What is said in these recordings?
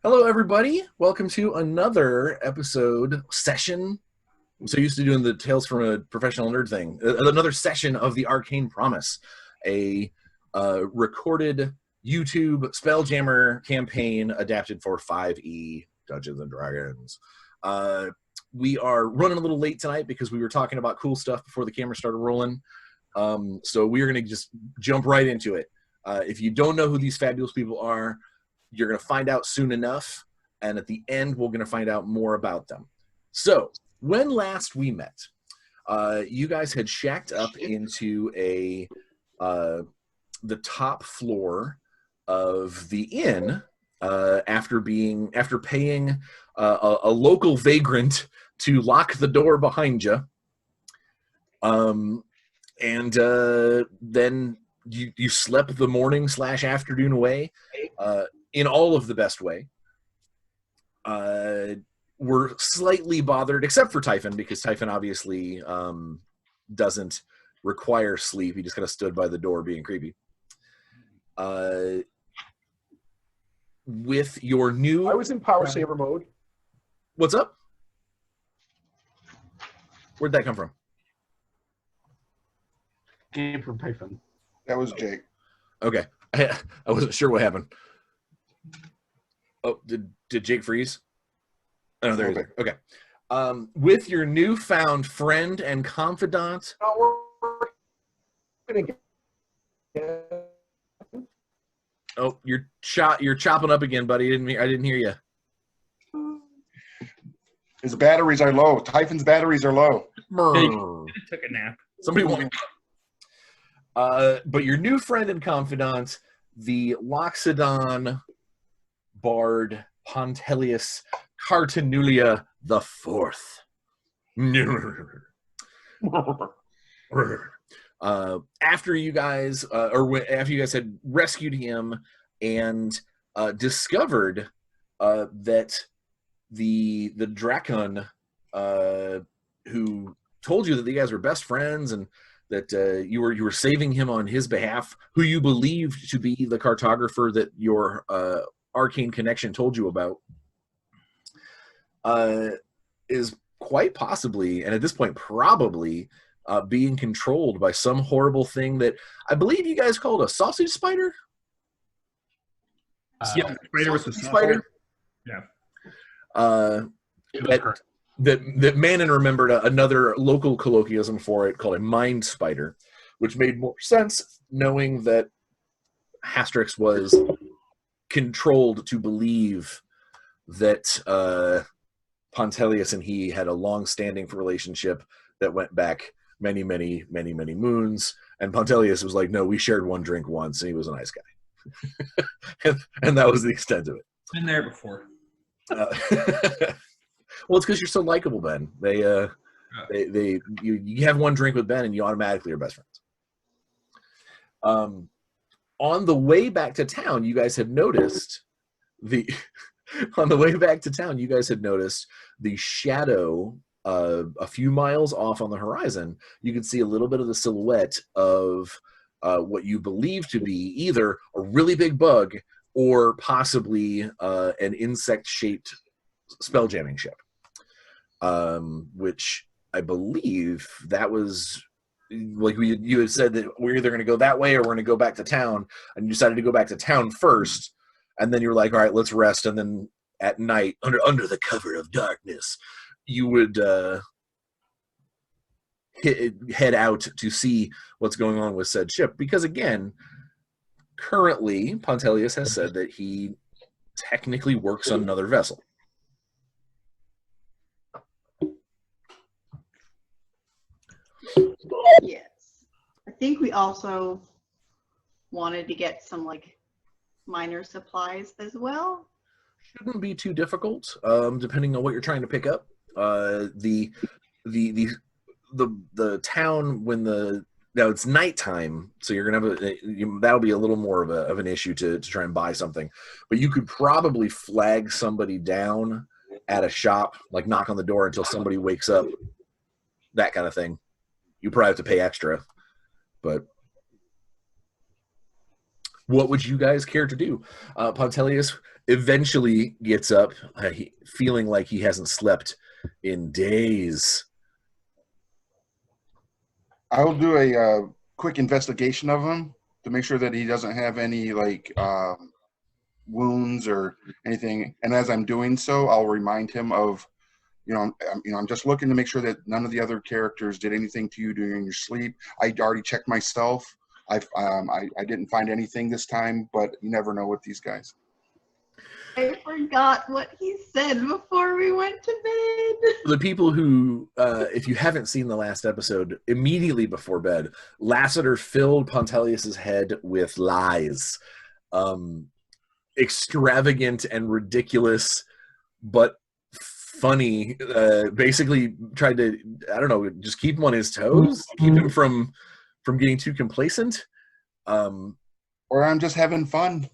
Hello, everybody. Welcome to another session. I'm so used to doing the Tales from a Professional Nerd thing. Another session of the Arcane Promise, a recorded YouTube Spelljammer campaign adapted for 5e Dungeons and Dragons. We are running a little late tonight because we were talking about cool stuff before the camera started rolling. So we're going to just jump right into it. If you don't know who these fabulous people are, you're going to find out soon enough, and at the end, we're going to find out more about them. So, when last we met, you guys had shacked up into the top floor of the inn after paying a local vagrant to lock the door behind you, and then you slept the morning/afternoon away. In all of the best way. We're slightly bothered, except for Typhon, because Typhon obviously doesn't require sleep. He just kind of stood by the door being creepy. With your new... I was in power saver mode. What's up? Where'd that come from? Came from Typhon. That was Jake. Okay. I wasn't sure what happened. Oh, did Jake freeze? Oh, there he is. Okay. With your newfound friend and confidant. Oh, you're chopping up again, buddy. I didn't hear you. His batteries are low. Typhon's batteries are low. He took a nap. Somebody woke him up. But your new friend and confidant, the Loxodon Bard Pontelius Cartanulia the Fourth. After you guys had rescued him and discovered that the Drakon who told you that you guys were best friends and that you were saving him on his behalf, who you believed to be the cartographer that your Arcane connection told you about, is quite possibly, and at this point probably, being controlled by some horrible thing that I believe you guys called a sausage spider? Yeah, spider with the spider. Yeah. That Manon remembered another local colloquialism for it called a mind spider, which made more sense knowing that Hastrix was controlled to believe that Pontelius and he had a long-standing relationship that went back many moons, and Pontelius was like, no, we shared one drink once, and he was a nice guy. and that was the extent of it. Been there before. Well, it's because you're so likable, Ben. You have one drink with Ben, and you automatically are best friends. On the way back to town, you guys had noticed the shadow a few miles off on the horizon. You could see a little bit of the silhouette of what you believe to be either a really big bug or possibly an insect-shaped spelljamming ship. Which I believe that was... like you had said that we're either going to go that way or we're going to go back to town, and you decided to go back to town first, and then you were like, all right, let's rest, and then at night, under the cover of darkness, you would head out to see what's going on with said ship, because again, currently, Pontelius has said that he technically works on another vessel. Yes. I think we also wanted to get some minor supplies as well. Shouldn't be too difficult, depending on what you're trying to pick up. The town now it's nighttime, so you're gonna have that'll be a little more of an issue to try and buy something. But you could probably flag somebody down at a shop, like knock on the door until somebody wakes up, that kind of thing. You probably have to pay extra, but What would you guys care to do? Pontelius eventually gets up, feeling like he hasn't slept in days. I will do a quick investigation of him to make sure that he doesn't have any wounds or anything. And as I'm doing so, I'll remind him of, I'm just looking to make sure that none of the other characters did anything to you during your sleep. I already checked myself. I didn't find anything this time, but you never know with these guys. I forgot what he said before we went to bed. The people who, if you haven't seen the last episode, immediately before bed, Lassiter filled Pontelius's head with lies. Extravagant and ridiculous, but funny. Basically tried to, I don't know, just keep him on his toes, keep him from getting too complacent. Or I'm just having fun.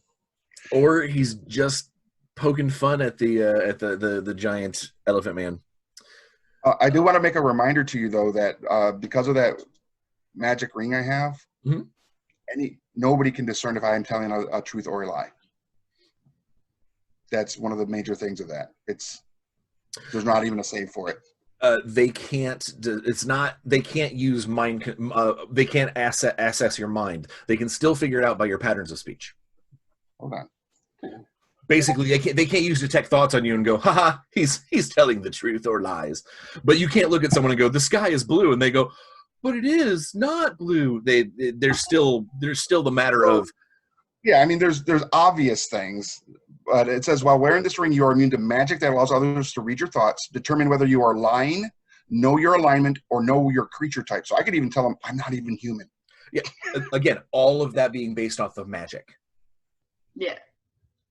Or he's just poking fun at the giant elephant man. I do want to make a reminder to you, though, that because of that magic ring I have, nobody can discern if I am telling a truth or a lie. That's one of the major things of that. There's not even a save for it. They can't. It's not. They can't use mind. They can't assess your mind. They can still figure it out by your patterns of speech. Hold on. Basically, they can't use detect thoughts on you and go, haha, he's telling the truth or lies. But you can't look at someone and go, the sky is blue, and they go, but it is not blue. There's still the matter of. Yeah, I mean, there's obvious things, but it says, while wearing this ring, you are immune to magic that allows others to read your thoughts, determine whether you are lying, know your alignment, or know your creature type. So I could even tell them I'm not even human. Yeah, again, all of that being based off of magic. Yeah.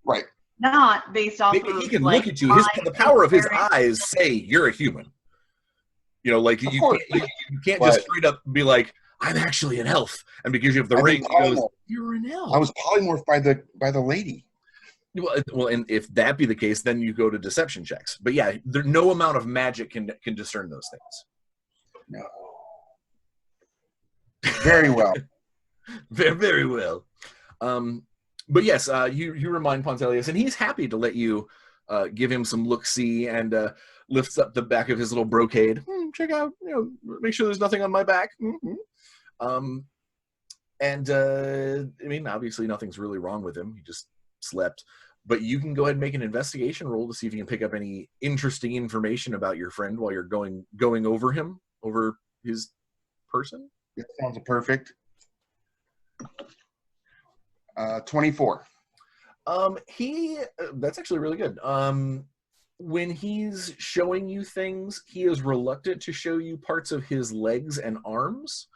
Right. Not based off He of, can like, look at you. The power of his eyes say you're a human. You can't just straight up be like, I'm actually an elf, and because you have the ring, he goes, you're an elf. I was polymorphed by the lady. Well, and if that be the case, then you go to deception checks. But yeah, no amount of magic can discern those things. No. Very well. Very, very well. But yes, you remind Pontelius, and he's happy to let you give him some look-see, and lifts up the back of his little brocade. Check out, make sure there's nothing on my back. And I mean, obviously nothing's really wrong with him. He just slept. But you can go ahead and make an investigation roll to see if you can pick up any interesting information about your friend while you're going over his person. That sounds perfect. 24. That's actually really good. When he's showing you things, he is reluctant to show you parts of his legs and arms.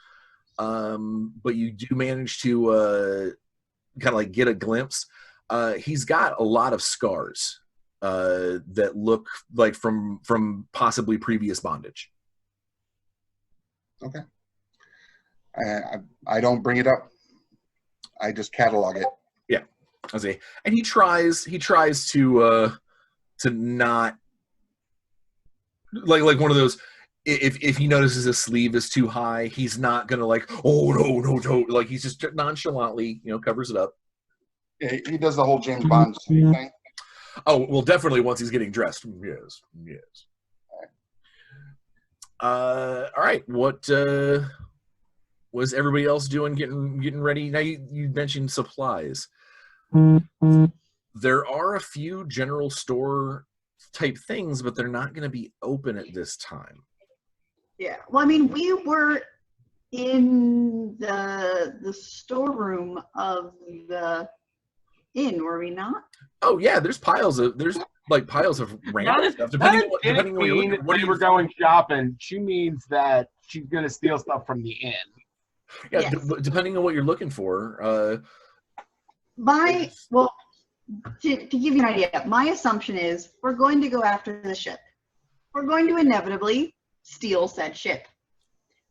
But you do manage to kind of like get a glimpse. He's got a lot of scars that look like from possibly previous bondage. Okay. I don't bring it up. I just catalog it. Yeah, I see. And he tries to not like one of those. If he notices his sleeve is too high, he's not gonna like, oh no, like he's just nonchalantly, covers it up. Yeah, he does the whole James Bond thing. Oh well, definitely once he's getting dressed. Yes. All right. What was everybody else doing? Getting ready. Now you mentioned supplies. There are a few general store type things, but they're not going to be open at this time. Yeah. Well, I mean, we were in the storeroom of the inn, were we not? Oh yeah, there's piles of random stuff. Depending on what you're looking. When we're going shopping, she means that she's gonna steal stuff from the inn. Yeah, Yes. Depending on what you're looking for. To give you an idea, my assumption is we're going to go after the ship. We're going to inevitably steal said ship,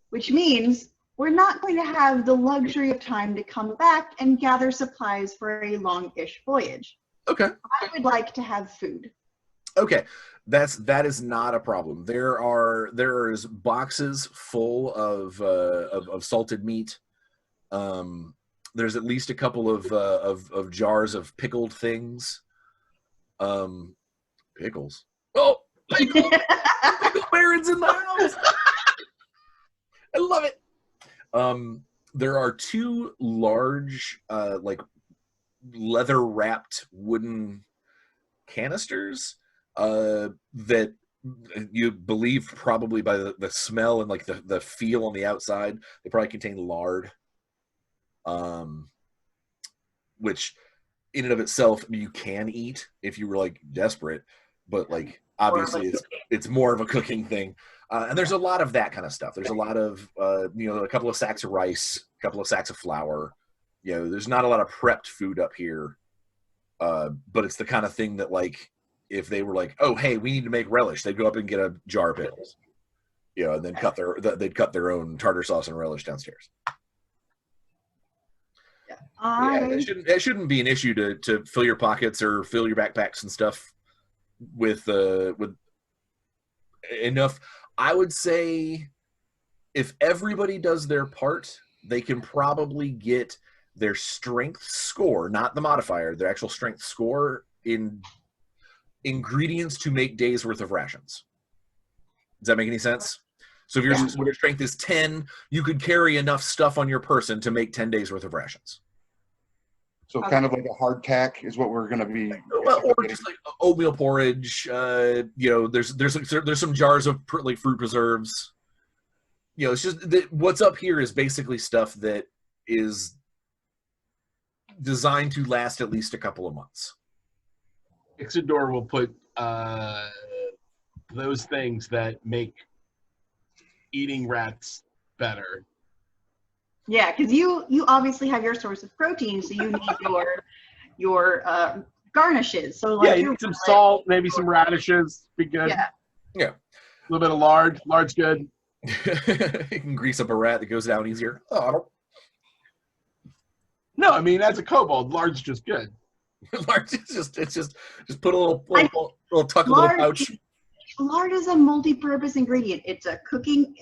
which means we're not going to have the luxury of time to come back and gather supplies for a long-ish voyage. Okay. I would like to have food. Okay, that is not a problem. There's boxes full of salted meat, There's at least a couple of jars of pickled things. Pickles. Oh, pickle Baron's in the house. I love it. There are 2 large, like leather wrapped wooden canisters that you believe probably by the smell and like the feel on the outside, they probably contain lard. Which in and of itself you can eat if you were like desperate, but like obviously it's more of a cooking thing. And there's a lot of that kind of stuff. There's a lot of a couple of sacks of rice, a couple of sacks of flour. There's not a lot of prepped food up here, but it's the kind of thing that like if they were like, oh hey, we need to make relish, they'd go up and get a jar of pickles, and then they'd cut their own tartar sauce and relish downstairs. It shouldn't be an issue to fill your pockets or fill your backpacks and stuff with enough. I would say if everybody does their part, they can probably get their strength score, not the modifier, their actual strength score in ingredients to make days worth of rations. Does that make any sense? So if your strength is 10, you could carry enough stuff on your person to make 10 days worth of rations. So kind of like a hardtack is what we're going to be. Well, or just like oatmeal porridge. There's some jars of like fruit preserves. It's just that what's up here is basically stuff that is designed to last at least a couple of months. Ixidor will put those things that make eating rats better. Yeah, because you obviously have your source of protein, so you need your garnishes. So like you need some salt, maybe some radishes, be good. Yeah. A little bit of lard. Lard's good. You can grease up a rat that goes down easier. No, I mean as a kobold, lard's just good. Lard just put a little tuck a little pouch. Lard is a multi-purpose ingredient. It's a cooking.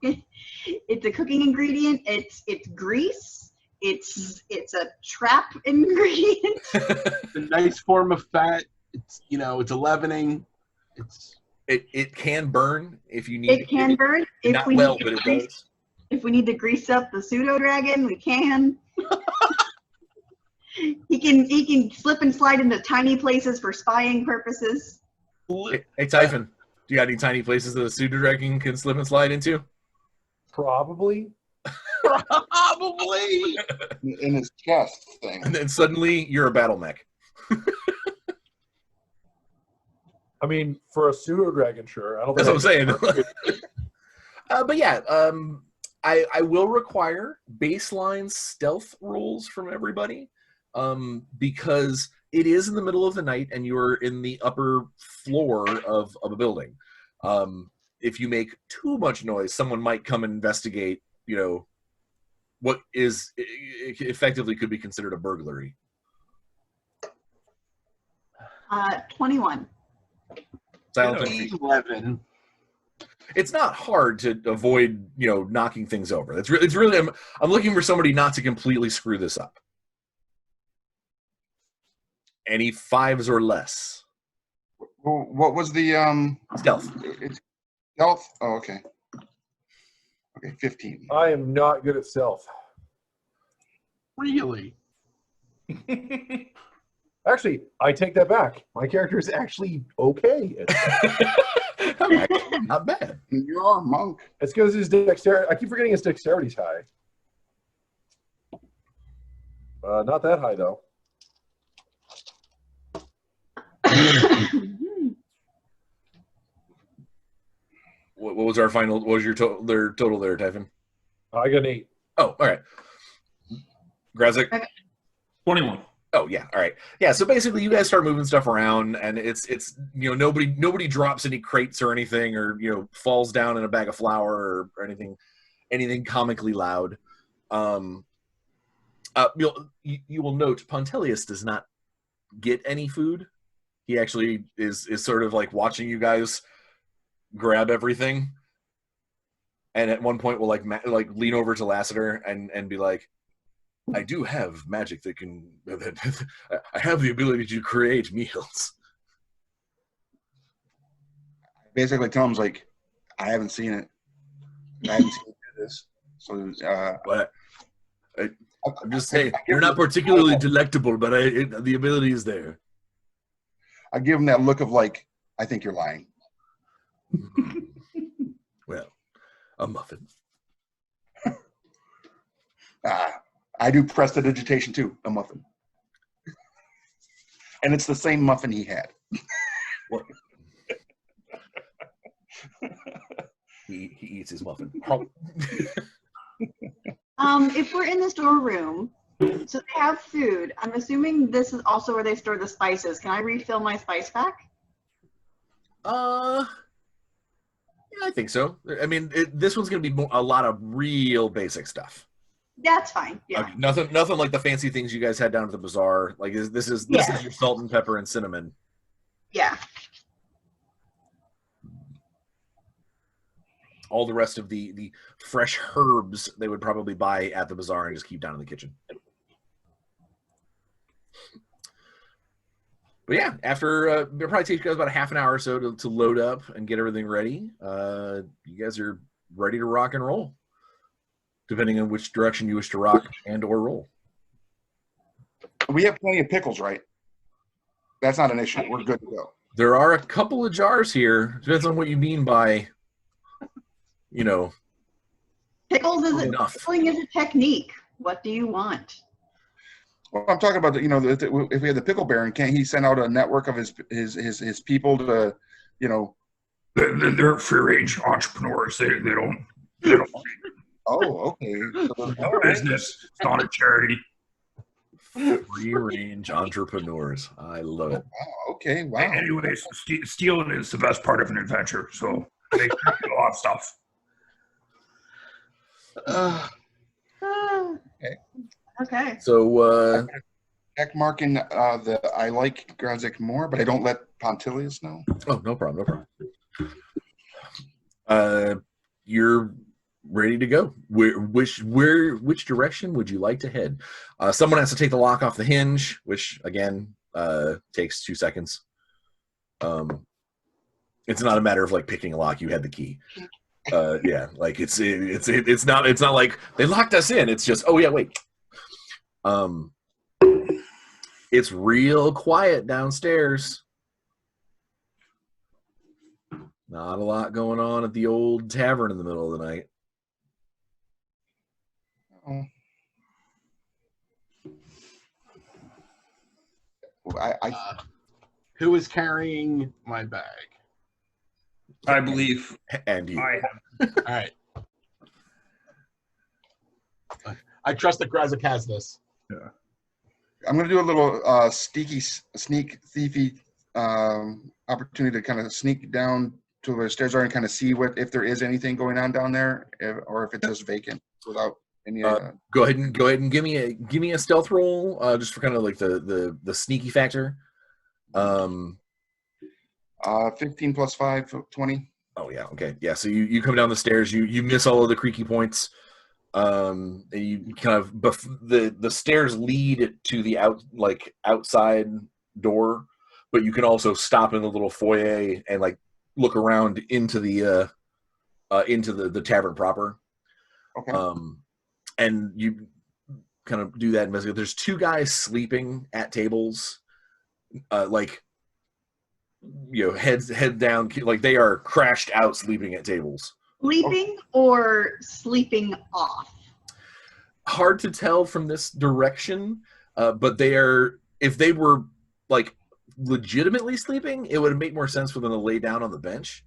It's a cooking ingredient. It's grease. It's a trap ingredient. It's a nice form of fat. It's it's a leavening. It can burn if you need. It can burn. Not well, but it does. If we need to grease up the pseudo dragon, we can. He can slip and slide into tiny places for spying purposes. Hey Typhon, do you got any tiny places that a pseudo dragon can slip and slide into? Probably. Probably. In his chest thing. And then suddenly you're a battle mech. I mean, for a pseudo dragon, sure. I don't. That's what I'm saying. saying. But yeah, I will require baseline stealth rolls from everybody, because it is in the middle of the night and you're in the upper floor of a building. If you make too much noise, someone might come and investigate, what is effectively could be considered a burglary. 21. Silent 11. It's not hard to avoid, knocking things over. It's really I'm looking for somebody not to completely screw this up. Any 5s or less? Well, what was the Stealth. It's stealth. Oh, okay. Okay, 15. I am not good at stealth. Really? Actually, I take that back. My character is actually okay at stealth. Actually not bad. You're a monk. It's because his dexterity. I keep forgetting his dexterity's high. Not that high though. What was our final? What was your their total there, Typhon? I got an 8. Oh, all right. Grazik? 21. Oh yeah, all right. Yeah, so basically you guys start moving stuff around and it's nobody drops any crates or anything or falls down in a bag of flour or anything comically loud. You will note Pontelius does not get any food. He actually is sort of like watching you guys grab everything, and at one point will like lean over to Lassiter and be like, I do have magic that can. I have the ability to create meals. Basically, tell him like, I haven't seen it. I haven't seen you do this. So, But I'm just saying, I you're give not him- particularly delectable, but the ability is there. I give him that look of like, I think you're lying. Well, a muffin. I do prestidigitation too, a muffin. And it's the same muffin he had. What? He eats his muffin. If we're in the storeroom, so they have food. I'm assuming this is also where they store the spices. Can I refill my spice pack? Yeah, I think so. I mean, this one's going to be a lot of real basic stuff. That's fine. Yeah. Okay, nothing like the fancy things you guys had down at the bazaar. Like this is your salt and pepper and cinnamon. Yeah. All the rest of the fresh herbs they would probably buy at the bazaar and just keep down in the kitchen. But yeah, after it'll probably take you guys about a half an hour or so to load up and get everything ready. You guys are ready to rock and roll, depending on which direction you wish to rock and or roll. We have plenty of pickles, right? That's not an issue. We're good to go. There are a couple of jars here. Depends on what you mean by, Pickles is enough. pickling is a technique. What do you want? Well, I'm talking about if we had the pickle baron, can't he send out a network of his people to, They're free range entrepreneurs. They don't Oh, okay. do business. It's not a charity. Free range entrepreneurs. I love it. Wow, okay, wow. Anyways, stealing is the best part of an adventure. So they do a lot of stuff. Okay. So Check marking the I like Grazik more, but I don't let Pontilius know. oh, no problem. You're ready to go. Which direction would you like to head? Someone has to take the lock off the hinge, which again takes 2 seconds. It's not a matter of like picking a lock. You had the key. Yeah, like it's not like they locked us in. It's just, oh yeah, wait. It's real quiet downstairs. Not a lot going on at the old tavern in the middle of the night. Oh. Who is carrying my bag? I believe And you. I have. All right. I trust that Grazik has this. I'm going to do a little sneak thiefy opportunity to kind of sneak down to where the stairs are and kind of see if there is anything going on down there, or if it's just vacant without any. Go ahead and give me a stealth roll, just for kind of like the sneaky factor. 15 plus 5, 20. Oh yeah, okay, yeah. So you come down the stairs, you miss all of the creaky points, and you kind of the stairs lead to the outside door, but you can also stop in the little foyer and like look around into the tavern proper. Okay. And you kind of do that investigate. There's 2 guys sleeping at tables, head down, like they are crashed out sleeping at tables. Sleeping or sleeping off? Hard to tell from this direction, but if they were like legitimately sleeping, it would make more sense for them to lay down on the bench.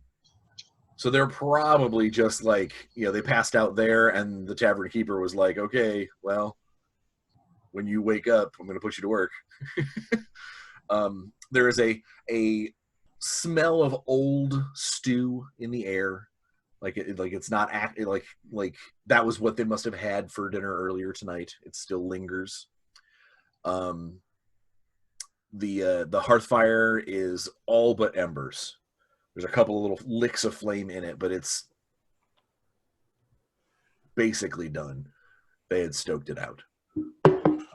So they're probably just like, they passed out there and the tavern keeper was like, okay, well, when you wake up, I'm going to put you to work. There is a smell of old stew in the air. It's not like that was what they must have had for dinner earlier tonight. It still lingers. The hearth fire is all but embers. There's a couple of little licks of flame in it, but it's basically done. They had stoked it out.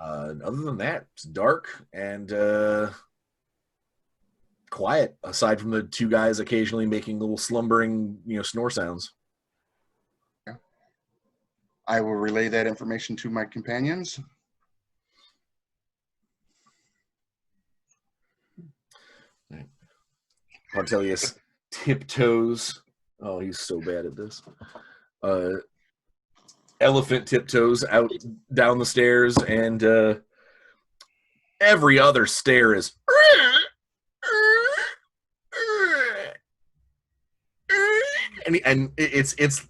Other than that, it's dark and quiet, aside from the two guys occasionally making little slumbering, snore sounds. I will relay that information to my companions. Pontelius tiptoes. Oh, he's so bad at this. Elephant tiptoes out down the stairs, and every other stair is. And it's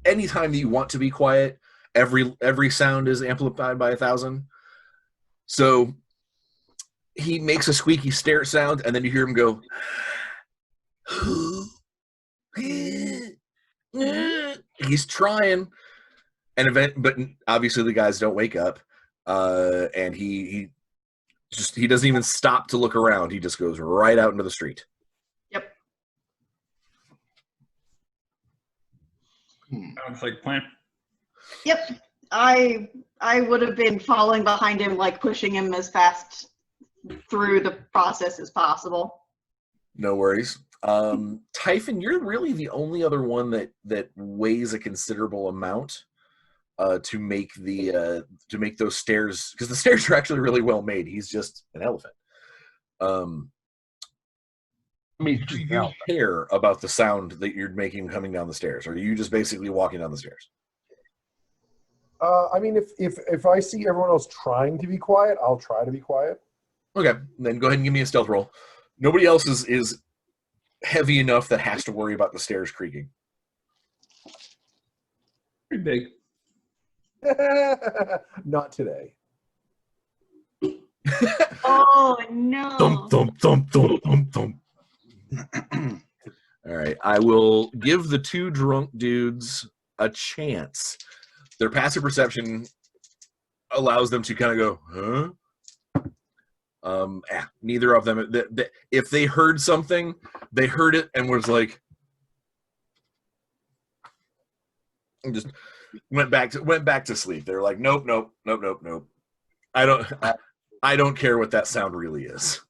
anytime that you want to be quiet, every sound is amplified by 1,000. So he makes a squeaky stair sound, and then you hear him go. He's trying, but obviously the guys don't wake up, and he doesn't even stop to look around. He just goes right out into the street. Yep. Sounds like a plan. Yep. I would have been following behind him, like pushing him as fast through the process as possible. No worries. Typhon, you're really the only other one that weighs a considerable amount to make those stairs, because the stairs are actually really well made. He's just an elephant. Do you care about the sound that you're making coming down the stairs, or are you just basically walking down the stairs? I mean, if I see everyone else trying to be quiet, I'll try to be quiet. Okay, then go ahead and give me a stealth roll. Nobody else is heavy enough that has to worry about the stairs creaking. Pretty big. Not today. Oh no! Thump, thump, thump, thump, thump, thump. All right, I will give the two drunk dudes a chance. Their passive perception allows them to kind of go, huh? Neither of them. If they heard something, they heard it and was like, and just went back to sleep. They're like, nope. I don't care what that sound really is.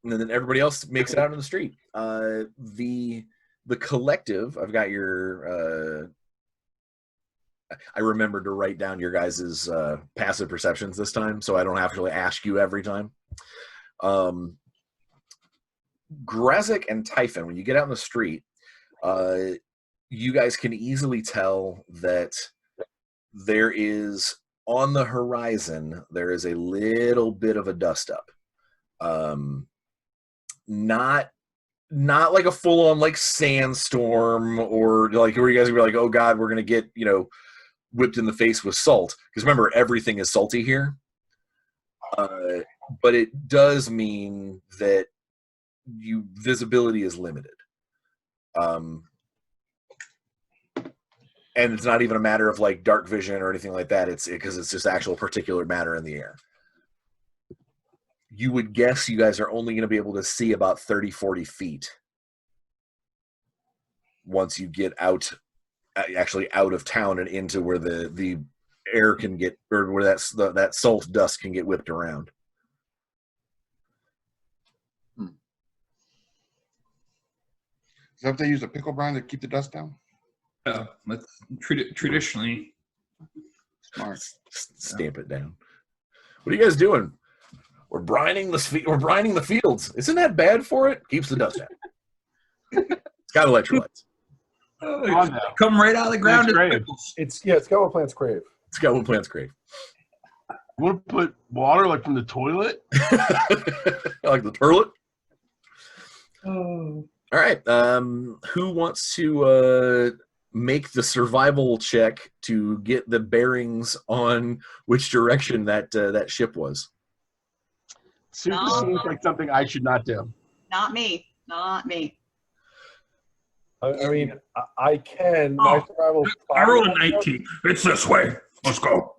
And then everybody else makes it out on the street. The collective, I've got your I remembered to write down your guys' passive perceptions this time, so I don't have to really ask you every time. Grezik and Typhon, when you get out in the street, you guys can easily tell that there is, on the horizon, there is a little bit of a dust up. Not like a full-on like sandstorm, or like where you guys would be like, oh god, we're gonna get whipped in the face with salt, because remember, everything is salty here. But it does mean that visibility is limited, and it's not even a matter of like dark vision or anything like that. It's because it's just actual particulate matter in the air. You would guess you guys are only going to be able to see about 30-40 feet once you get actually out of town and into where the air can get, or where that salt dust can get whipped around. Is that if they use a pickle brine to keep the dust down? Let's treat it traditionally. Smart. Stamp it down. What are you guys doing? We're brining the fields. Isn't that bad for it? Keeps the dust out. It's got electrolytes. Come right out of the ground. It's got what plants crave. It's got what plants crave. You want to put water like from the toilet? Like the toilet. Oh. All right. Who wants to make the survival check to get the bearings on which direction that ship was? Super seems like something I should not do. Not me. Not me. I mean, I can. Oh. My survival. I rolled a 19. It's this way. Let's go.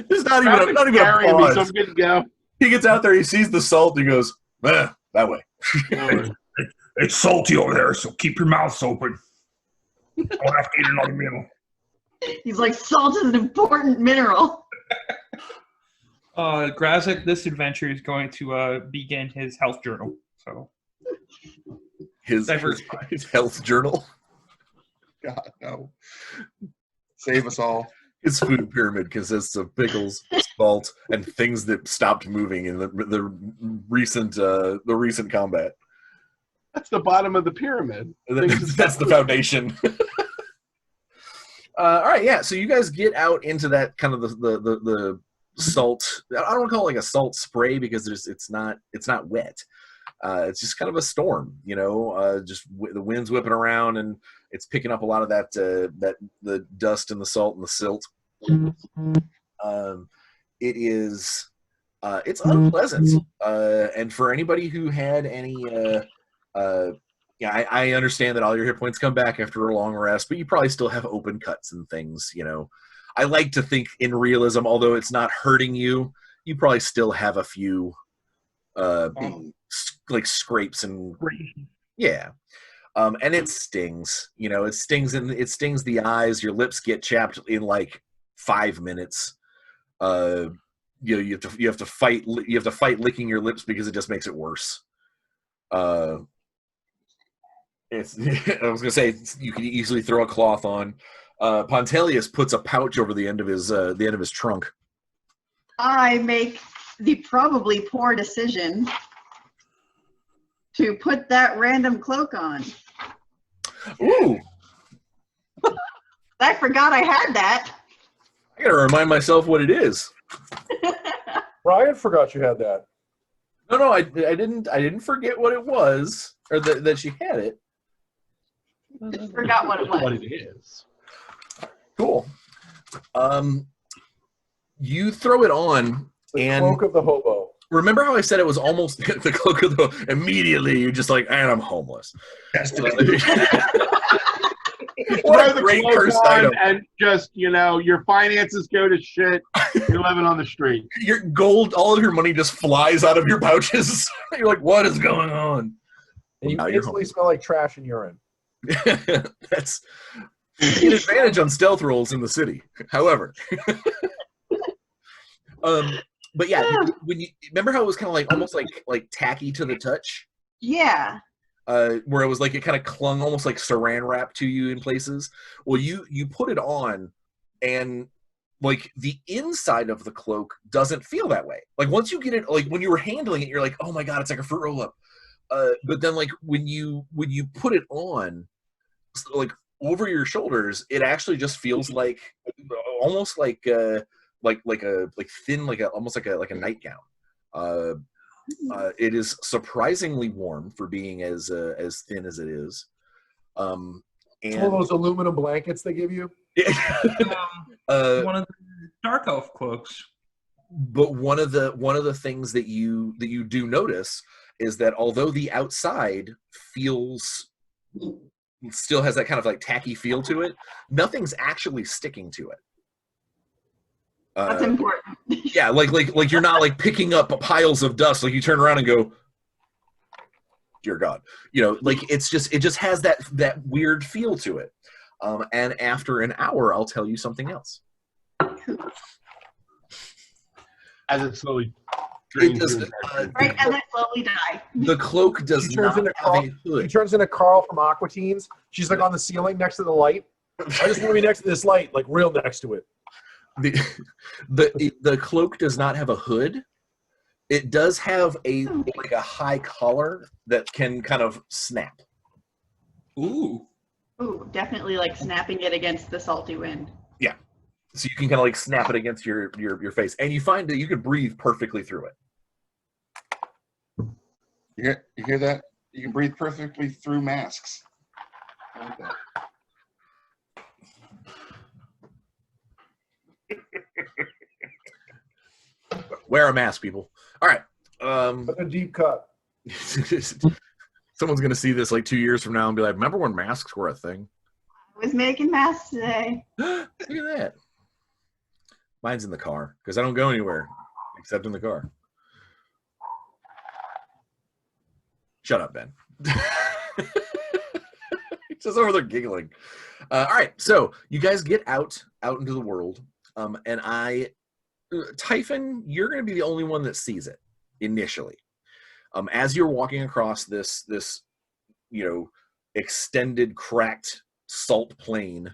There's not even a Carrying me, so I'm pause. good to go. He gets out there, he sees the salt, he goes, that way. It's salty over there, so keep your mouths open. I'll have to eat another meal. He's like, salt is an important mineral. Grazik, this adventure is going to begin his health journal. So His health journal. God, no. Save us all. His food pyramid consists of pickles, salt, and things that stopped moving in the recent combat. That's the bottom of the pyramid. That's the foundation. All right, yeah. So you guys get out into that kind of the salt. I don't want to call it like a salt spray because it's not wet. It's just kind of a storm, just the wind's whipping around and it's picking up a lot of that the dust and the salt and the silt. It's unpleasant. And for anybody who had any, I understand that all your hit points come back after a long rest, but you probably still have open cuts and things. I like to think in realism, although it's not hurting you, you probably still have a few. Like scrapes and yeah, and it stings. It stings the eyes. Your lips get chapped in like 5 minutes. You have to fight licking your lips because it just makes it worse. I was gonna say you could easily throw a cloth on. Pontelius puts a pouch over the end of his trunk. I make the probably poor decision to put that random cloak on. Ooh. I forgot I had that. I gotta remind myself what it is. Brian forgot you had that. No, I didn't forget what it was, or that she had it. I forgot what it was. What it is. Cool. You throw it on, and Cloak of the hobo. remember how I said it was almost the cloak of the. Immediately, you're just like, and I'm homeless. What a great cursed item. And just, your finances go to shit. You're living on the street. Your gold, all of your money just flies out of your pouches. You're like, what is going on? And you Now you're instantly smell like trash and urine. That's an advantage on stealth rolls in the city. However, but yeah, when you remember how it was kind of like almost like tacky to the touch. Yeah. Where it was like it kind of clung almost like saran wrap to you in places. Well, you put it on, and like the inside of the cloak doesn't feel that way. Like once you get it, like when you were handling it, you're like, oh my god, it's like a fruit roll up. But then like when you put it on, like over your shoulders, it actually just feels like almost like thin, almost like a nightgown. It is surprisingly warm for being as thin as it is. And It's one of those aluminum blankets they give you. One of the dark elf cloaks. But one of the things that you do notice is that although the outside still has that kind of like tacky feel to it, nothing's actually sticking to it. That's important. Yeah, like you're not like picking up piles of dust. Like you turn around and go, dear God, like it just has that weird feel to it. And after an hour, I'll tell you something else. As it slowly It does, Right as I slowly die. the cloak does not have a She hood. turns into Carl from Aqua Teens. She's like on the ceiling next to the light. I just want to be next to this light, like real next to it. The cloak does not have a hood. It does have a high collar that can kind of snap. Ooh. Ooh, definitely like snapping it against the salty wind. Yeah, so you can kind of like snap it against your face, and you find that you can breathe perfectly through it. You hear that? You can breathe perfectly through masks. I like that. Wear a mask, people. All right. But a deep cut. Someone's gonna see this like 2 years from now and be like, "Remember when masks were a thing?" I was making masks today. Look at that. Mine's in the car because I don't go anywhere except in the car. Shut up, Ben. Just over there giggling. All right, so you guys get out into the world, and Typhon, you're going to be the only one that sees it initially. As you're walking across this extended, cracked salt plain,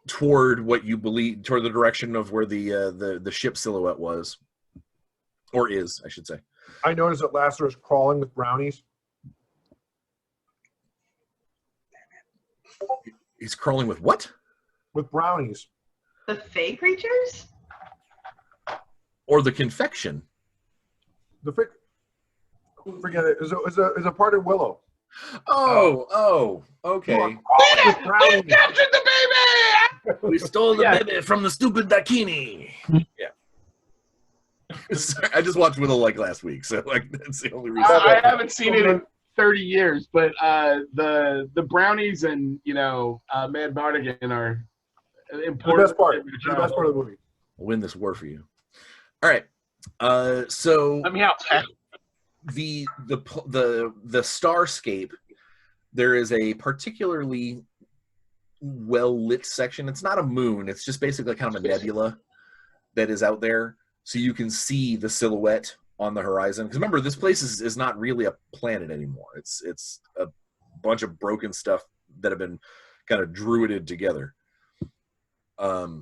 toward what you believe, toward the direction of where the ship silhouette was, or is, I should say. I noticed that Lasser is crawling with brownies. He's crawling with what? With brownies. The fey creatures? Or the confection? Forget it. Is a part of Willow. Oh, okay. We captured the baby! We stole the baby from the stupid Dakini. Yeah. Sorry, I just watched Willow like last week, so like that's the only reason. I haven't seen it in 30 years, but the brownies and Mad Bardigan are important. The best part. The best part of the movie. I'll win this war for you. All right. So let me help. the starscape, there is a particularly well lit section. It's not a moon, it's just basically kind of a nebula that is out there, so you can see the silhouette on the horizon. Because remember, this place is not really a planet anymore. It's a bunch of broken stuff that have been kind of druided together. But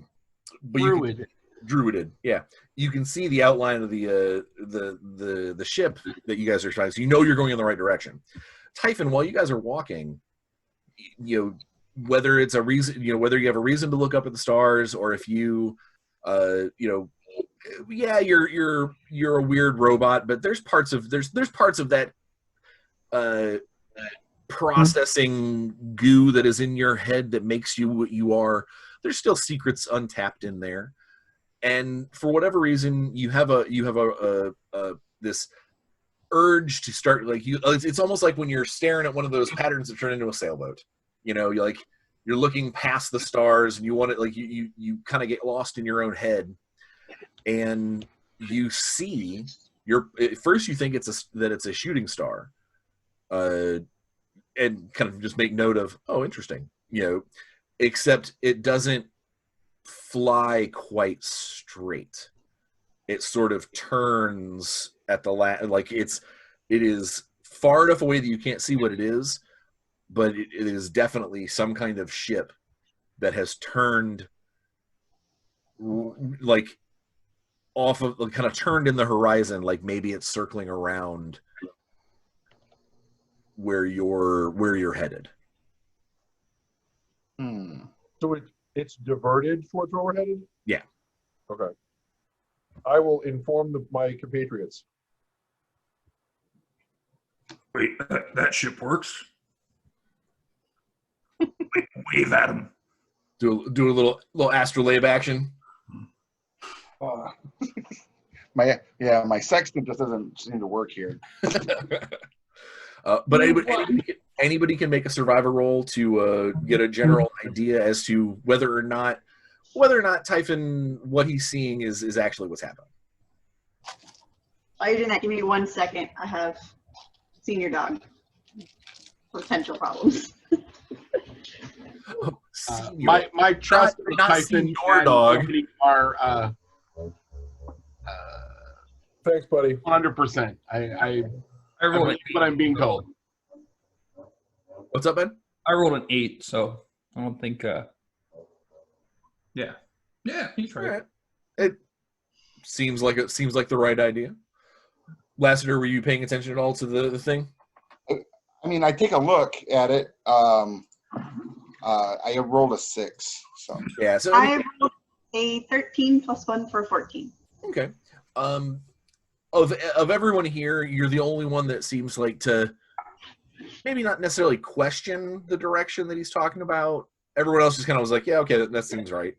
druided, yeah. You can see the outline of the ship that you guys are trying, so you know you're going in the right direction. Typhon, while you guys are walking, whether it's a reason, whether you have a reason to look up at the stars, or if you, yeah, you're a weird robot, but there's parts of that processing goo that is in your head that makes you what you are. There's still secrets untapped in there. And for whatever reason, you have this urge to start, like, it's almost like when you're staring at one of those patterns that turn into a sailboat. You're looking past the stars, and you want it, like, you kind of get lost in your own head, and you see at first you think that it's a shooting star, and kind of just make note of, oh, interesting, except it doesn't fly quite straight. It sort of turns at the like it is far enough away that you can't see what it is, but it is definitely some kind of ship that has turned, like, off of, kind of turned in the horizon, like maybe it's circling around where you're headed. So it's diverted towards where we're headed? Yeah. Okay. I will inform my compatriots. Wait, that ship works? Wave at him. Do a little astrolabe action. My sextant just doesn't seem to work here. But anybody can make a survivor roll to get a general idea as to whether or not Typhon, what he's seeing is actually what's happening. While you're doing that, give me 1 second. I have senior dog potential problems. My trust for Typhon and dog are Thanks, buddy. 100%. I rolled what I'm being told. What's up, Ben? I rolled an 8, so I don't think. Yeah, he's right. Right. It seems like the right idea. Lassiter, were you paying attention at all to the thing? I mean, I take a look at it. I rolled a 6. So yeah. So I rolled a 13 plus 1 for 14. Okay. Of everyone here, you're the only one that seems like to maybe not necessarily question the direction that he's talking about. Everyone else just kind of was like, yeah, okay, that seems right.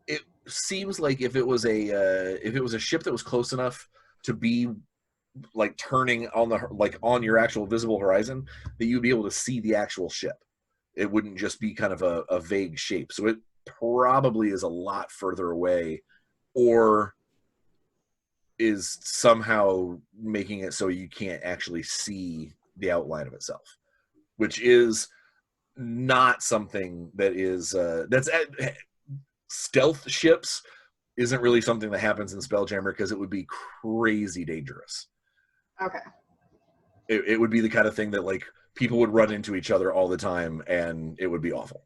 It seems like if it was a ship that was close enough to be like turning on your actual visible horizon, that you'd be able to see the actual ship. It wouldn't just be kind of a vague shape. So it probably is a lot further away, or is somehow making it so you can't actually see the outline of itself, which is not something that is stealth ships isn't really something that happens in Spelljammer because it would be crazy dangerous. Okay. It would be the kind of thing that like people would run into each other all the time and it would be awful.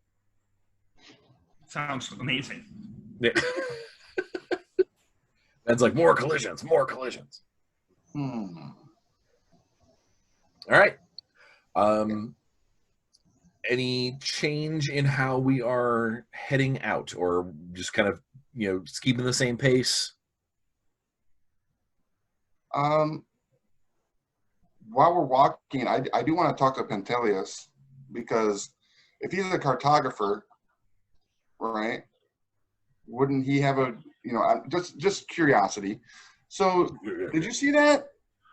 Sounds amazing. Yeah. That's like more collisions. Hmm. All right. Any change in how we are heading out, or just kind of, just keeping the same pace? While we're walking, I do want to talk to Pentelius, because if he's a cartographer, right, wouldn't he have a, just curiosity. So did you see that?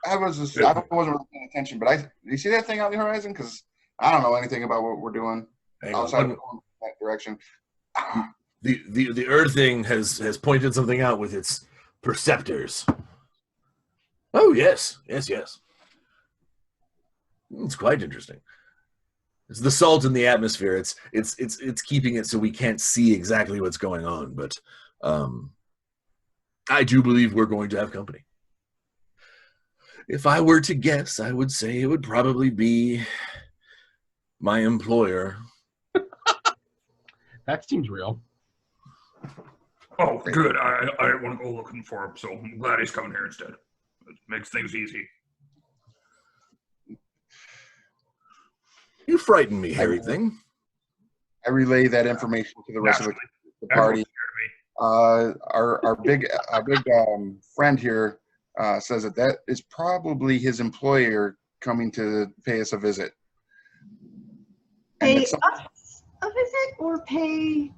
I wasn't really paying attention, but did you see that thing out in the horizon? Because I don't know anything about what we're doing outside of that direction. The Earthing has pointed something out with its perceptors. Oh yes. It's quite interesting. It's the salt in the atmosphere. It's keeping it so we can't see exactly what's going on. But I do believe we're going to have company. If I were to guess, I would say it would probably be my employer. That seems real. Oh, good. I didn't want to go looking for him, so I'm glad he's coming here instead. It makes things easy. You frighten me, hairy thing. I relay that information to the rest of the party. Our big friend here says that is probably his employer coming to pay us a visit. Pay us a visit, or pay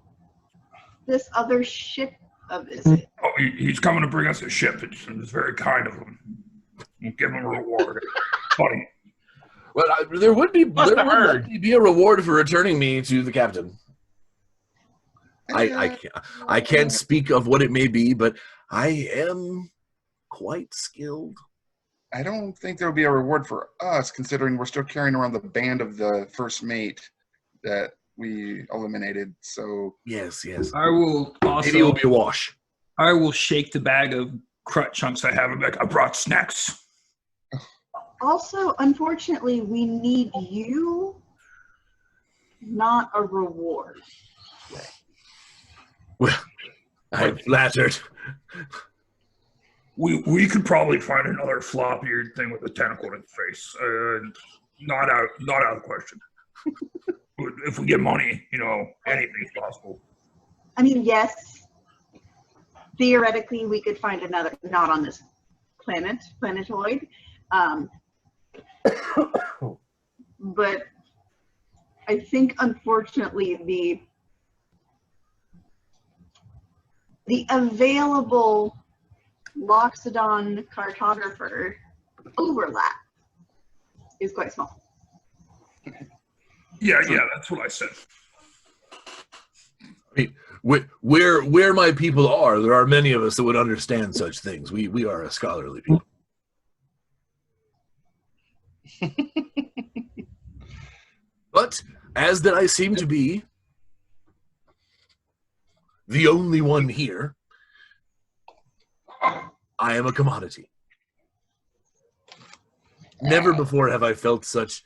this other ship a visit? Oh, he's coming to bring us a ship. It's very kind of him. We'll give him a reward. Funny. Well, there would likely be a reward for returning me to the captain. I can't speak of what it may be, but I am quite skilled. I don't think there will be a reward for us, considering we're still carrying around the band of the first mate that we eliminated. So yes. I will also. Maybe it will be a wash. I will shake the bag of crut chunks I have. I'm like, I brought snacks. Also, unfortunately, we need you, not a reward. Well, I'm flattered. We could probably find another flop-eared thing with a tentacle in its face. Not out of the question. But if we get money, anything's possible. I mean, yes, theoretically, we could find another, not on this planetoid. But I think, unfortunately, the available Loxodon cartographer overlap is quite small. Yeah, that's what I said. I mean, where my people are, there are many of us that would understand such things. We are a scholarly people. But as that I seem to be the only one here, I am a commodity. Never before have I felt such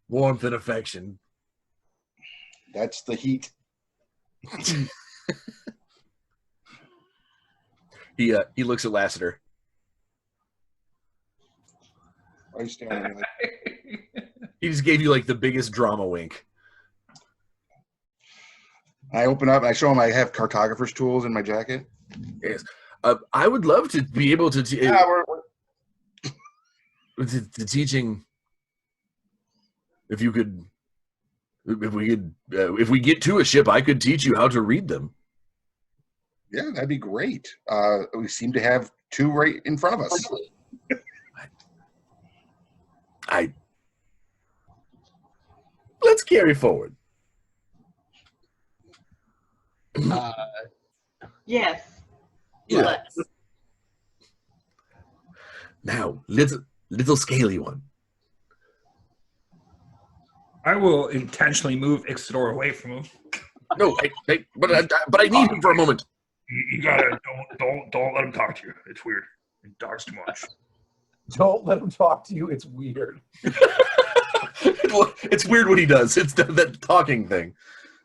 warmth and affection. That's the heat. He looks at Lassiter. Why are you staring at me? He just gave you like the biggest drama wink. I open up and I show him I have cartographer's tools in my jacket. Yes. I would love to be able to the teaching. If we get to a ship, I could teach you how to read them. Yeah, that'd be great. We seem to have two right in front of us. Let's carry forward. Yes. Yeah. Let's. Now, little scaly one. I will intentionally move Ixidor away from him. No, but I need him for a moment. You gotta don't let him talk to you. It's weird. He talks too much. Don't let him talk to you. It's weird. It's weird what he does. It's that talking thing.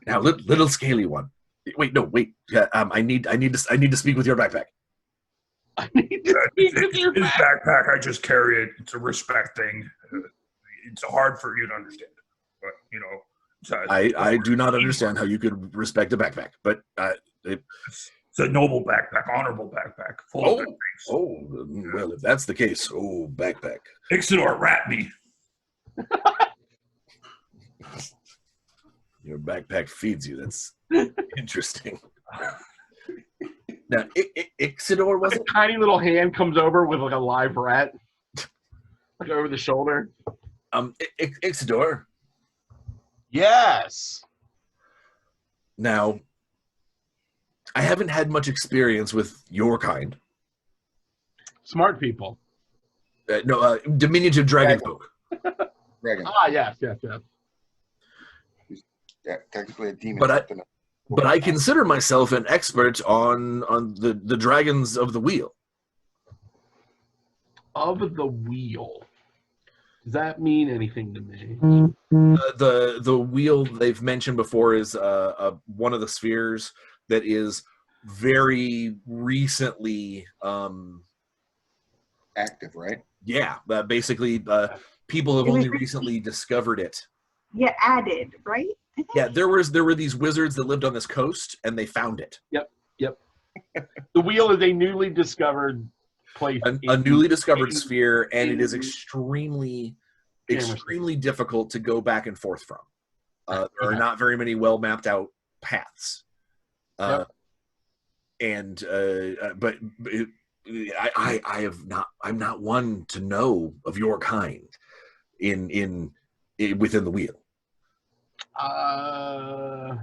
Now, little scaly one. Wait. I need to speak with your backpack. I need to speak with your His backpack. I just carry it. It's a respect thing. It's hard for you to understand, but I do not understand how you could respect a backpack, but it's a noble backpack, honorable backpack, full of good things. Well, if that's the case, backpack. Ixidor, rat me. Your backpack feeds you. That's interesting. Now, Ixidor was a tiny little hand comes over with like a live rat, like over the shoulder. Ixidor. Yes. Now, I haven't had much experience with your kind. Smart people. Diminutive dragon folk. Dragon. Yes. Yeah, technically a demon. But I consider myself an expert on the dragons of the wheel. Of the wheel. Does that mean anything to me? The wheel they've mentioned before is one of the spheres that is very recently active, right? Yeah, basically people have only recently discovered it. Yeah, added, right? Yeah, there were these wizards that lived on this coast, and they found it. Yep. The wheel is a newly discovered place. A newly discovered sphere, and it is extremely difficult to go back and forth from. There are not very many well mapped out paths. But I'm not one to know of your kind in within the wheel. I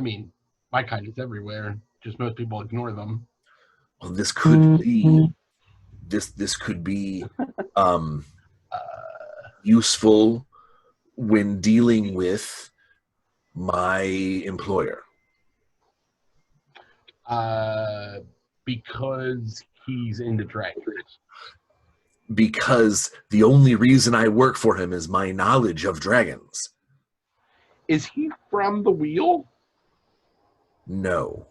mean, my kind is everywhere. Just most people ignore them. Well, this could be this could be useful when dealing with my employer. Because he's into dragons. Because the only reason I work for him is my knowledge of dragons. Is he from the wheel? No.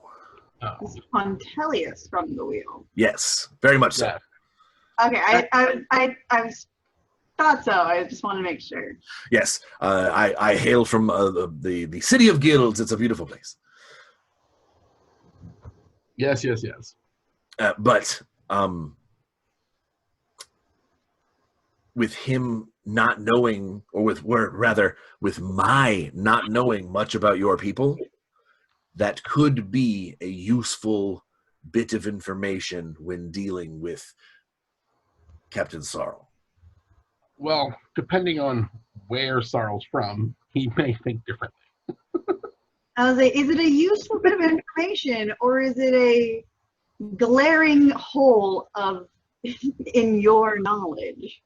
Is Pontelius from the wheel? Yes, very much so. Okay, I thought so. I just want to make sure. Yes, I hail from the city of guilds. It's a beautiful place. Yes. But with him not knowing, or rather with my not knowing much about your people, that could be a useful bit of information when dealing with Captain Sorrel. Well, depending on where Sorrel's from, he may think differently. I was like, is it a useful bit of information, or is it a glaring hole in your knowledge?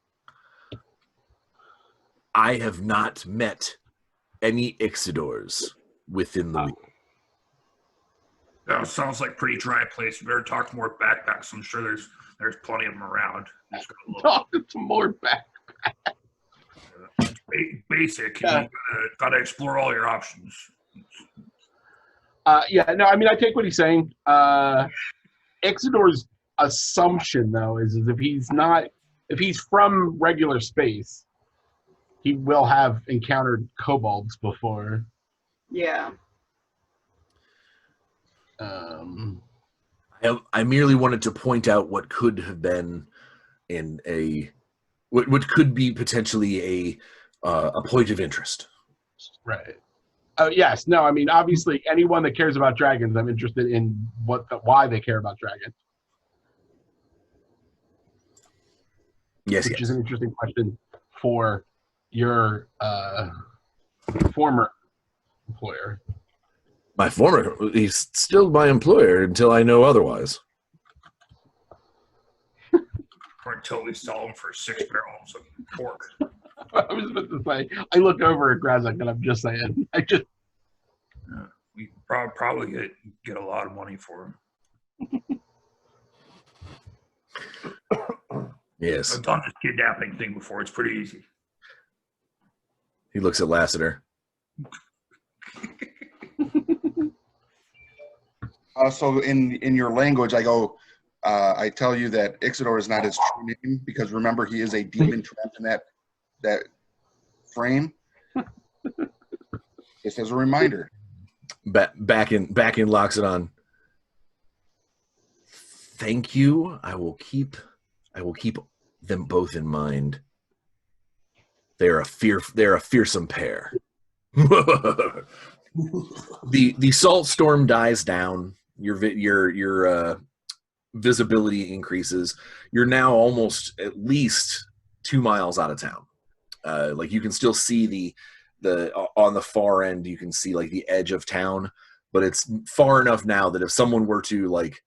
I have not met any Ixidors within the week. That sounds like a pretty dry place. You better talk to more backpacks. I'm sure there's plenty of them around. Talk to more backpacks. Basic. You gotta explore all your options. I take what he's saying. Ixidor's assumption, though, is if he's from regular space, he will have encountered kobolds before. Yeah. I merely wanted to point out what could have been what could be potentially a point of interest. Right. Oh yes. No. I mean, obviously, anyone that cares about dragons, I'm interested in why they care about dragons. Yes. Which is an interesting question for your former employer. He's still my employer until I know otherwise. Or until we sell them for 6 barrels of pork. I was about to say, I look over at Grazak and I'm just saying, We probably get a lot of money for them. Yes. I've done this kidnapping thing before. It's pretty easy. He looks at Lassiter. So in your language, I go, I tell you that Ixidor is not his true name because remember he is a demon trapped in that frame. Just as a reminder. Back in locks it on. Thank you. I will keep them both in mind. They're a fearsome pair. The salt storm dies down. Your visibility increases. You're now almost at least 2 miles out of town. Like you can still see the on the far end. You can see like the edge of town, but it's far enough now that if someone were to like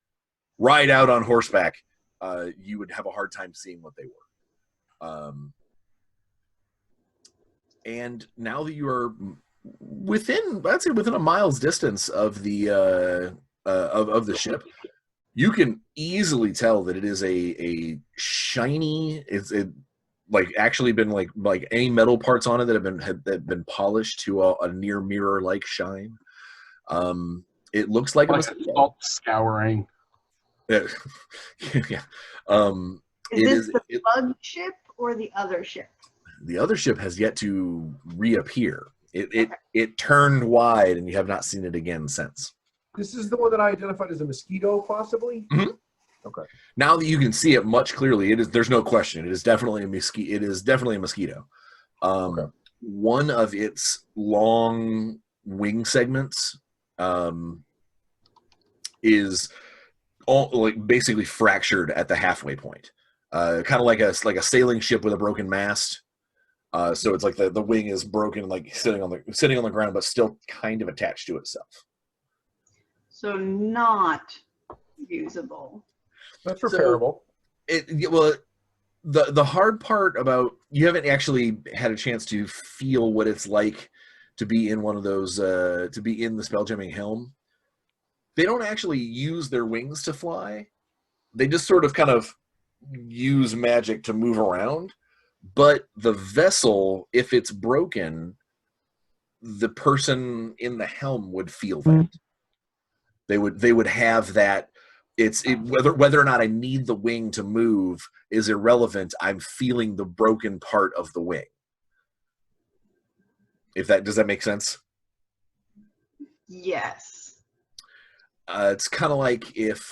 ride out on horseback, you would have a hard time seeing what they were. And now that you are within a mile's distance of the ship, you can easily tell that it is a shiny. It's like actually been like any metal parts on it that have been polished to a near mirror like shine. It looks like a salt scouring. Yeah. Is this the bug ship or the other ship? The other ship has yet to reappear. It turned wide, and you have not seen it again since. This is the one that I identified as a mosquito, possibly. Mm-hmm. Okay. Now that you can see it much clearly, it is. There's no question. It is definitely a mosquito. It is definitely a mosquito. Okay. One of its long wing segments is basically fractured at the halfway point. Kind of like a sailing ship with a broken mast. So it's like the wing is broken, like sitting on the ground, but still kind of attached to itself. So not usable. That's repairable. The hard part about you haven't actually had a chance to feel what it's like to be in one of those to be in the spelljamming helm. They don't actually use their wings to fly. They just sort of kind of use magic to move around. But the vessel, if it's broken, the person in the helm would feel that. They would have that. Whether or not I need the wing to move is irrelevant. I'm feeling the broken part of the wing. Does that make sense? Yes. It's kind of like if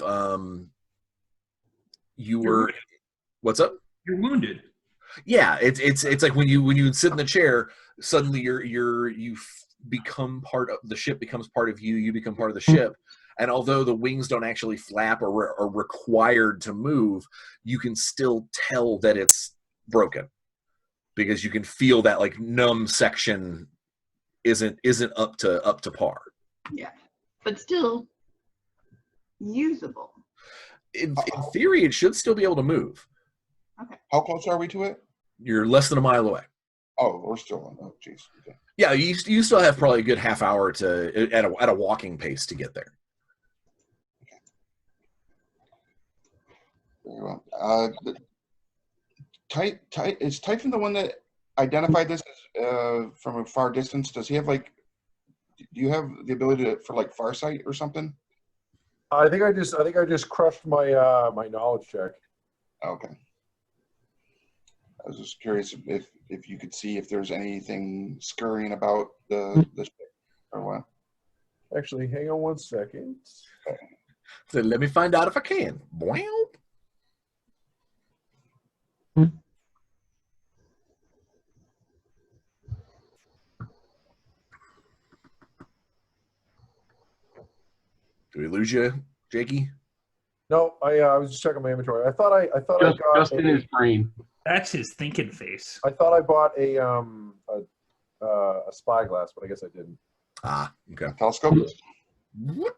you were. What's up? You're wounded. Yeah, it's like when you sit in the chair, suddenly you become part of the ship, becomes part of you. You become part of the ship, and although the wings don't actually flap or are required to move, you can still tell that it's broken because you can feel that like numb section isn't up to par. Yeah, but still usable. In theory, it should still be able to move. Okay. How close are we to it? You're less than a mile away. Oh, we're still on. Oh, jeez. Okay. Yeah, you still have probably a good half hour at a walking pace to get there. Very well. Is Typhon the one that identified this from a far distance? Does he have do you have the ability for far sight or something? I think I just crushed my my knowledge check. Okay. I was just curious if you could see if there's anything scurrying about the ship or what. Actually, hang on one second. Okay. So let me find out if I can. Wow. Did we lose you, Jakey? No, I was just checking my inventory. I thought I got just in his brain. That's his thinking face. I thought I bought a spyglass, but I guess I didn't. Ah, okay. Telescope? No,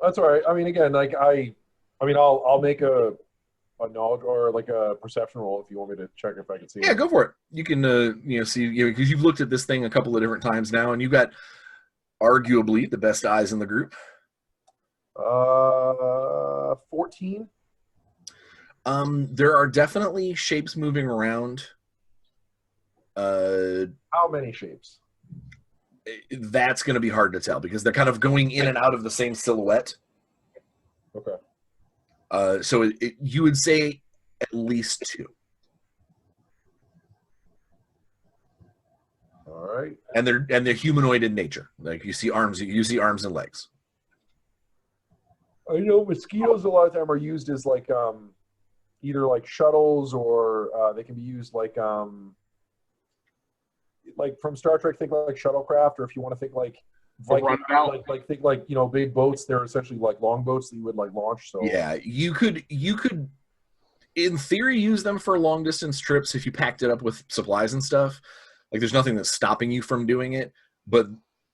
that's all right. I mean, again, I'll make a a knowledge or like a perception roll if you want me to check if I can see. Yeah, go for it. You can see, because you've looked at this thing a couple of different times now, and you've got arguably the best eyes in the group. 14. There are definitely shapes moving around. How many shapes? That's going to be hard to tell because they're kind of going in and out of the same silhouette. Okay. So you would say at least 2. All right. And they're humanoid in nature. Like you see arms and legs. I know mosquitoes a lot of time are used as like either like shuttles or they can be used like from Star Trek, think like shuttlecraft, or if you want to think like think like big boats. They're essentially like long boats that you would like launch. So yeah, you could in theory use them for long distance trips if you packed it up with supplies and stuff. Like there's nothing that's stopping you from doing it, but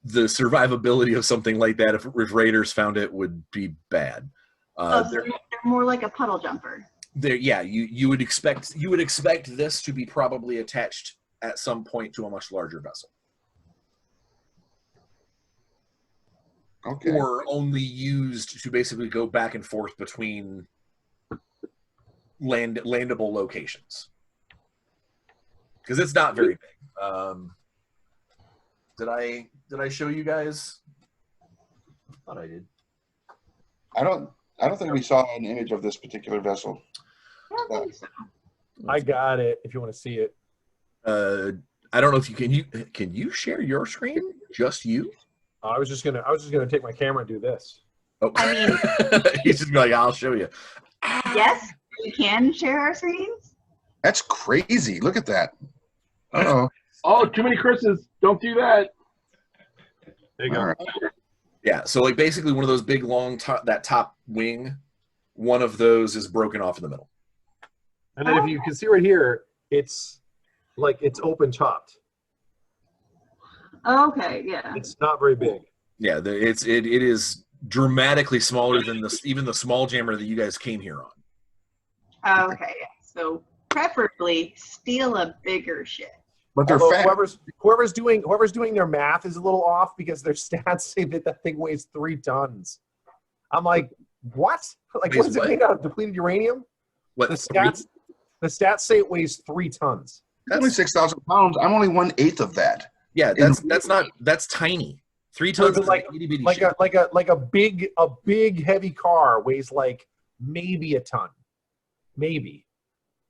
the survivability of something like that if raiders found it would be bad. So they're more like a puddle jumper. Yeah, you would expect this to be probably attached at some point to a much larger vessel. Okay. Or only used to basically go back and forth between landable locations. Because it's not very big. Did I show you guys? I thought I did. I don't think we saw an image of this particular vessel. I don't think so. I got it. If you want to see it. I don't know if you can you share your screen? Just you? I was just gonna take my camera and do this. Oh. I mean, he's just like, I'll show you. yes, we can share our screens. That's crazy. Look at that. Uh-oh. Oh, too many Chris's. Don't do that. There you go. All right. Yeah, so like basically one of those big long that top wing, one of those is broken off in the middle. And then if you can see right here, it's like it's open topped. Okay, yeah. It's not very big. Yeah, it is dramatically smaller than even the small jammer that you guys came here on. Okay, yeah. So preferably steal a bigger ship. But they're Although fat. whoever's doing their math is a little off because their stats say that thing weighs 3 tons. I'm like, what? Like, what is it made out of? Depleted uranium? What The stats say it weighs 3 tons. That's only 6,000 pounds. I'm only 1/8 of that. Yeah, that's tiny. 3 tons is like an itty bitty like ship. a big heavy car weighs like maybe a ton, maybe.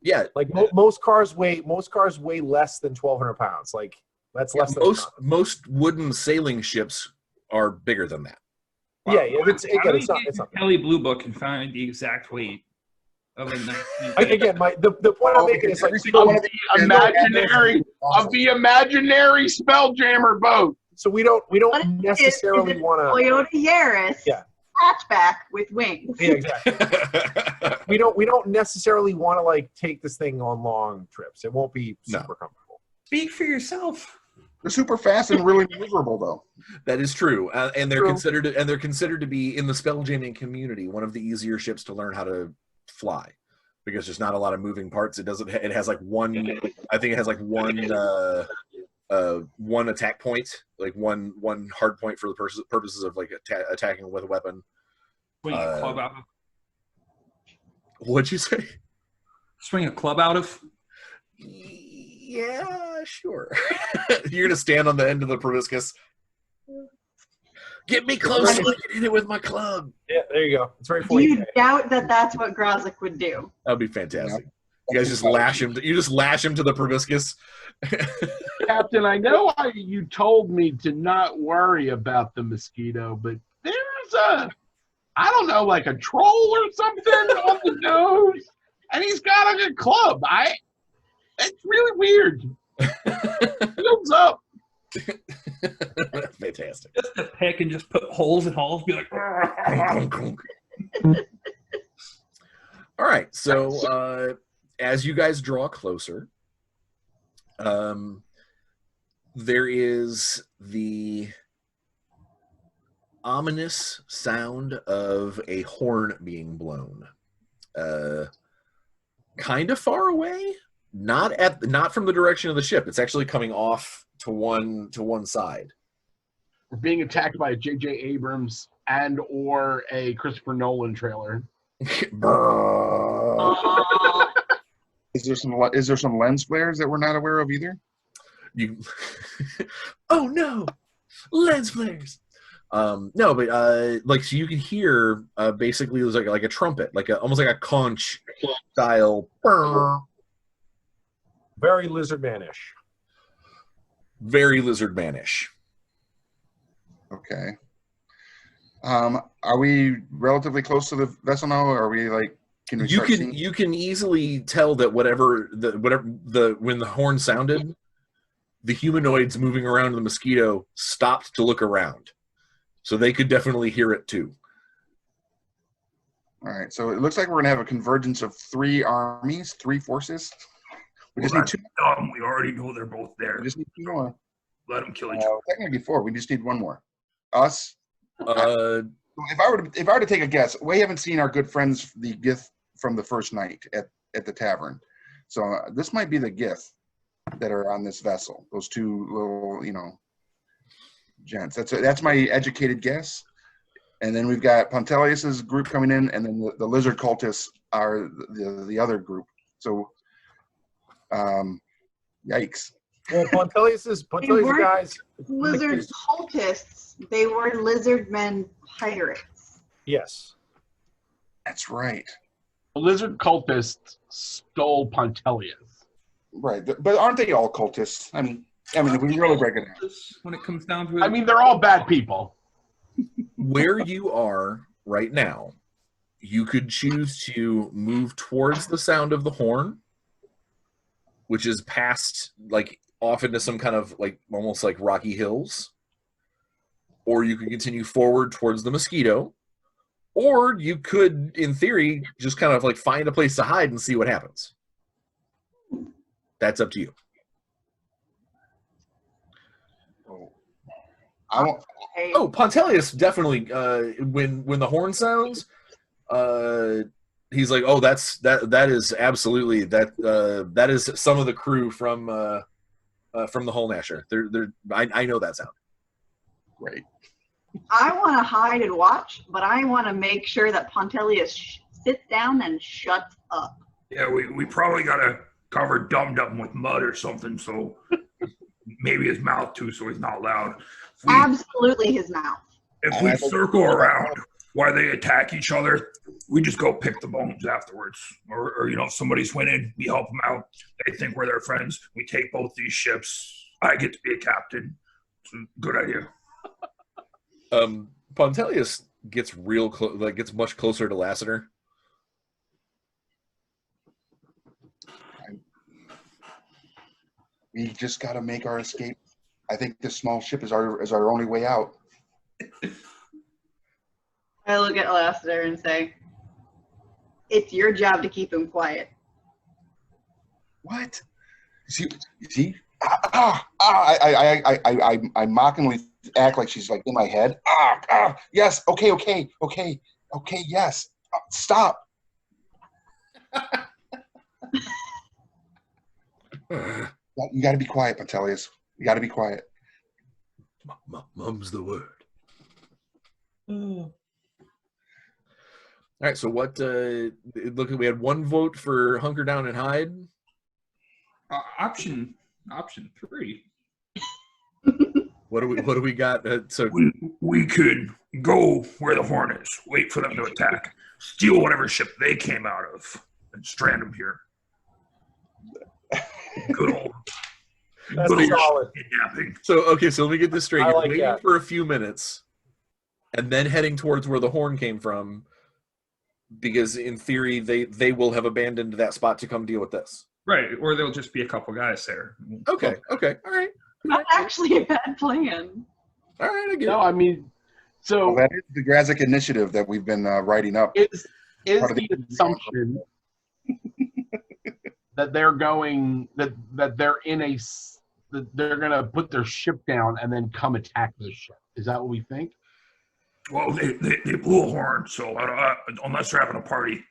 Yeah, Like most cars weigh less than 1,200 pounds. Like that's less than most wooden sailing ships are bigger than that. Yeah, it's not. Kelly Blue Book and find the exact weight of a 19. Again, the point I'm making is like Of the imaginary Spelljammer boat. so we don't What necessarily is it want to. Toyota Yaris Yeah. hatchback with wings. Yeah, exactly. we don't necessarily want to like take this thing on long trips. It won't be super comfortable. Speak for yourself. They're super fast and really maneuverable, though. That is true, and they're True. considered to be in the spelljamming community one of the easier ships to learn how to fly because there's not a lot of moving parts. It has like one. I think it has like one attack point, like one hard point for the purposes of like attacking with a weapon. Swing a club out of. What'd you say? Swing a club out of. Yeah, sure. You're gonna stand on the end of the proboscis. Get me close so I can hit it with my club. Yeah, there you go. It's very Do funny. you doubt that that's what Grozik would do? That would be fantastic. You guys just lash him. You just lash him to the proboscis. Captain, I know you told me to not worry about the mosquito, but there's I don't know, like a troll or something on the nose, and he's got like a club. It's really weird. Builds up. Fantastic. Just a pick and just put holes in holes. Be like. All right. So as you guys draw closer, there is the ominous sound of a horn being blown. kind of far away. Not from the direction of the ship. It's actually coming off to one side. We're being attacked by a J.J. Abrams and or a Christopher Nolan trailer. Is there some lens flares that we're not aware of either? You oh no, lens flares. No, but like so you can hear basically it was like a trumpet, almost like a conch style. Very lizard manish. Very lizard manish. Okay. Are we relatively close to the vessel now, or are we like? Can we You can easily tell that when the horn sounded, the humanoids moving around the mosquito stopped to look around, so they could definitely hear it too. All right, so it looks like we're gonna have a convergence of 3 armies, 3 forces. We just need 2. We already know they're both there. We just need 2 more. Let them kill each other. Technically 4. We just need 1 more. Us. If If I were to take a guess, we haven't seen our good friends the Gith from the first night at the tavern, so this might be the Gith that are on this vessel. Those 2 little gents. That's my educated guess. And then we've got Pontelius's group coming in, and then the lizard cultists are the other group. So, yikes. Well, Pontelius's guys. Lizard cultists. They were lizard men pirates. Yes. That's right. The lizard cultists stole Pontelius. Right, but aren't they all cultists? I mean, if we really break it down. When it comes down to it, I mean, they're all bad people. where you are right now, you could choose to move towards the sound of the horn, which is past, like, off into some kind of, like, almost like rocky hills. Or you could continue forward towards the mosquito. Or you could, in theory, just kind of, like, find a place to hide and see what happens. That's up to you. Oh, Pontelius definitely. When the horn sounds, he's like, "Oh, that is absolutely that is some of the crew from the Hull Nasher. I know that sound." Great. I want to hide and watch, but I want to make sure that Pontelius sits down and shuts up. Yeah, we probably gotta cover Dum Dum with mud or something, so maybe his mouth too, so he's not loud. Absolutely his mouth. If we circle around while they attack each other, we just go pick the bones afterwards. Or if somebody's winning, we help them out. They think we're their friends. We take both these ships. I get to be a captain. It's a good idea. Pontelius gets gets much closer to Lassiter. We just got to make our escape. I think this small ship is our only way out. I look at Lassiter and say, "It's your job to keep him quiet." What? You see? I mockingly act like she's like in my head. Yes. Okay. Yes. Stop. You got to be quiet, Pontelius. You got to be quiet. Mum's the word. All right. So what? Look, we had 1 vote for hunker down and hide. Option 3. What do we got? So we could go where the horn is, wait for them to attack, steal whatever ship they came out of, and strand them here. Good old. That's solid. Kidnapping. So let me get this straight. I You're like waiting that. for a few minutes, and then heading towards where the horn came from, because in theory they will have abandoned that spot to come deal with this. Right, or there'll just be a couple guys there. Okay, all right. Not actually a bad plan. All right, I get No, it. I mean, so Well, that is the Grazik initiative that we've been writing up. is part of the the- assumption that they're going that they're in that they're gonna put their ship down and then come attack the ship? Is that what we think? Well, they blew a horn, so unless they're having a party.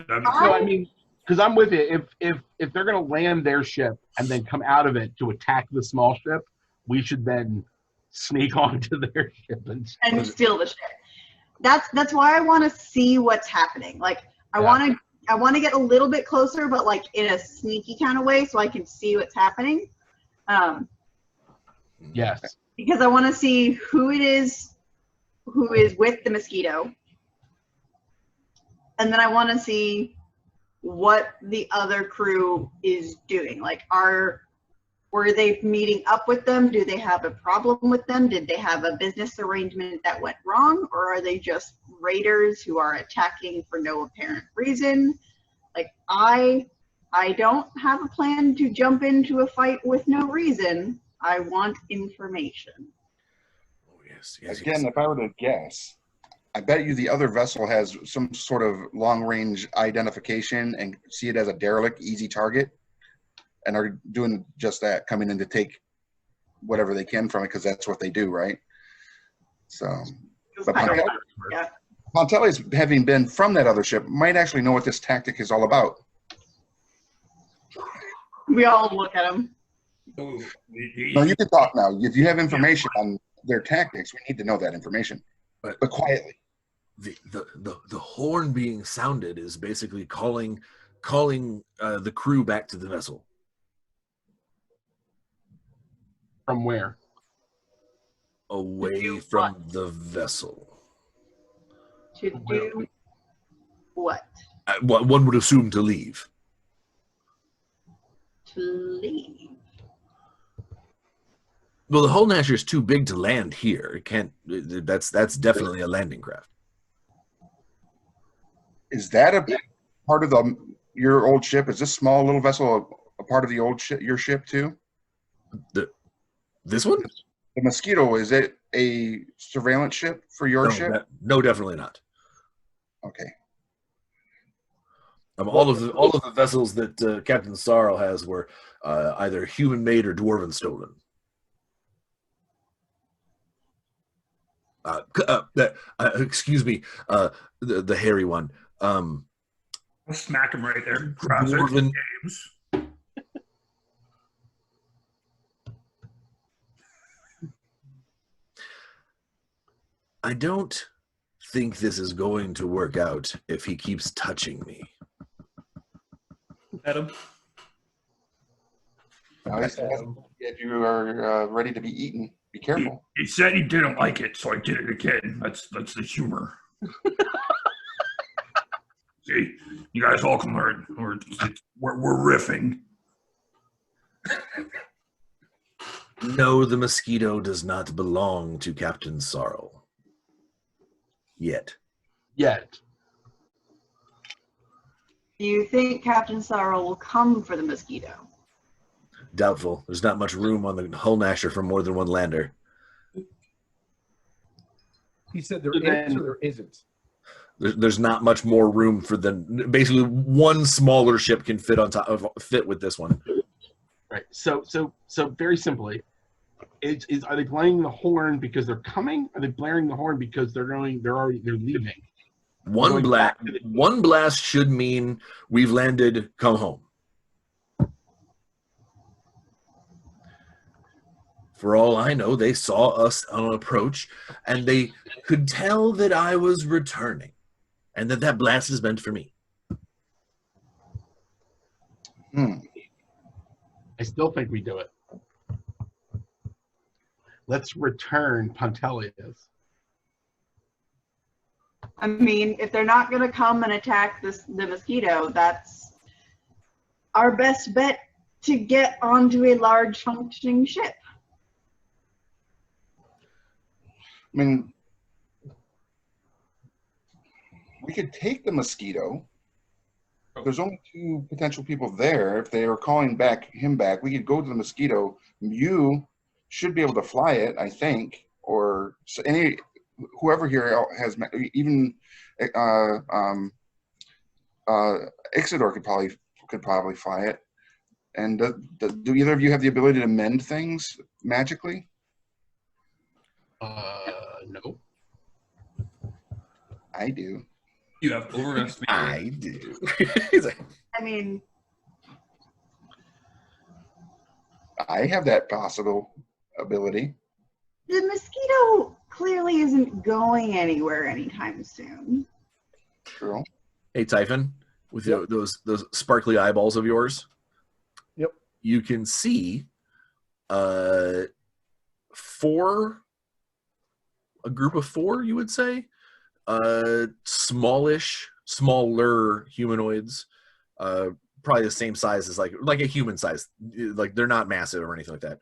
So I mean, Because I'm with you. If they're going to land their ship and then come out of it to attack the small ship, we should then sneak onto their ship and steal the ship. That's why I want to see what's happening. Like I want to get a little bit closer, but like in a sneaky kind of way, so I can see what's happening. Yes. Because I want to see who is with the mosquito, and then I want to see what the other crew is doing. Like, were they meeting up with them? Do they have a problem with them? Did they have a business arrangement that went wrong? Or are they just raiders who are attacking for no apparent reason? Like, I don't have a plan to jump into a fight with no reason. I want information. Oh, yes. Again, if I were to guess, I bet you the other vessel has some sort of long-range identification and see it as a derelict, easy target, and are doing just that, coming in to take whatever they can from it, because that's what they do, right? So, but Pontelli's, having been from that other ship, might actually know what this tactic is all about. We all look at him. No, you can talk now. If you have information on their tactics, we need to know that information, but quietly. The horn being sounded is basically calling the crew back to the vessel. From where? Away from the vessel. To do what? One would assume to leave. To leave. Well, the Hull Nasher is too big to land here. It can't. That's definitely a landing craft. Is that a part of your old ship? Is this small little vessel a part of the old ship, your ship too? This one? The Mosquito, is it a surveillance ship for your ship? No, definitely not. Okay. All of the vessels that Captain Sorrel has were either human-made or dwarven stolen. Excuse me, the hairy one. I'll smack him right there. Dwarven games. I don't think this is going to work out if he keeps touching me. Adam? If you are ready to be eaten, be careful. He said he didn't like it, so I did it again. That's the humor. See, you guys all can learn. We're riffing. No, the Mosquito does not belong to Captain Sorrel. Yet. Do you think Captain Sorrel will come for the Mosquito? Doubtful. There's not much room on the Hull Nasher for more than one lander. He said there is or there isn't. There's not much more room for them. Basically, one smaller ship can fit with this one. Right. So very simply, are they blaring the horn because they're coming? Are they blaring the horn because they're leaving? One blast should mean we've landed. Come home. For all I know, they saw us on approach, and they could tell that I was returning, and that blast is meant for me. I still think we do it. Let's return Pontelius. I mean, if they're not going to come and attack the Mosquito, that's our best bet to get onto a large functioning ship. I mean, we could take the Mosquito. There's only 2 potential people there. If they are calling him back, we could go to the Mosquito. You should be able to fly it, I think, or whoever here has, even Ixidor could probably fly it. And do either of you have the ability to mend things magically? No. I do. You have overestimated. I do. He's like, I mean, I have that possible ability. the mosquito clearly isn't going anywhere anytime soon. True. hey, Typhon, with those sparkly eyeballs of yours. Yep. You can see a group of four, you would say, smaller humanoids, probably the same size as like a human size, like they're not massive or anything like that,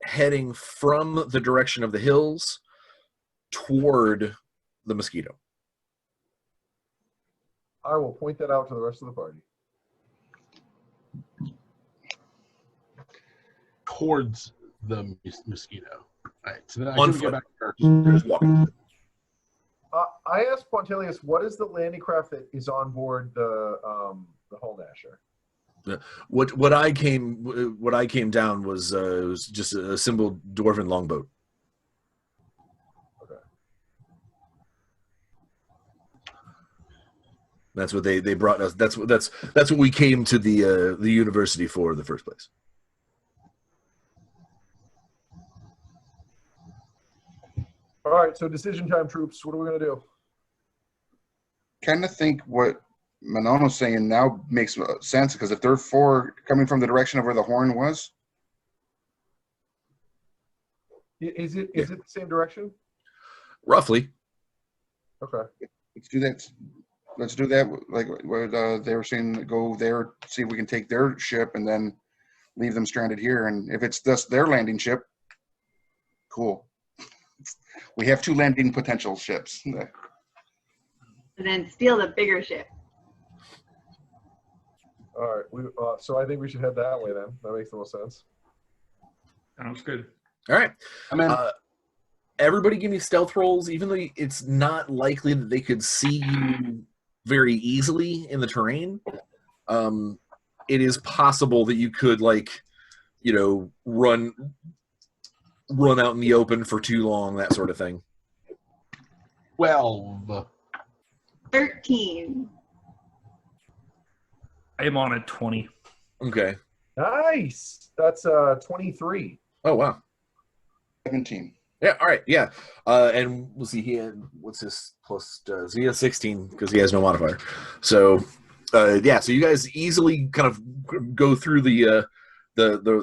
heading from the direction of the hills toward the mosquito. I will point that out to the rest of the party. Towards the mosquito. All right, so then On I should foot. get back to They're just walking. I asked Pontelius, what is the landing craft that is on board the Hull Nasher? What I came down was just a simple dwarven longboat. Okay. That's what they brought us. That's what we came to the university for in the first place. All right, so decision time, troops. What are we going to do? Kind of think what Manono's saying now makes sense, because if they're four coming from the direction of where the horn was, Is it the same direction? Roughly. Okay. let's do that. Let's do that. Like what they were saying, go there, see if we can take their ship, and then leave them stranded here. And if it's just their landing ship, cool. We have 2 landing potential ships. And then steal the bigger ship. All right. So I think we should head that way then. That makes the most sense. Sounds good. All right. I mean, Everybody give me stealth rolls, even though it's not likely that they could see you very easily in the terrain. It is possible that you could, run out in the open for too long, that sort of thing. 12. 13. I am on a 20. Okay. Nice. That's 23. Oh, wow. 17. Yeah, all right, yeah. And we'll see, he had, what's his plus, so he has 16 because he has no modifier. So, so you guys easily kind of go through the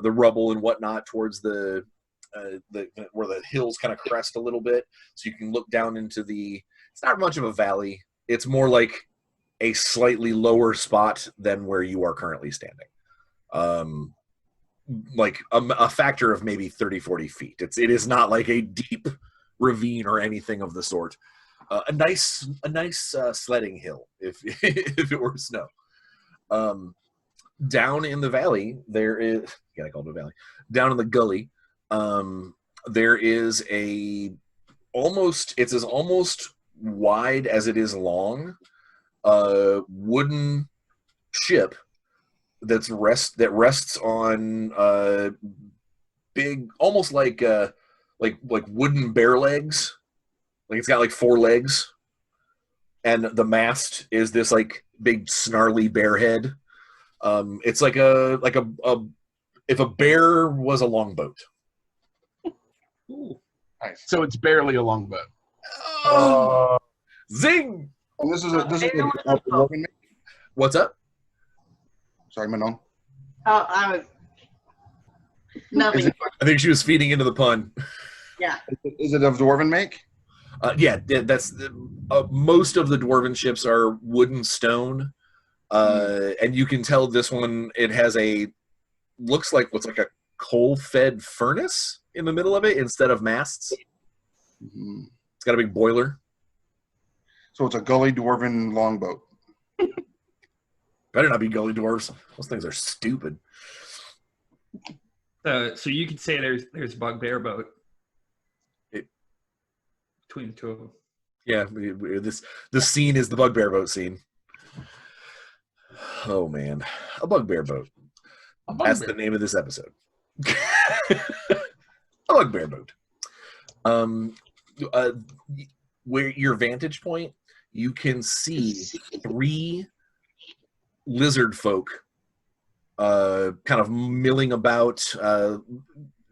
rubble and whatnot towards the where the hills kind of crest a little bit, so you can look down into it's not much of a valley. It's more like a slightly lower spot than where you are currently standing. Like a factor of maybe 30-40 feet. It is not like a deep ravine or anything of the sort. A nice sledding hill if if it were snow. Down in the valley there is, I call it a valley. Down in the gully, there is it's as almost wide as it is long, wooden ship that rests on big, almost like wooden bear legs. Like it's got like 4 legs, and the mast is this like big snarly bear head. It's like a if a bear was a longboat. Ooh. Nice. So it's barely a longboat. Zing! And this is a dwarven make? What's up? Sorry, Manon. Oh, I was nothing. I think she was feeding into the pun. Yeah. Is it of dwarven make? Yeah, that's most of the dwarven ships are wooden stone, and you can tell this one, it has looks like what's like a coal-fed furnace in the middle of it instead of masts. Mm-hmm. It's got a big boiler. So it's a gully dwarven longboat. Better not be gully dwarves. Those things are stupid. So you could say there's a bugbear boat between the two of them. Yeah, the scene is the bugbear boat scene. Oh man, a bugbear boat. That's the name of this episode. A bugbear boat. Where your vantage point, you can see 3 lizard folk kind of milling about.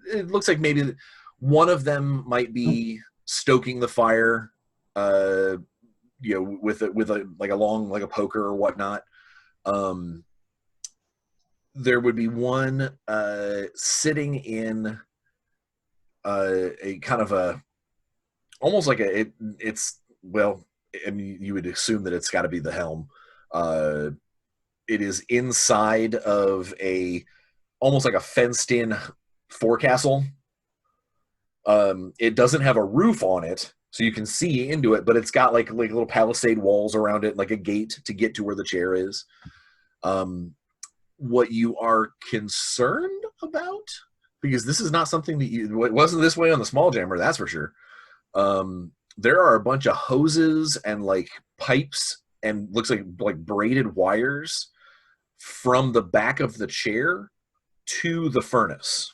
It looks like maybe one of them might be stoking the fire, with a poker or whatnot. There would be one sitting in a kind of a almost like you would assume that it's got to be the helm. It is inside of almost like a fenced-in forecastle. It doesn't have a roof on it, so you can see into it, but it's got like little palisade walls around it, like a gate to get to where the chair is. What you are concerned about, because this is not something that it wasn't this way on the small jammer, that's for sure. There are a bunch of hoses and like pipes and looks like braided wires from the back of the chair to the furnace.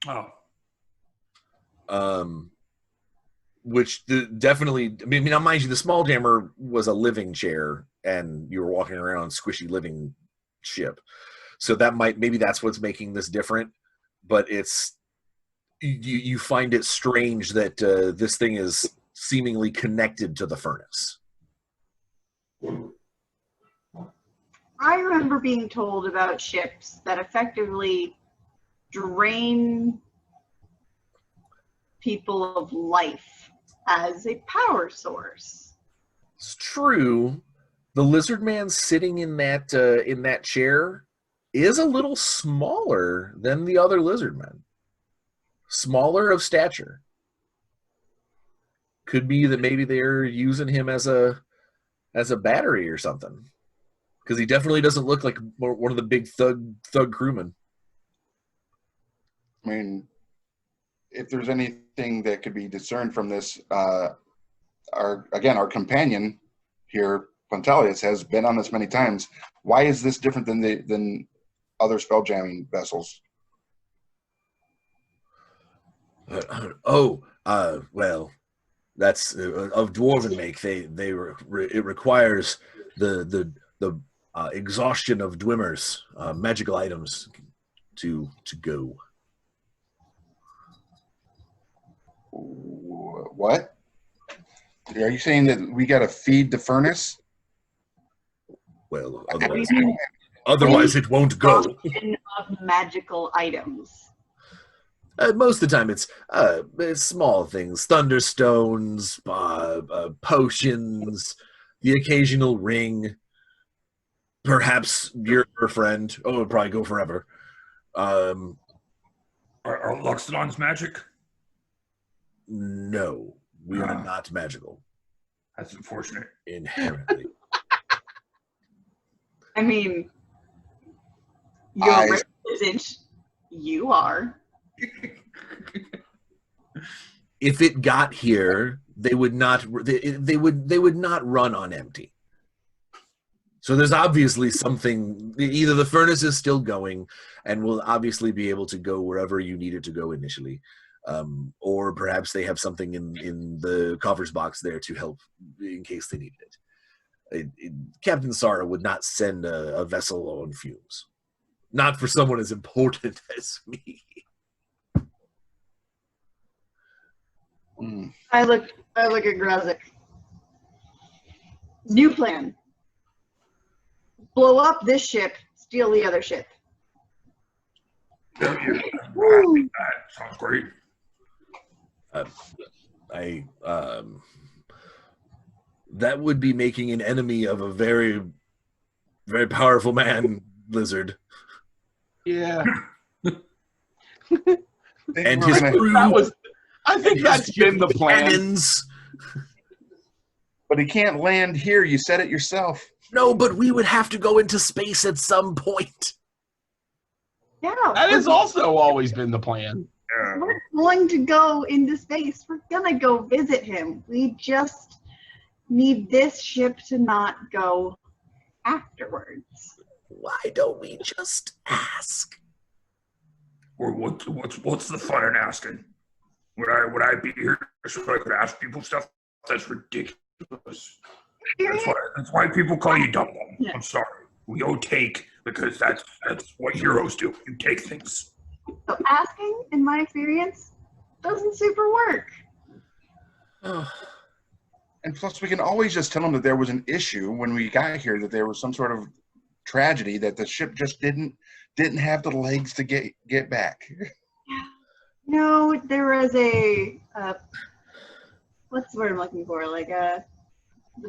Oh. Which definitely, now mind you, the small jammer was a living chair and you were walking around on a squishy living ship. So maybe that's what's making this different, but you find it strange that this thing is seemingly connected to the furnace. I remember being told about ships that effectively drain people of life as a power source. It's true. The lizard man sitting in that chair is a little smaller than the other lizard men. Smaller of stature. Could be that maybe they're using him as a battery or something. Because he definitely doesn't look like one of the big thug crewmen. I mean, if there's anything that could be discerned from this, our companion here, Pontelius, has been on this many times. Why is this different than other spell jamming vessels? Well, that's of dwarven make. It requires the exhaustion of Dwimmer's magical items to go. What? Are you saying that we got to feed the furnace? Well, otherwise it won't go. Of magical items. Most of the time, it's small things: thunderstones, potions, the occasional ring. Perhaps your friend. Oh, it'll probably go forever. Are Luxodons magic? No, we are not magical. That's unfortunate. Inherently. I mean, your isn't. You are. If it got here, they would not. They would not run on empty. So there's obviously something. Either the furnace is still going, and will obviously be able to go wherever you need it to go initially, or perhaps they have something in the coffers box there to help in case they needed it. Captain Sara would not send a vessel on fumes, not for someone as important as me. I look at Grazik. New plan. Blow up this ship, steal the other ship. That sounds great. That would be making an enemy of a very, very powerful man, Lizard. Yeah. And his crew. I think that's been the plan. Cannons. But he can't land here. You said it yourself. No, but we would have to go into space at some point. Yeah. That has also always been the plan. We're going to go into space. We're going to go visit him. We just need this ship to not go afterwards. Why don't we just ask? Or what's the fun in asking? Would I be here so I could ask people stuff? That's ridiculous. That's why people call you Dum Dum. Yeah. I'm sorry. We all take because that's what heroes do. You take things. So asking, in my experience, doesn't super work. And plus, we can always just tell them that there was an issue when we got here, that there was some sort of tragedy, that the ship just didn't have the legs to get back. No, there was a what's the word I'm looking for? Like the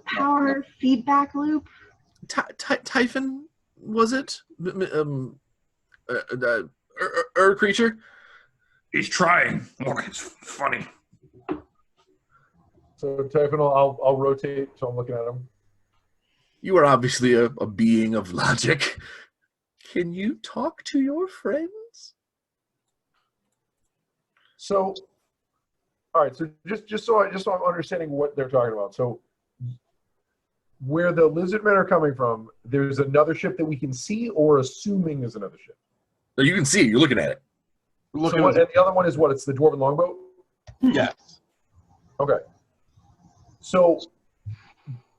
power feedback loop. Typhon, was it? Creature? He's trying. Look, it's funny. So Typhon, I'll rotate so I'm looking at him. You are obviously a being of logic. Can you talk to your friends? So, all right. So just so I'm understanding what they're talking about. So, where the lizard men are coming from, there's another ship that we can see, or assuming there's another ship. No, you can see it. You're looking at it. And the other one is what? It's the Dwarven longboat. Yes. Okay. So,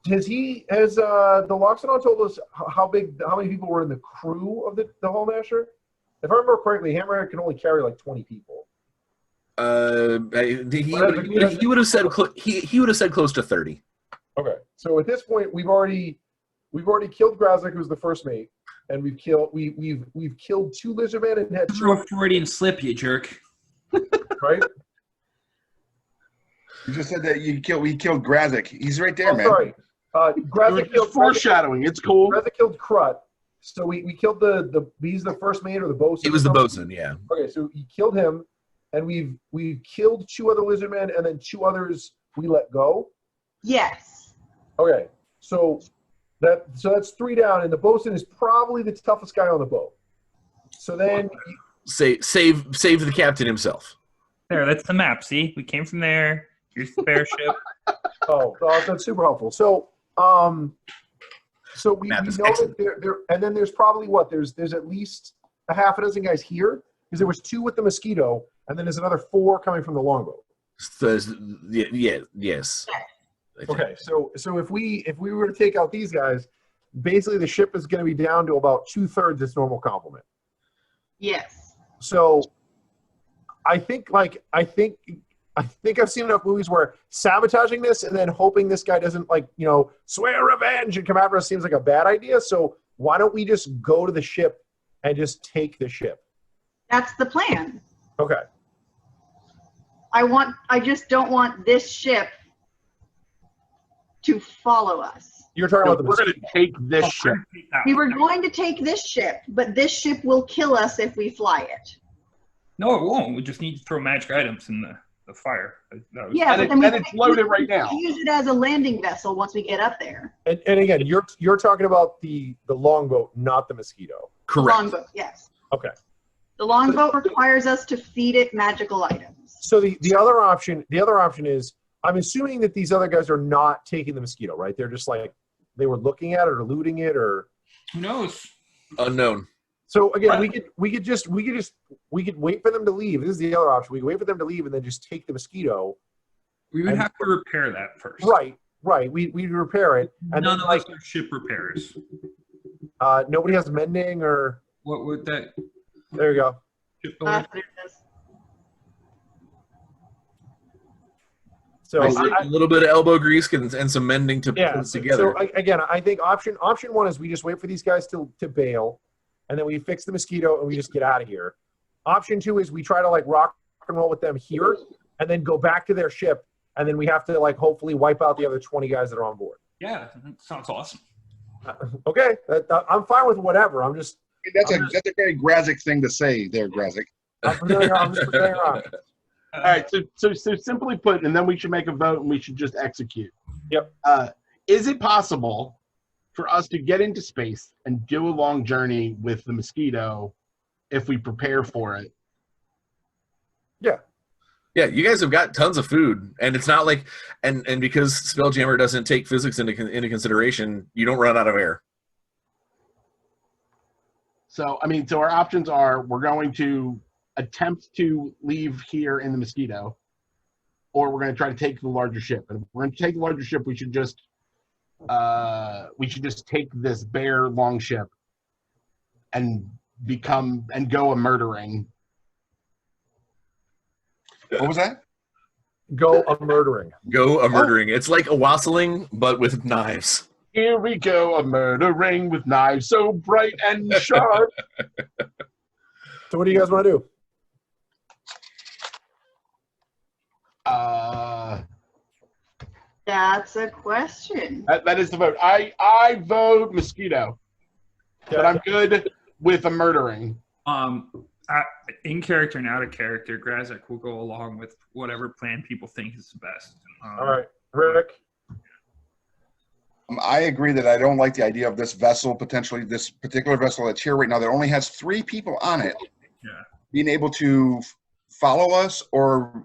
has the Loxodon told us how many people were in the crew of the Hull Masher? If I remember correctly, Hammerhead can only carry like 20 people. He would have said he would have said close to 30. Okay, so at this point, we've already killed Grazik, who's the first mate, and we've killed 2 lizardmen and had Throw a Freudian slip, you jerk. right. You just said that we killed Grazik. He's right there, man. Sorry. Grazik killed foreshadowing. It's cool. Grazik killed Krut. So we killed he's the first mate or the bosun. He was the bosun, yeah. Okay, so he killed him, and we've killed 2 other lizardmen, and then 2 others we let go. Yes. Okay, so that's 3 down, and the bosun is probably the toughest guy on the boat. So then save the captain himself. There, that's the map. See, we came from there. Here's the spare ship. Oh, that's super helpful. So we know that there, and then there's probably there's at least a half a dozen guys here, because there was 2 with the mosquito, and then there's another 4 coming from the longboat. Yes. Okay, so if we were to take out these guys, basically the ship is going to be down to about 2/3 its normal complement. Yes. So I think I've seen enough movies where sabotaging this and then hoping this guy doesn't swear revenge and come after us seems like a bad idea. So why don't we just go to the ship and just take the ship? That's the plan. Okay. I just don't want this ship to follow us. You're talking about we're going to take this ship. We were going to take this ship, but this ship will kill us if we fly it. No, it won't. We just need to throw magic items in the fire. Yeah, and it's loaded right now. Use it as a landing vessel once we get up there. And again, you're talking about the longboat, not the mosquito. Correct. Longboat, yes. Okay. The longboat requires us to feed it magical items. So the other option is, I'm assuming that these other guys are not taking the mosquito, right? They're just like, they were looking at it or looting it, or Who knows? Unknown. so again, we could wait for them to leave. This is the other option. We could wait for them to leave and then just take the mosquito. We would have to repair that first. Right. We repair it, and None then of us are ship repairs. nobody has mending or. What would that There you go. ship builder? There it is. So A little bit of elbow grease and some mending to put it together. So again, I think option 1 is we just wait for these guys to bail, and then we fix the mosquito and we just get out of here. Option 2 is we try to rock and roll with them here, and then go back to their ship, and then we have to hopefully wipe out the other 20 guys that are on board. Yeah, that sounds awesome. Okay, I'm fine with whatever. That's a very Grazik thing to say there, Grazik. I'm just playing around. All right, so simply put, and then we should make a vote and we should just execute. Yep. Is it possible for us to get into space and do a long journey with the mosquito if we prepare for it? Yeah. Yeah, you guys have got tons of food, and it's not like, and because Spelljammer doesn't take physics into consideration, you don't run out of air. So our options are: we're going to attempt to leave here in the mosquito, or we're going to try to take the larger ship. And if we're going to take the larger ship, we should just take this bare long ship and go a murdering. What was that? Go a murdering. Go a murdering. It's like a wassailing, but with knives. Here we go, a murdering with knives so bright and sharp. So what do you guys want to do? That's a question. That is the vote. I vote mosquito, but I'm good with a murdering. In character and out of character, Grazek will go along with whatever plan people think is the best. All right, Rick. I agree that I don't like the idea of this vessel, potentially this particular vessel that's here right now that only has 3 people on it, being able to follow us or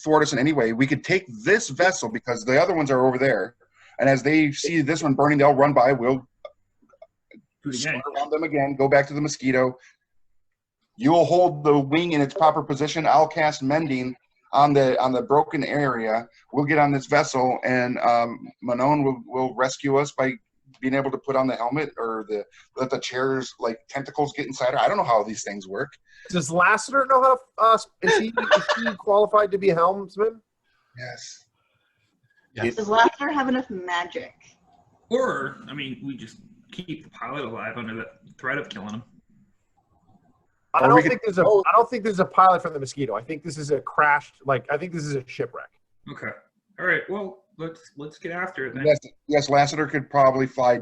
thwart us in any way. We could take this vessel because the other ones are over there, and as they see this one burning, they'll run by. We'll swing around them again, go back to the mosquito. You'll hold the wing in its proper position. I'll cast mending on the broken area. We'll get on this vessel, and Manon will rescue us by being able to put on the helmet or let the chairs like tentacles get inside her. I don't know how these things work. Does Lassiter know how? Is he qualified to be a helmsman? Yes. Does Lassiter have enough magic? Or, I mean, we just keep the pilot alive under the threat of killing him. I don't think there's a pilot from the Mosquito. I think this is a crashed. I think this is a shipwreck. Okay. All right. Well, let's get after it then. Yes. Lassiter could probably fly,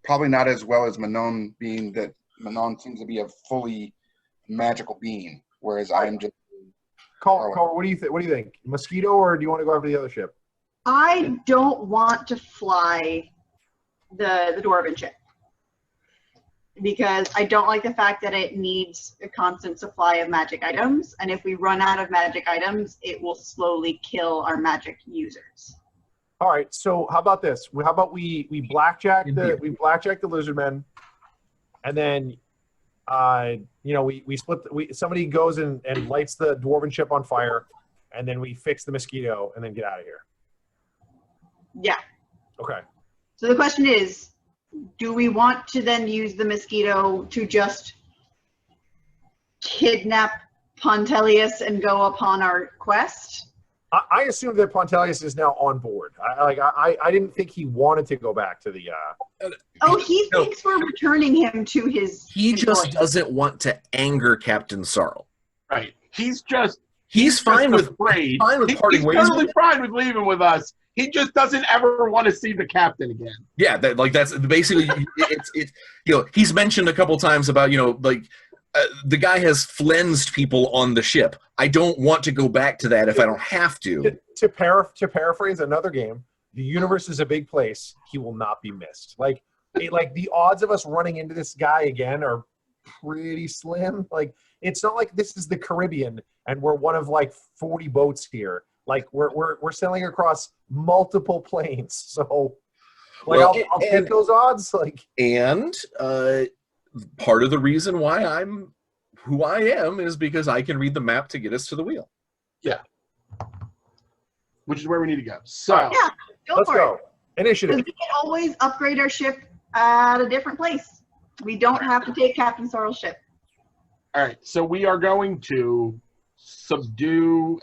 probably not as well as Manon, being that Manon seems to be a fully magical being, whereas I am just. Carl, what do you think? What do you think? Mosquito, or do you want to go after the other ship? I don't want to fly the Dwarven ship, because I don't like the fact that it needs a constant supply of magic items, and if we run out of magic items, it will slowly kill our magic users. All right, so how about this? How about we blackjack the lizard men, and then we split. Somebody goes and lights the Dwarven ship on fire, and then we fix the mosquito, and then get out of here. Yeah. Okay. So the question is, do we want to then use the mosquito to just kidnap Pontelius and go upon our quest? I assume that Pontelius is now on board. I didn't think he wanted to go back to the. He thinks we're returning him to his. He just doesn't want to anger Captain Sarl. Right. He's fine with afraid. He's totally fine with leaving with us. He just doesn't ever want to see the captain again. Yeah, that's basically it's he's mentioned a couple times about the guy has flensed people on the ship. I don't want to go back to that if I don't have to. To paraphrase another game, the universe is a big place. He will not be missed. The odds of us running into this guy again are pretty slim. It's not like this is the Caribbean and we're one of 40 boats here. We're sailing across multiple planes, so I'll take those odds. And part of the reason why I'm who I am is because I can read the map to get us to the wheel. Yeah, which is where we need to go. So yeah, let's go. Initiative. We can always upgrade our ship at a different place. We don't have to take Captain Sorrel's ship. All right, so we are going to subdue,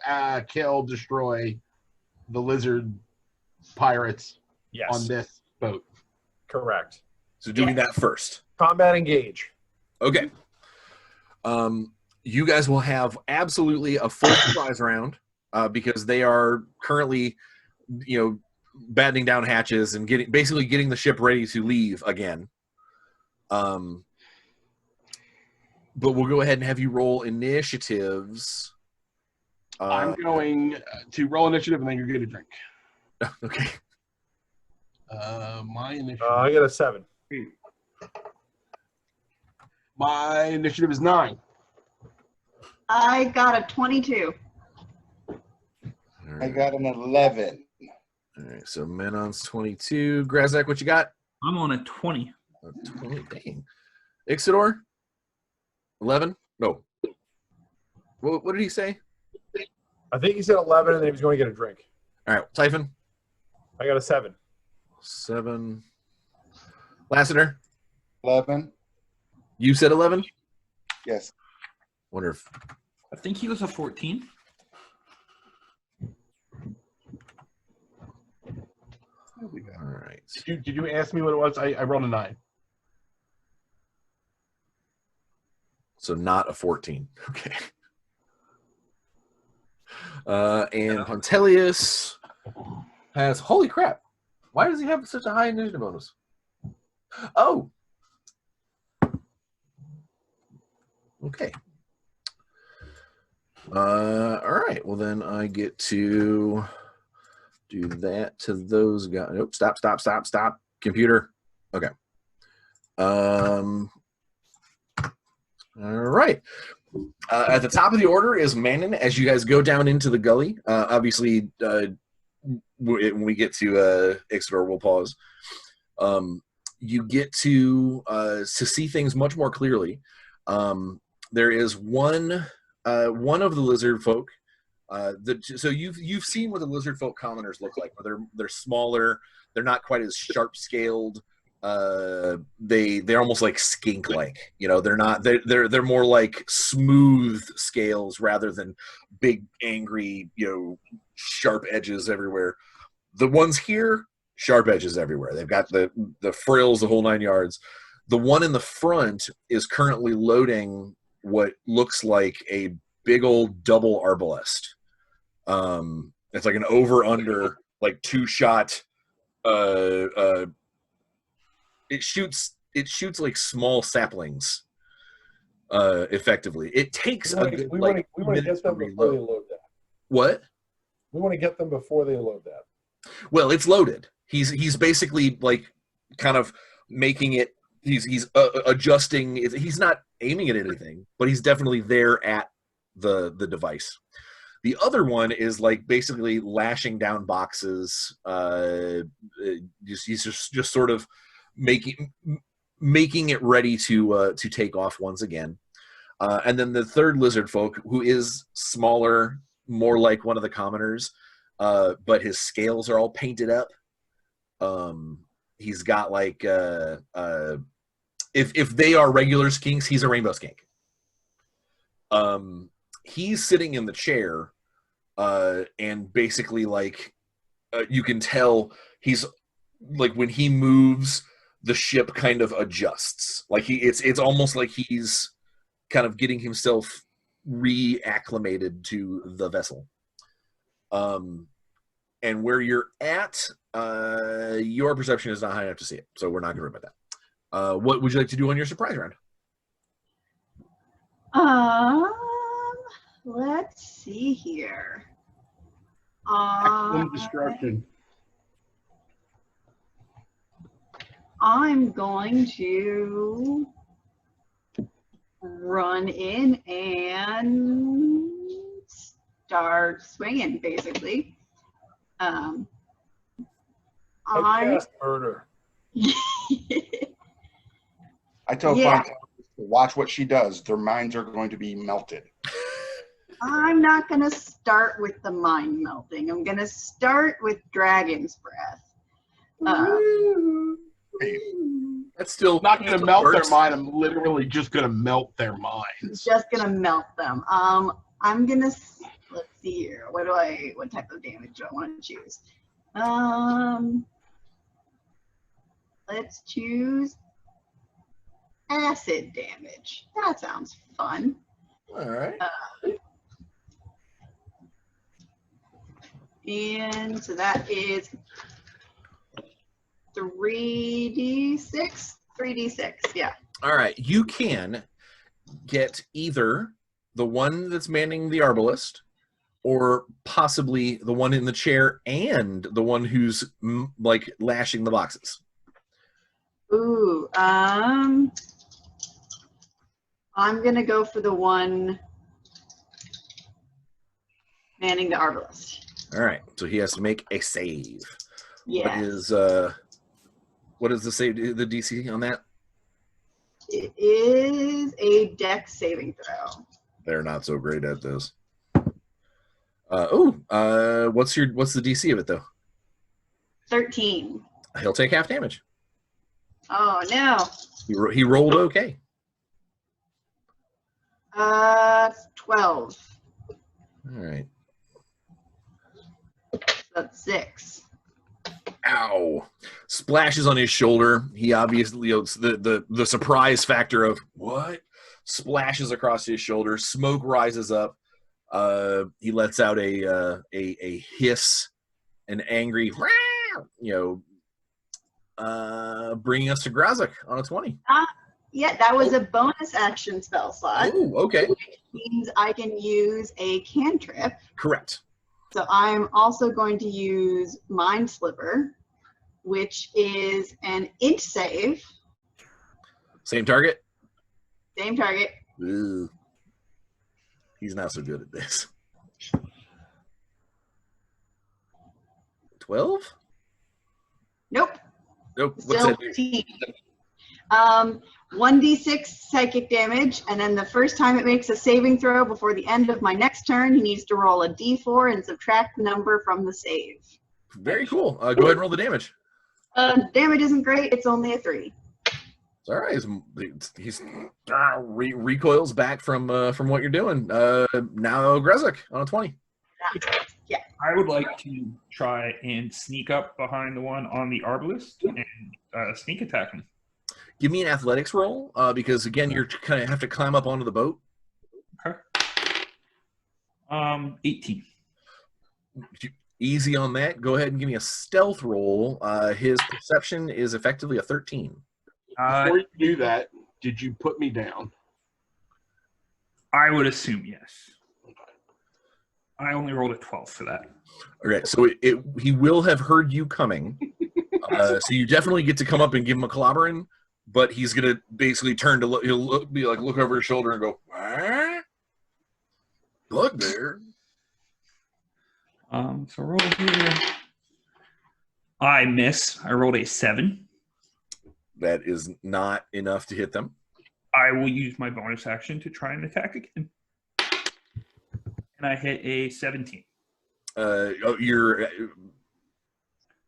kill, destroy the lizard pirates on this boat. Correct. So doing that first. Combat engage. Okay. You guys will have absolutely a full surprise round because they are currently, battening down hatches and basically getting the ship ready to leave again. But we'll go ahead and have you roll initiatives. I'm going to roll initiative, and then you get a drink. Okay. My initiative. I got a 7. My initiative is 9. I got a 22. I got an 11. All right, so Menon's 22. Grazak, what you got? I'm on a 20. A 20, dang. Ixidor? 11? No. What did he say? I think he said 11, and then he was going to get a drink. All right, Typhon. I got a 7. 7. Lassiter. 11. You said 11. Yes. Wonder if I think he was a 14. all right. Did you ask me what it was? I rolled a 9. So not a 14. Okay. And Pontelius has, holy crap. Why does he have such a high initiative bonus? Oh. Okay. All right. Well, then I get to do that to those guys. Nope. Stop. Computer. Okay. All right. At the top of the order is Manon. As you guys go down into the gully, obviously, when we get to Ixidor, we'll pause. You get to see things much more clearly. There is one of the lizard folk. So you've seen what the lizard folk commoners look like. Where they're smaller. They're not quite as sharp scaled. They're almost like skink like, they're more like smooth scales rather than big angry, sharp edges everywhere. The ones here, sharp edges everywhere. They've got the frills, the whole 9 yards. The one in the front is currently loading what looks like a big old double arbalest. It's like an over under, like 2-shot it shoots like small saplings effectively. It takes a good we want to minute get to them before they reload. load that. What? We want to get them before they load that. Well, it's loaded. He's basically like kind of making it. He's adjusting. He's not aiming at anything, but he's definitely there at the device. The other one is like basically lashing down boxes. He's just sort of making it ready to take off once again. And then the third lizard folk, who is smaller, more like one of the commoners, but his scales are all painted up. He's got like if they are regular skinks, he's a rainbow skink. He's sitting in the chair, and basically like you can tell he's like when he moves, the ship kind of adjusts. Like it's almost like he's kind of getting himself reacclimated to the vessel. And where you're at, your perception is not high enough to see it, so we're not going to worry about that. What would you like to do on your surprise round? Let's see here. Maximum destruction. I'm going to run in and start swinging, basically. I cast murder. I tell Yeah. Fontaine to watch what she does. Their minds are going to be melted. I'm not going to start with the mind melting. I'm going to start with Dragon's Breath. That's still Not going to melt works. their mind. I'm literally just going to melt their minds. Just going to melt them. I'm going to, let's see here. What type of damage do I want to choose? Let's choose acid damage. That sounds fun. All right. And so that is 3d6. 3d6, yeah. All right. You can get either the one that's manning the arbalest, or possibly the one in the chair and the one who's like lashing the boxes. Ooh, I'm gonna go for the one manning the arbalest. All right. So he has to make a save. Yeah. What is the save? The DC on that? It is a dex saving throw. They're not so great at this. What's the DC of it though? 13. He'll take half damage. Oh no. He rolled okay. 12. All right. That's 6. Ow! Splashes on his shoulder. He obviously, the surprise factor of what splashes across his shoulder. Smoke rises up. He lets out a hiss, an angry, bringing us to Grazek on a 20. Yeah, that was a bonus action spell slot. Oh, okay. Which means I can use a cantrip. Correct. So I'm also going to use Mind Sliver, which is an int save. Same target? Same target. Ugh. He's not so good at this. 12? Nope. Nope. What's Still that? 15. 1d6 psychic damage, and then the first time it makes a saving throw before the end of my next turn, he needs to roll a d4 and subtract the number from the save. Very cool. Go ahead and roll the damage. Damage isn't great. It's only a 3. It's all right. He's recoils back from what you're doing. Now Grazek on a 20. Yeah. I would like to try and sneak up behind the one on the arbalist and sneak attack him. Give me an athletics roll, because again, you're kind of have to climb up onto the boat. Okay. 18. Easy on that. Go ahead and give me a stealth roll. His perception is effectively a 13. Before you do that, did you put me down? I would assume yes. I only rolled a 12 for that. Okay, so he will have heard you coming. So you definitely get to come up and give him a clobbering, but he's gonna basically turn to look. Look over his shoulder and go, "What? Bugbear." So roll here. I miss. I rolled a 7. That is not enough to hit them. I will use my bonus action to try and attack again. And I hit a 17. You're.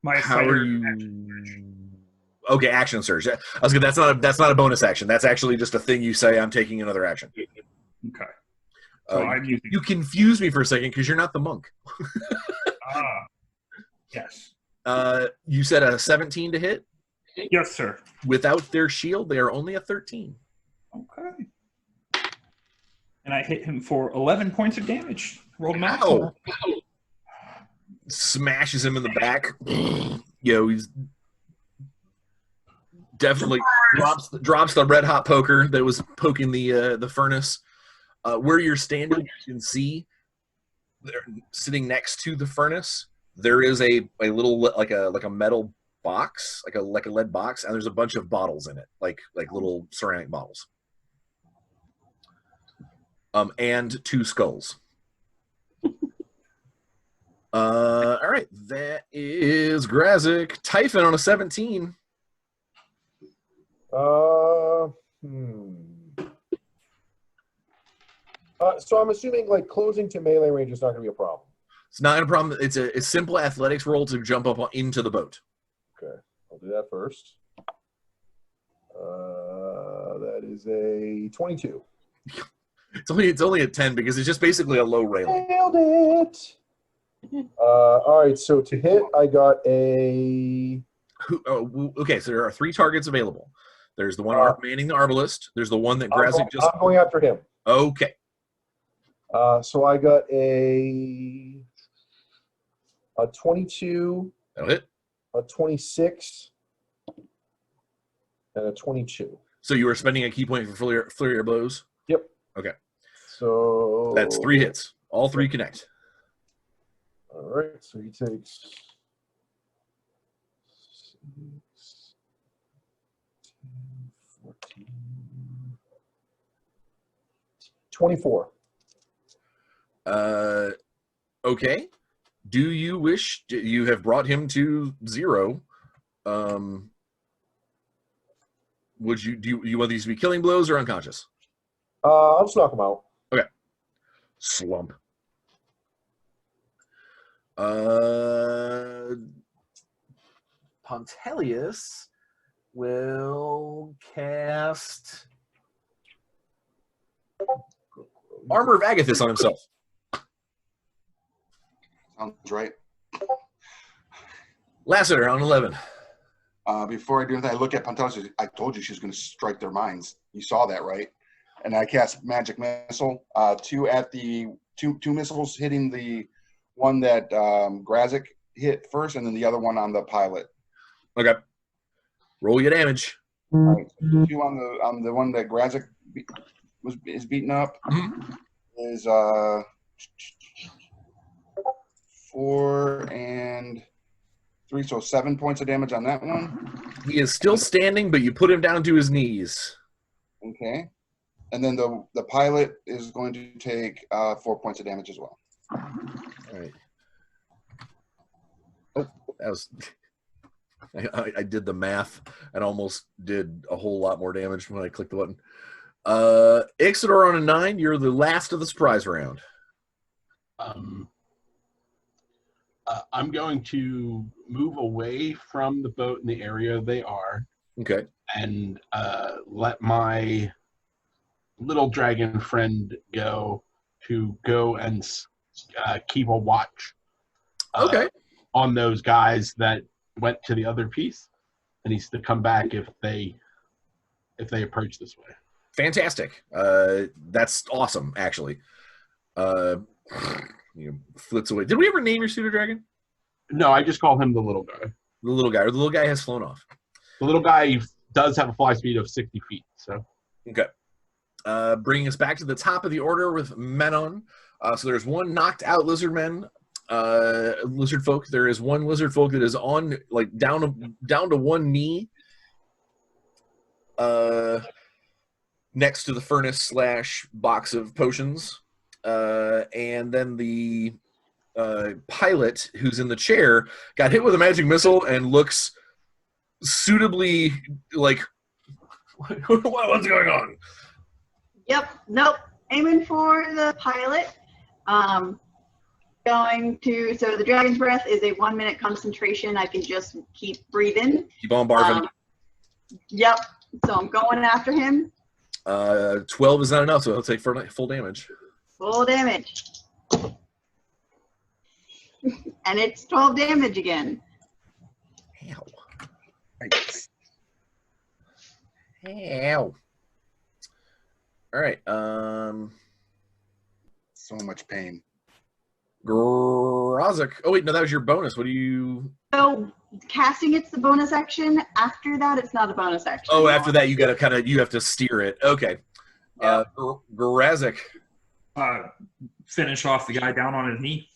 My How fighter are you? action surge. Okay, action surge. I was gonna. That's not a bonus action. That's actually just a thing you say. I'm taking another action. Okay. So I'm using. You confused me for a second because you're not the monk. Yes. You said a 17 to hit. Yes, sir. Without their shield, they are only a 13. Okay. And I hit him for 11 points of damage. Rolled max. Ow. Smashes him in the back. He's definitely drops the red hot poker that was poking the furnace. Where you're standing, you can see sitting next to the furnace. There is a little like a metal box, like a lead box, and there's a bunch of bottles in it, like little ceramic bottles. And 2 skulls. All right, that is Grazek. Typhon on a 17. So I'm assuming like closing to melee range is not going to be a problem. It's not a problem. It's a simple athletics roll to jump up into the boat. Okay, I'll do that first. That is a 22. It's only a 10 because it's just basically a low railing. Nailed it. All right, so to hit, I got a. Okay, so there are 3 targets available. There's the one manning the arbalist. There's the one that Grazek just. I'm going after him. Okay. So I got a 22. That'll hit. A 26. And a 22. So you were spending a key point for flurry of blows? Yep. Okay. So that's 3 hits. All 3 connect. All right. So he takes 6, 10, 14, 24. Okay. Do you wish you have brought him to 0? Would you you want these to be killing blows or unconscious? I'll just knock him out. Okay. Slump. Pontelius will cast Armor of Agathis on himself. Sounds right. Lassiter on 11. Before I do anything, I look at Pantelis. I told you she was going to strike their minds. You saw that, right? And I cast Magic Missile. Two missiles hitting the one that Grazik hit first, and then the other one on the pilot. Okay. Roll your damage. All right. Two on the one that Grazik is beaten up is 4 and 3, so 7 points of damage on that one. He is still standing, but you put him down to his knees. Okay. And then the pilot is going to take 4 points of damage as well. All right. Oh, that was... I did the math and almost did a whole lot more damage when I clicked the button. Ixidor on a 9. You're the last of the surprise round. I'm going to move away from the boat in the area they are. Okay. And let my little dragon friend go and keep a watch. Okay. On those guys that went to the other piece, and he's to come back if they approach this way. Fantastic. That's awesome, actually. Flits away. Did we ever name your pseudo dragon? No, I just call him the little guy. The little guy. Or the little guy has flown off. The little guy does have a fly speed of 60 feet. So okay. Bringing us back to the top of the order with Menon. So there's one knocked out lizard folk. There is one lizard folk that is on down to one knee. Next to the furnace / box of potions. And then the pilot who's in the chair got hit with a magic missile and looks suitably like, what's going on? Yep. Nope. Aiming for the pilot. So the dragon's breath is a 1 minute concentration. I can just keep breathing. Keep on barfing. Yep. So I'm going after him. 12 is not enough, so he'll take full damage. Full damage. And it's 12 damage again. Ow. Ow. All right. So much pain. Grazik. Oh wait, no, that was your bonus. What do you? So casting it's the bonus action. After that, it's not a bonus action. Oh, after that, you gotta you have to steer it. Okay. Grazik. Finish off the guy down on his knee.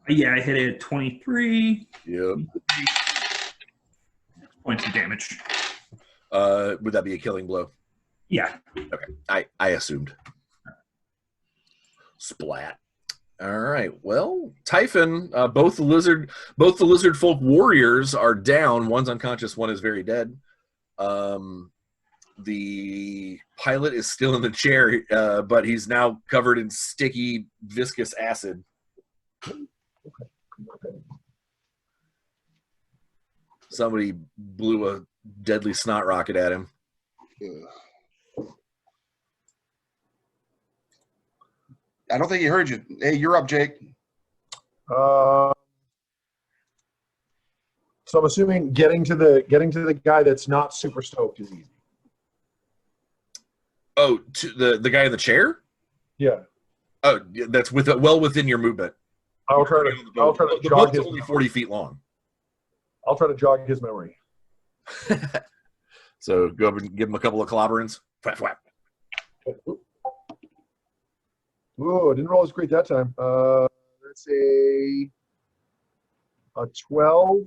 Yeah, I hit it at 23. Yep. Points of damage. Would that be a killing blow? Yeah. Okay. I assumed. Splat. All right. Well, Typhon, both the lizard folk warriors are down. One's unconscious, one is very dead. The pilot is still in the chair, but he's now covered in sticky, viscous acid. Somebody blew a deadly snot rocket at him. I don't think he heard you. Hey, you're up, Jake. So I'm assuming getting to the guy that's not super stoked is easy. Oh, to the guy in the chair? Yeah. Oh, that's well within your movement. I'll try to The jog boat's his. only 40 feet long. I'll try to jog his memory. So go up and give him a couple of clobberings. Flap, flap. Whoa, didn't roll as great that time. Let's say a 12.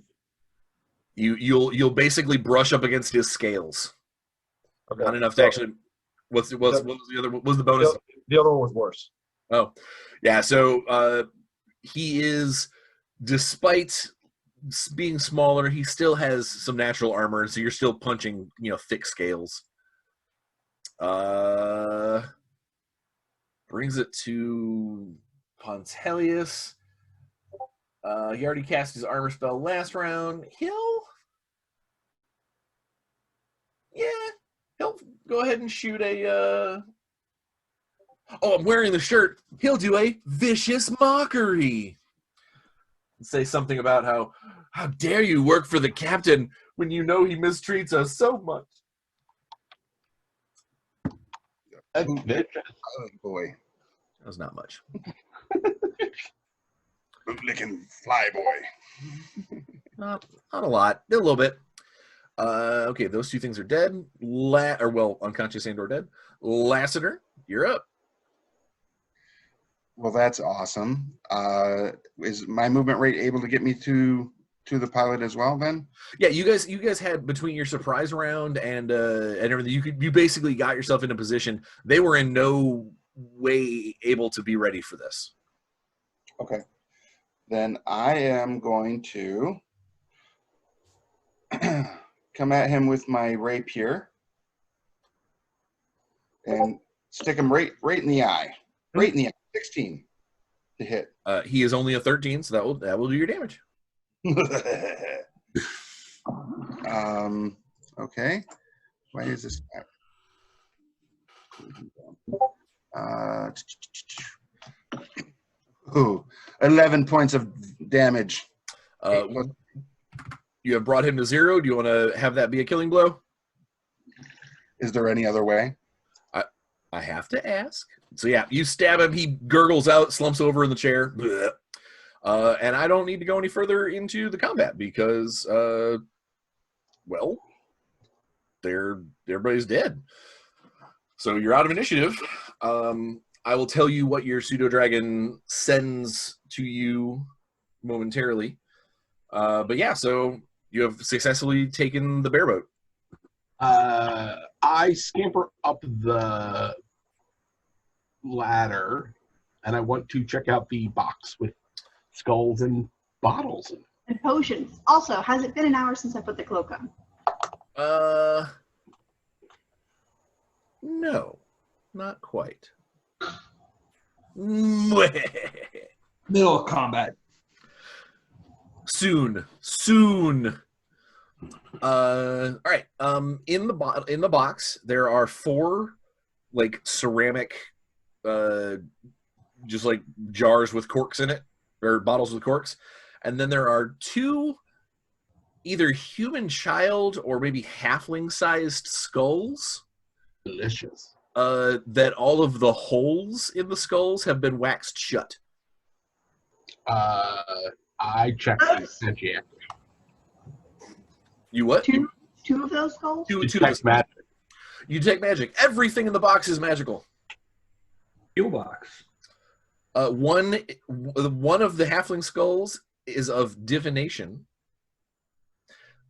You'll basically brush up against his scales. Okay. Not enough to actually. What was the other? What was the bonus? The other one was worse. Oh, yeah. So he is, despite being smaller, he still has some natural armor, so you're still punching, thick scales. Brings it to Pontelius. He already cast his armor spell last round. He'll go ahead and shoot a. Oh, I'm wearing the shirt. He'll do a vicious mockery. Say something about how dare you work for the captain when you know he mistreats us so much. That's vicious. Oh boy. That was not much. Bootlicking fly boy. Not a lot. A little bit. Okay, those two things are dead. Unconscious and or dead. Lassiter, you're up. Well, that's awesome. Is my movement rate able to get me to the pilot as well then? Yeah, you guys had between your surprise round and everything, you basically got yourself in a position. They were in no way able to be ready for this. Okay. Then I am going to come at him with my rapier and stick him right in the eye. Right in the eye. 16 to hit. He is only a 13, so that will do your damage. Okay. Why is this? 11 points of damage. You have brought him to 0. Do you want to have that be a killing blow? Is there any other way? I have to ask. So yeah, you stab him. He gurgles out, slumps over in the chair. And I don't need to go any further into the combat because, everybody's dead. So you're out of initiative. I will tell you what your pseudo dragon sends to you momentarily. But yeah, so you have successfully taken the bear boat. I scamper up the ladder, and I want to check out the box with skulls and bottles in it. And potions. Also, has it been an hour since I put the cloak on? No, not quite. Middle of combat. Soon. All right. In the box, there are 4 like ceramic, just like jars with corks in it, or bottles with corks, and then there are 2 either human child or maybe halfling-sized skulls. Delicious. That all of the holes in the skulls have been waxed shut. I checked the magic. You what? Two of those skulls? Two Detect magic. You detect magic. Everything in the box is magical. Fuel box. One of the halfling skulls is of divination.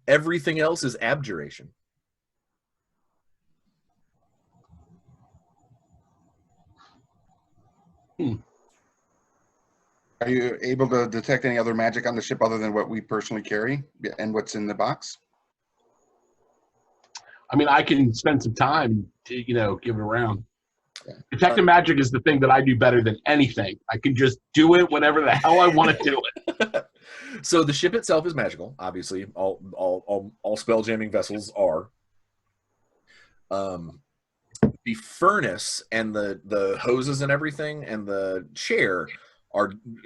Everything else is abjuration. Are you able to detect any other magic on the ship other than what we personally carry and what's in the box? I mean, I can spend some time to, give it around. Yeah. Detective magic is the thing that I do better than anything. I can just do it whenever the hell I want to do it. So the ship itself is magical. Obviously, all spell jamming vessels are. The furnace and the hoses and everything and the chair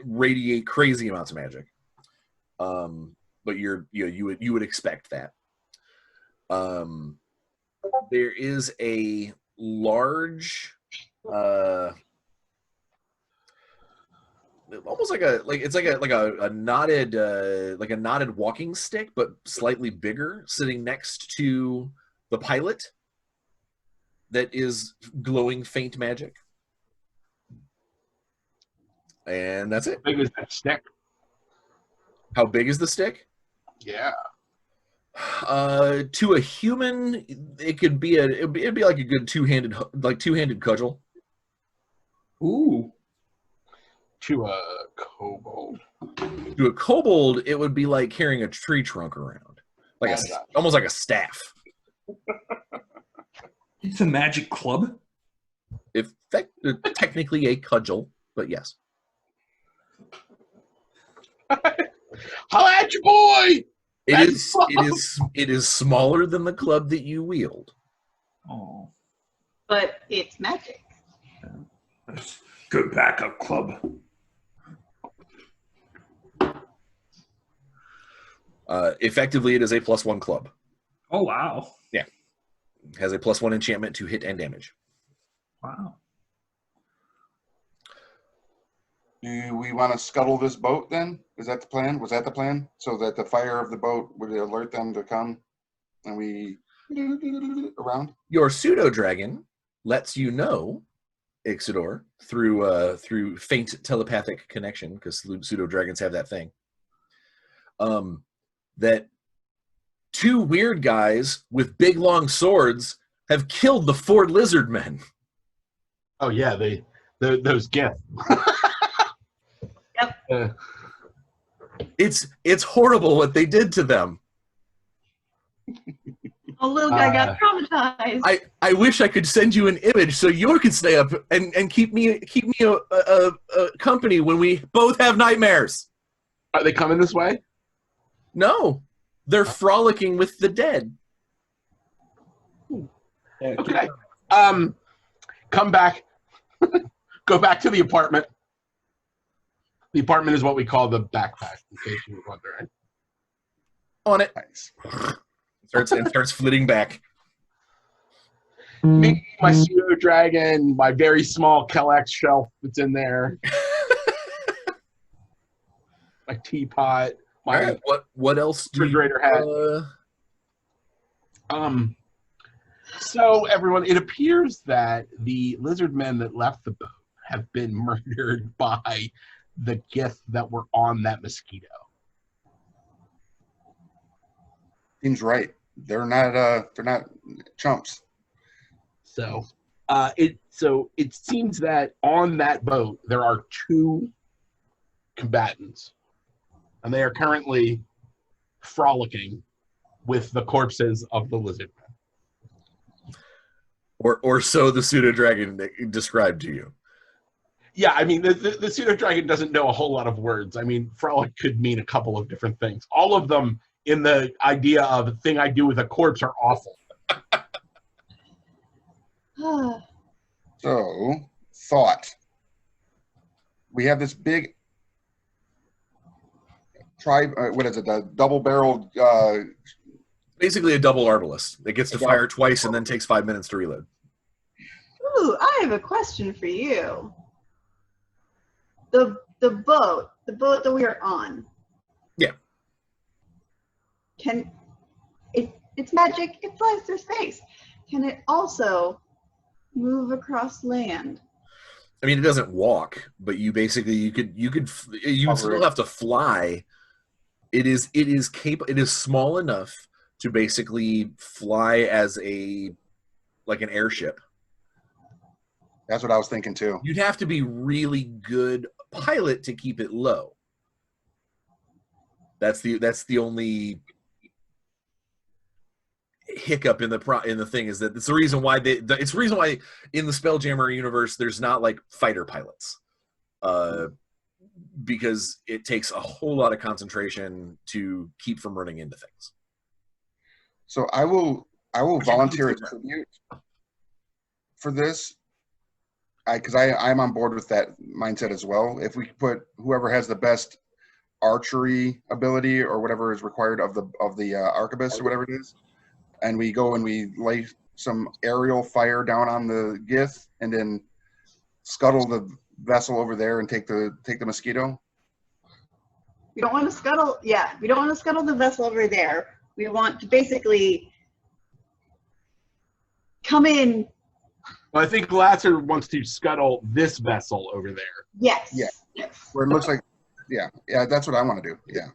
radiate crazy amounts of magic. But you would expect that. There is a large, almost like a knotted walking stick, but slightly bigger, sitting next to the pilot. That is glowing faint magic. And that's it. How big is that stick? How big is the stick? Yeah. To a human, it'd be like a good two-handed cudgel. Ooh. To a kobold. To a kobold, it would be like carrying a tree trunk around, almost like a staff. It's a magic club. Technically a cudgel, but yes. Holla at your boy! It is smaller than the club that you wield. Oh. But it's magic. That's good backup club. Effectively, it is a +1 club. Oh, wow. It has a +1 enchantment to hit and damage. Wow. Do we want to scuttle this boat then? Is that the plan? Was that the plan? So that the fire of the boat would alert them to come and we around? Your pseudo dragon lets you know, Ixidor, through faint telepathic connection, because pseudo dragons have that thing. That 2 weird guys with big long swords have killed the 4 lizard men. Oh yeah, those gifts. Yep. It's horrible what they did to them. A little guy got traumatized. I wish I could send you an image so you could stay up and keep me a company when we both have nightmares. Are they coming this way? No, they're frolicking with the dead. Okay. Come back. Go back to the apartment. The apartment is what we call the backpack, in case you were wondering. On it. Nice. Starts flitting back. Me, my pseudo dragon, my very small Kellex shelf that's in there, my teapot, my All right, what else do refrigerator hat. So everyone, it appears that the lizard men that left the boat have been murdered by the gift that were on that mosquito. Seems right. They're not chumps. So it seems that on that boat there are 2 combatants, and they are currently frolicking with the corpses of the lizard men. or so the pseudo dragon described to you. Yeah, I mean the pseudo dragon doesn't know a whole lot of words. I mean, frolic could mean a couple of different things. All of them in the idea of the thing I do with a corpse are awful. So, thought. We have this big what is it? The double-barreled. Basically, a double arbalist. It gets to fire twice and then takes 5 minutes to reload. Ooh, I have a question for you. The boat that we are on. Yeah. It's magic. It flies through space. Can it also move across land? I mean, it doesn't walk, but you would still have to fly. It is small enough to basically fly as like an airship. That's what I was thinking too. You'd have to be really good pilot to keep it low. That's the only hiccup in the thing, is that it's the reason why it's the reason why in the Spelljammer universe there's not like fighter pilots, because it takes a whole lot of concentration to keep from running into things. So I will volunteer a tribute for this, because I'm on board with that mindset as well. If we put whoever has the best archery ability or whatever is required of the arquebus or whatever it is, and we go and we lay some aerial fire down on the Gith and then scuttle the vessel over there and take the mosquito. We don't want to scuttle. Yeah, we don't want to scuttle the vessel over there. We want to basically come in. Well, I think Lasser wants to scuttle this vessel over there. Yes. Yeah. Yes. Where it looks like, yeah, that's what I want to do. Yeah.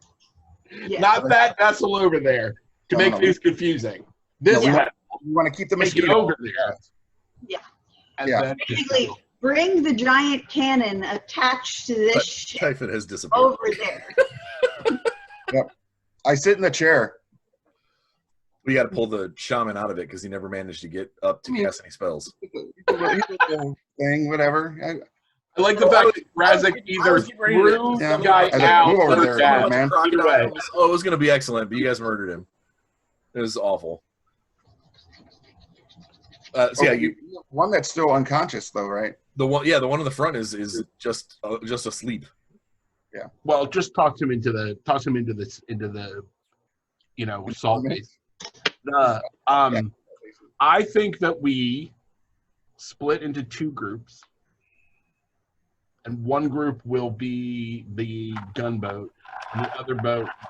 Yes. Not that vessel over there to make things confusing. This No, vessel. We want to keep the Take it mosquito over there. Yeah. And Yeah. then Basically, bring the giant cannon attached to this ship Typhon has disappeared. over there. I sit in the chair. We got to pull the shaman out of it because he never managed to get up to cast any spells. Thing, whatever. I like the fact that Razak either threw Yeah, the guy I was like, out move over or there, dead. man. Either way. Oh, it was going to be excellent, but you guys murdered him. It was awful. So yeah, Okay, one that's still unconscious though, right? the one in the front is just asleep. Well, just talk him into the salt base. I think that we split into two groups, and one group will be the gunboat, and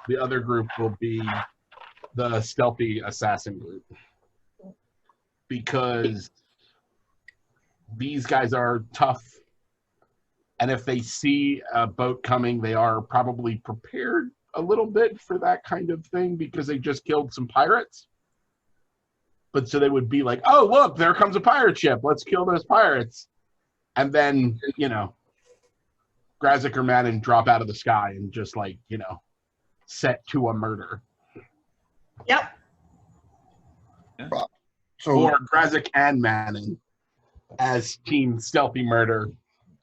the other group will be the stealthy assassin group, because these guys are tough, and if they see a boat coming, they are probably prepared a little bit for that kind of thing because they just killed some pirates. But so they would be like, oh, look, there comes a pirate ship. Let's kill those pirates. And then, Grazik or Madden drop out of the sky and just set to a murder. Yep. So Or Grazik and Madden as Team Stealthy Murder,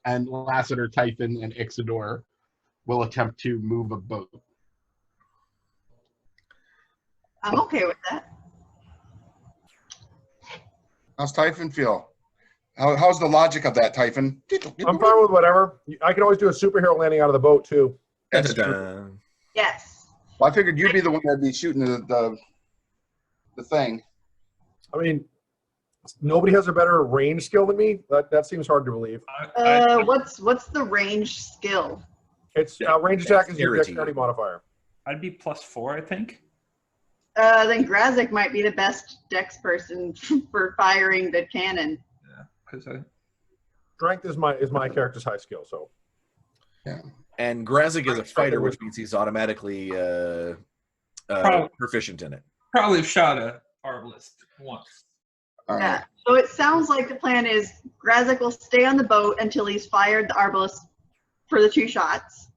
and Lassiter, Typhon, and Ixidor will attempt to move a boat. I'm okay with that. how's Typhon feel? How's the logic of that, Typhon? I'm fine with whatever. I can always do a superhero landing out of the boat too. That's true. Da-da-da. Yes. Well, I figured you'd be the one that'd be shooting the thing. I mean, nobody has a better range skill than me. That seems hard to believe. What's the range skill? It's range attack is your Dexterity. dexterity modifier. I'd be +4, I think. Then Grazik might be the best dex person for firing the cannon. Yeah, because Strength is my character's high skill, so. Yeah. And Grazik is a fighter, which means he's automatically proficient in it. probably have shot a arbalist once. All right. Yeah. So it sounds like the plan is Grazik will stay on the boat until he's fired the arbalist for the 2 shots.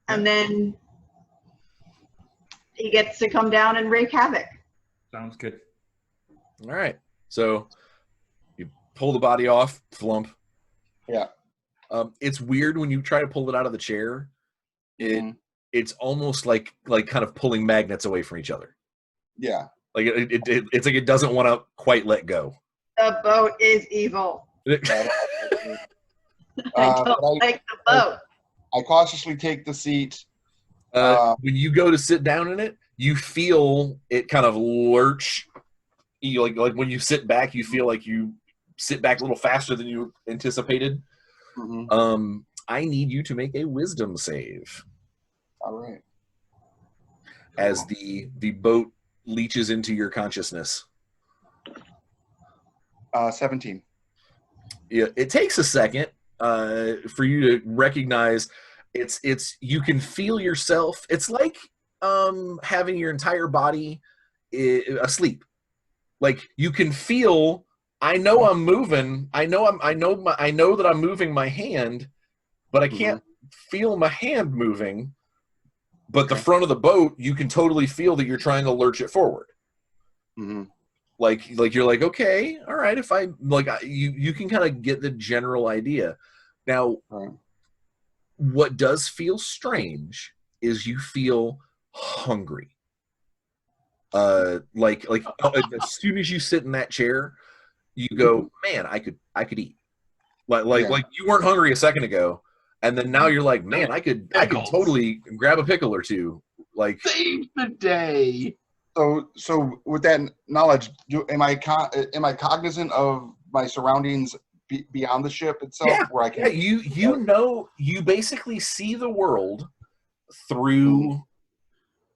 And then he gets to come down and wreak havoc. Sounds good. All right. So you pull the body off, flump. Yeah. It's weird when you try to pull it out of the chair. It's almost like kind of pulling magnets away from each other. Yeah. Like it's like it doesn't want to quite let go. The boat is evil. I don't like the boat. I cautiously take the seat. When you go to sit down in it, you feel it kind of lurch. Like when you sit back, you feel like you sit back a little faster than you anticipated. Mm-hmm. I need you to make a wisdom save All right. as the boat leaches into your consciousness. 17. Yeah, it takes a second for you to recognize it's you can feel yourself. It's like having your entire body asleep. Like you can feel. I know I'm moving. I know that I'm moving my hand, but I can't feel my hand moving. But the front of the boat, you can totally feel that you're trying to lurch it forward. Mm-hmm. Like you're like, okay, all right. If I you can kind of get the general idea. Now, what does feel strange is you feel hungry. Like as soon as you sit in that chair, you go, man, I could eat. Like you weren't hungry a second ago, and then now you're like, man, I could totally grab a pickle or two. Like Save the day. So with that knowledge, am I cognizant of my surroundings beyond the ship itself? Yeah, where I can. Yeah, you basically see the world through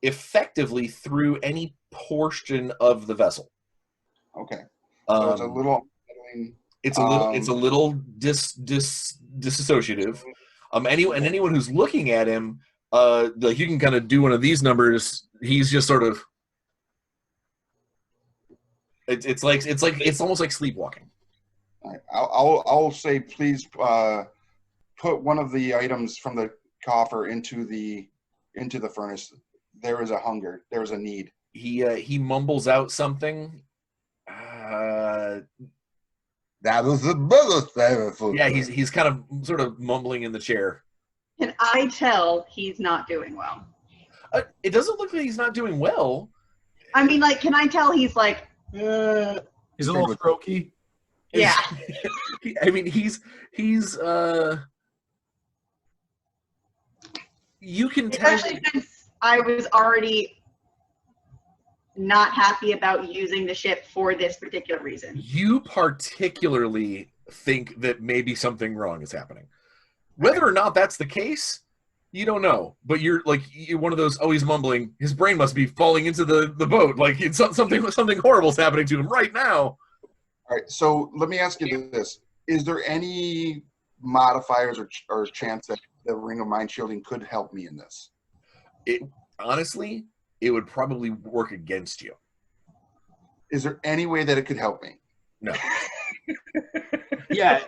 effectively through any portion of the vessel. Okay. So it's a little. It's a little disassociative. Anyone who's looking at him, like you can kind of do one of these numbers. He's just sort of. It's almost like sleepwalking. I'll say, please put one of the items from the coffer into the furnace. There is a hunger. There is a need. He mumbles out something. That was the biggest. Yeah, he's kind of sort of mumbling in the chair. Can I tell he's not doing well? It doesn't look like he's not doing well. I mean, like, can I tell he's like, He's a little croaky. yeah. I mean, he's you can tell. Especially since I was already not happy about using the ship for this particular reason. You particularly think that maybe something wrong is happening. Whether or not that's the case, you don't know. But you're one of those, oh, he's mumbling. His brain must be falling into the boat. Like it's something horrible's happening to him right now. All right, so let me ask you this. Is there any modifiers or chance that the Ring of Mind Shielding could help me in this? Honestly, it would probably work against you. Is there any way that it could help me? No. Yeah.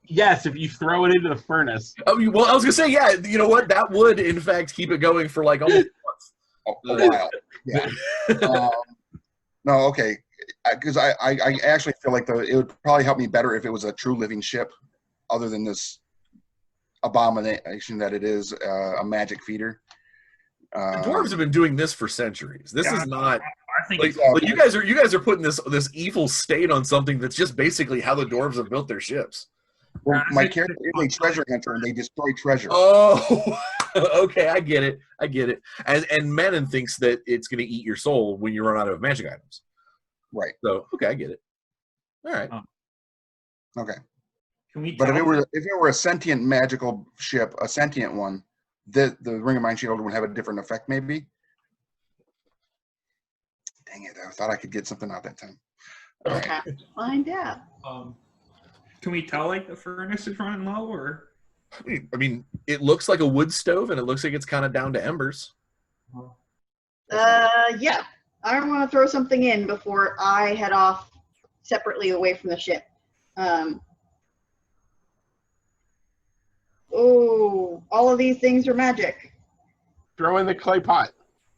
Yes, if you throw it into the furnace. Oh, well, I was gonna say, yeah. You know what? That would, in fact, keep it going for like almost a month. A while. Yeah. No, okay. Because I actually feel like it would probably help me better if it was a true living ship, other than this abomination that it is, a magic feeder. The dwarves have been doing this for centuries. This is not. I think Like you guys are putting this evil stain on something that's just basically how the dwarves have built their ships. Well, my character is a treasure hunter, and they destroy treasure. Oh, okay, I get it. And Manon thinks that it's going to eat your soul when you run out of magic items. Right. So, okay, I get it. All right. Okay. Can we? But if it were a sentient magical ship, a sentient one, the Ring of Mind Shield would have a different effect, maybe. Dang it! I thought I could get something out that time. All right. Have to find out. Can we tell like the furnace is running low, or? I mean, it looks like a wood stove, and it looks like it's kind of down to embers. Yeah. I want to throw something in before I head off separately away from the ship. Oh, all of these things are magic. Throw in the clay pot.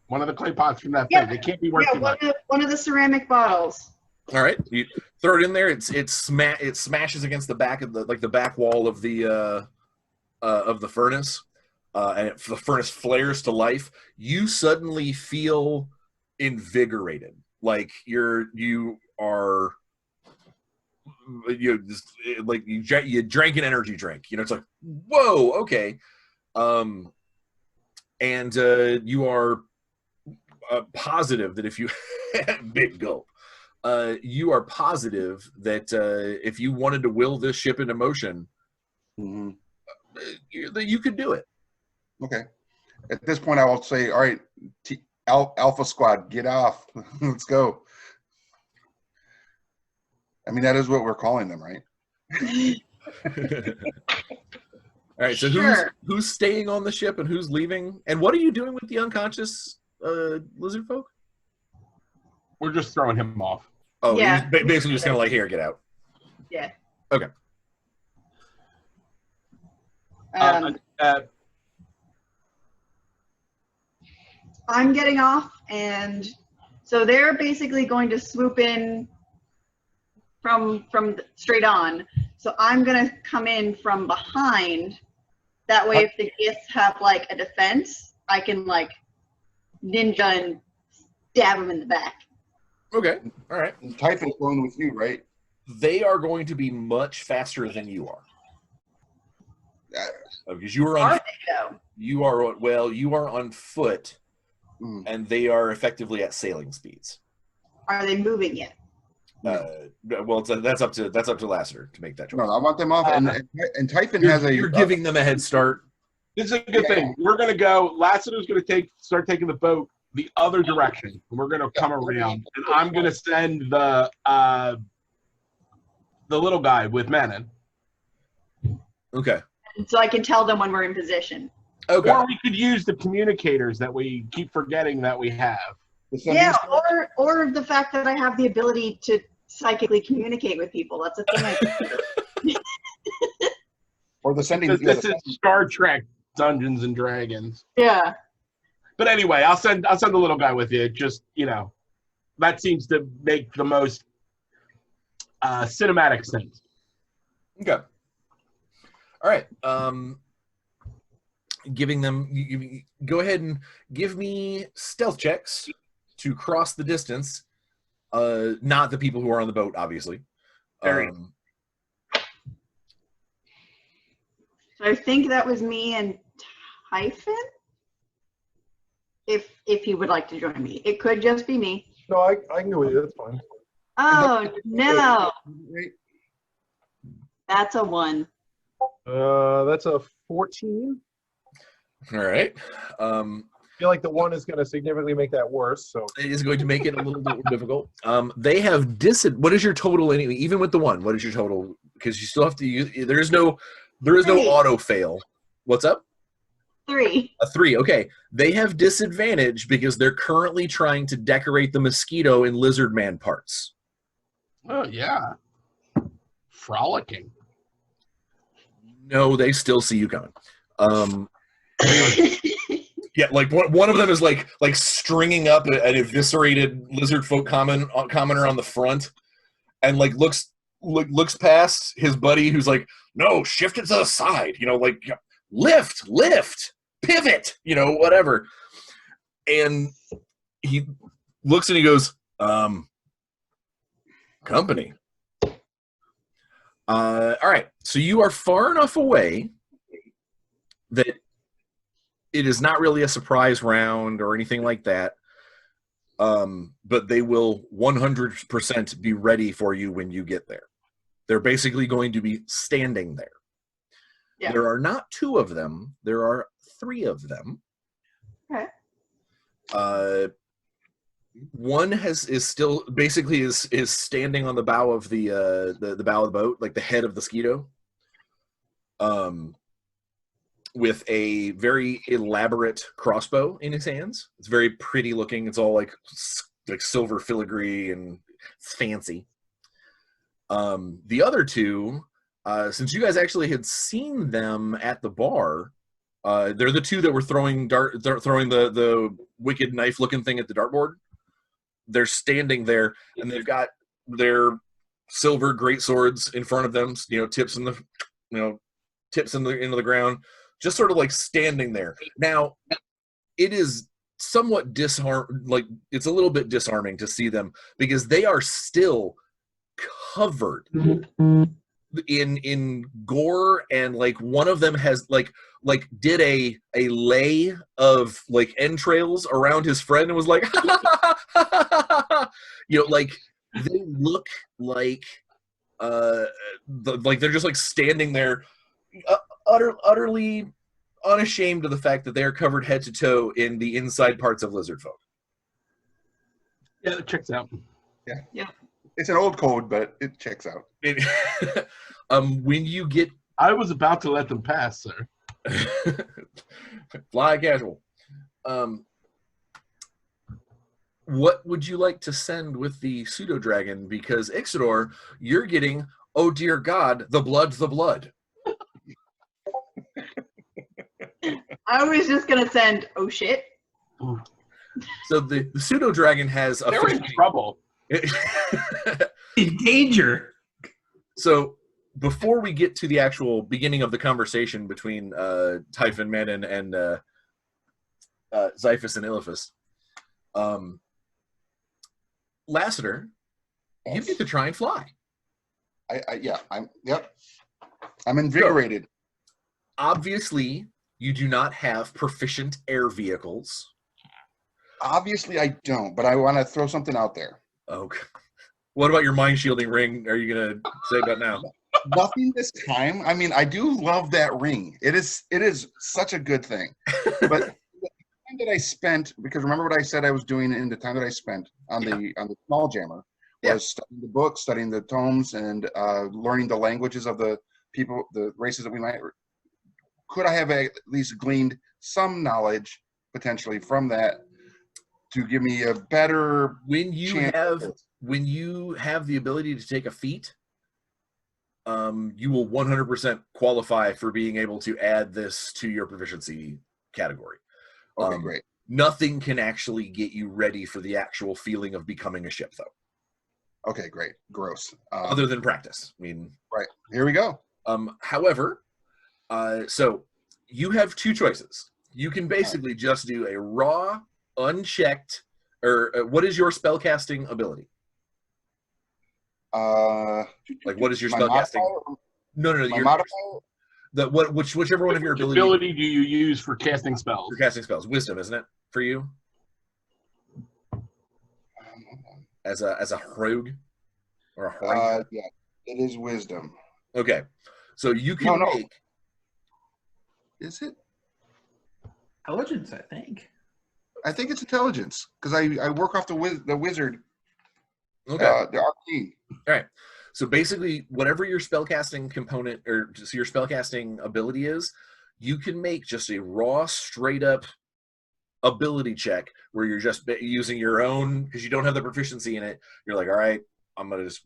One of the clay pots from that Yeah. thing. It can't be worth too much. One of the ceramic bottles. All right, you throw it in there. It smashes against the back of the back wall of the furnace, and the furnace flares to life. You suddenly feel invigorated, like you drank an energy drink. You know, it's like, whoa, okay, and you are positive that if you big gulp. You are positive that if you wanted to will this ship into motion, that you could do it. Okay. At this point, I will say, all right, Alpha Squad, get off. Let's go. I mean, that is what we're calling them, right? All right, so Sure. who's staying on the ship and who's leaving? And what are you doing with the unconscious lizard folk? We're just throwing him off. Oh, Yeah. you're basically just kind of like, here, get out. Yeah. Okay. I'm getting off, and so they're basically going to swoop in from straight on. So I'm gonna come in from behind. That way, if the Giths have like a defense, I can like ninja and stab them in the back. Okay. All right. And Typhon's going with you, right? They are going to be much faster than you are. Because you are on. Are they though? You are on foot, and they are effectively at sailing speeds. Are they moving yet? Well, that's up to Lassiter to make that choice. No, I want them off, and Typhon has a. You're giving them a head start. This is a good thing. We're gonna go. Lassiter's gonna start taking the boat the other direction. And we're gonna come around, and I'm gonna send the little guy with Manon. Okay. So I can tell them when we're in position. Okay. Or we could use the communicators that we keep forgetting that we have. Yeah, or the fact that I have the ability to psychically communicate with people. That's a thing I can do. Or the sending. This is Star Trek Dungeons and Dragons. Yeah. But anyway, I'll send the little guy with you. Just, that seems to make the most cinematic sense. Okay. All right. Giving them. Go ahead and give me stealth checks to cross the distance. Not the people who are on the boat, obviously. So I think that was me and Typhon. If he would like to join me, it could just be me. No, I can go with you. That's fine. Oh no, Right. that's a 1. That's a 14. All right. I feel like the 1 is going to significantly make that worse. So It is going to make it a little bit more difficult. They have What is your total anyway? Even with the 1, what is your total? Because you still have to use. There is no 3. auto fail. What's up? 3. A 3. Okay. They have disadvantage because they're currently trying to decorate the mosquito in lizard man parts. Oh yeah, frolicking. No, they still see you coming. Yeah, like one of them is like stringing up an eviscerated lizard folk commoner on the front, and like looks past his buddy who's like, no, shift it to the side, like lift, pivot, whatever. And he looks and he goes, company. All right, so you are far enough away that it is not really a surprise round or anything like that. But they will 100% be ready for you when you get there. They're basically going to be standing there. Yeah. There are not 2 of them. There are 3 of them. Okay. One is still basically is standing on the bow of the bow of the boat, like the head of the Skeeto. With a very elaborate crossbow in his hands. It's very pretty looking. It's all like silver filigree and it's fancy. The other 2, since you guys actually had seen them at the bar, they're the 2 that were throwing the wicked knife looking thing at the dartboard. They're standing there and they've got their silver great swords in front of them, tips into the ground. Just sort of like standing there. Now, it is somewhat it's a little bit disarming to see them because they are still covered in gore, and like one of them has like did a lay of like entrails around his friend and was like like they look like like they're just like standing there utterly unashamed of the fact that they are covered head to toe in the inside parts of lizard folk. Yeah, it checks out. Yeah. It's an old code, but it checks out. When you get, I was about to let them pass, sir. fly casual. What would you like to send with the pseudo dragon? Because Ixidor, you're getting, oh dear God, the blood. I was just gonna send, oh shit. So the pseudo dragon has a They're in trouble. In danger. So before we get to the actual beginning of the conversation between Typhon Manon and Xiphus and Iliphus, Lassiter, you get to try and fly. I'm invigorated. So, obviously, you do not have proficient air vehicles. Obviously, I don't, but I want to throw something out there. Okay. What about your mind shielding ring? Are you going to say about now? Nothing this time. I mean, I do love that ring. It is such a good thing. But the time that I spent, because remember what I said I was doing in the time that I spent on the small jammer, was studying the books, studying the tomes, and learning the languages of the people, the races that we might. Could I have at least gleaned some knowledge potentially from that to give me a better when you have the ability to take a feat, you will 100% qualify for being able to add this to your proficiency category. Okay, great. Nothing can actually get you ready for the actual feeling of becoming a ship, though. Okay, great. Gross. Other than practice. I mean, right. Here we go. However, so you have two choices. You can basically just do a raw, unchecked, or what is your spellcasting ability? Like, what is your my spellcasting? modifier? No, My modifier? Whichever one of your Which abilities ability do you use for casting spells? for casting spells. Wisdom, isn't it, for you? As a rogue or a ranger? Yeah, it is wisdom. Okay, so you can No. make. Is it? Intelligence, I think. I think it's intelligence because I work off the wizard. Okay. The arcane. All right. So basically, whatever your spellcasting component or just your spellcasting ability is, you can make just a raw, straight up ability check where you're just using your own, because you don't have the proficiency in it. You're like, all right, I'm going to just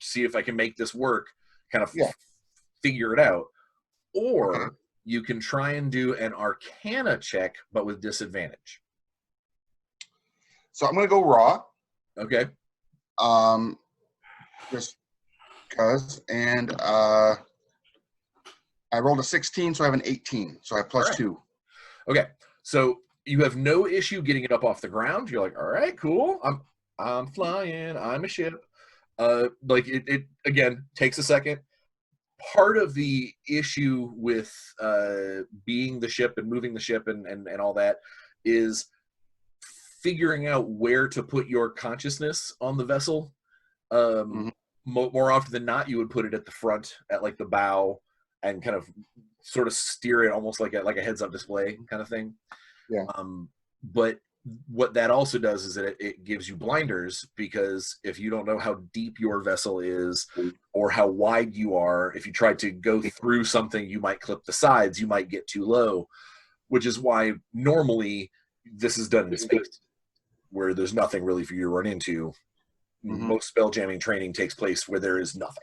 see if I can make this work, kind of figure it out. Or you can try and do an arcana check, but with disadvantage. So I'm going to go raw. Okay. Just because, and I rolled a 16, so I have an 18, so I have plus 2. Okay, so you have no issue getting it up off the ground. You're like, all right, cool. I'm flying. I'm a ship. Like it again takes a second. Part of the issue with being the ship and moving the ship and all that is figuring out where to put your consciousness on the vessel. More often than not, you would put it at the front, at like the bow, and kind of sort of steer it almost like a heads-up display kind of thing. Yeah. But what that also does is that it gives you blinders, because if you don't know how deep your vessel is or how wide you are, if you try to go through something, you might clip the sides, you might get too low, which is why normally this is done in space, where there's nothing really for you to run into. Most spell jamming training takes place where there is nothing.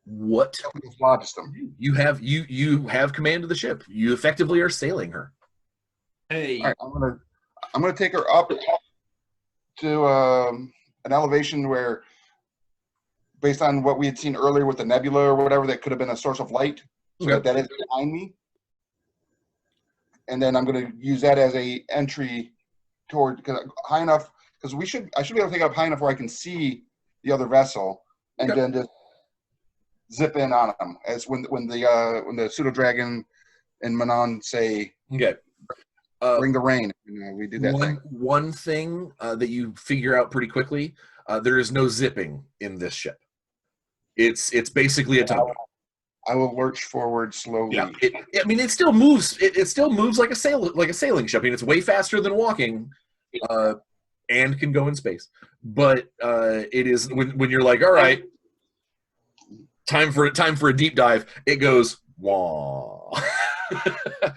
What you have command of the ship. You effectively are sailing her. Hey, All right, I'm gonna take her up to an elevation where, based on what we had seen earlier with the nebula or whatever, that could have been a source of light, so that is behind me. And then I'm going to use that as a entry toward, high enough, because I should be able to take it up high enough where I can see the other vessel, and then just zip in on them, as when the pseudo dragon and Manon say, bring the rain. We do that thing. One thing that you figure out pretty quickly: there is no zipping in this ship. It's basically a tugboat. I will lurch forward slowly. Yeah, it still moves. It still moves like a sailing ship. I mean, it's way faster than walking, and can go in space. But it is when you're like, all right, time for a deep dive. It goes wah.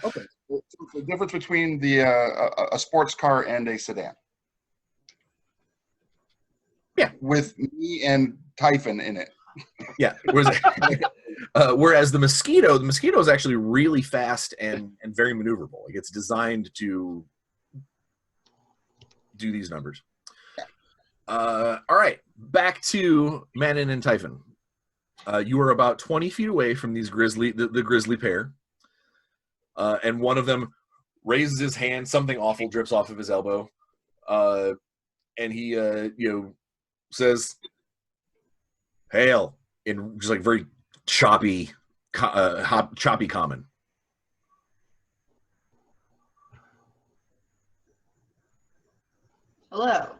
Okay, so the difference between a sports car and a sedan. Yeah, with me and Typhon in it. Yeah. Whereas the mosquito is actually really fast and very maneuverable. Like, it's designed to do these numbers. All right, back to Manon and Typhon. You are about 20 feet away from these the grizzly pair, and one of them raises his hand. Something awful drips off of his elbow, and he says, "Hail," in just like very choppy common. Hello.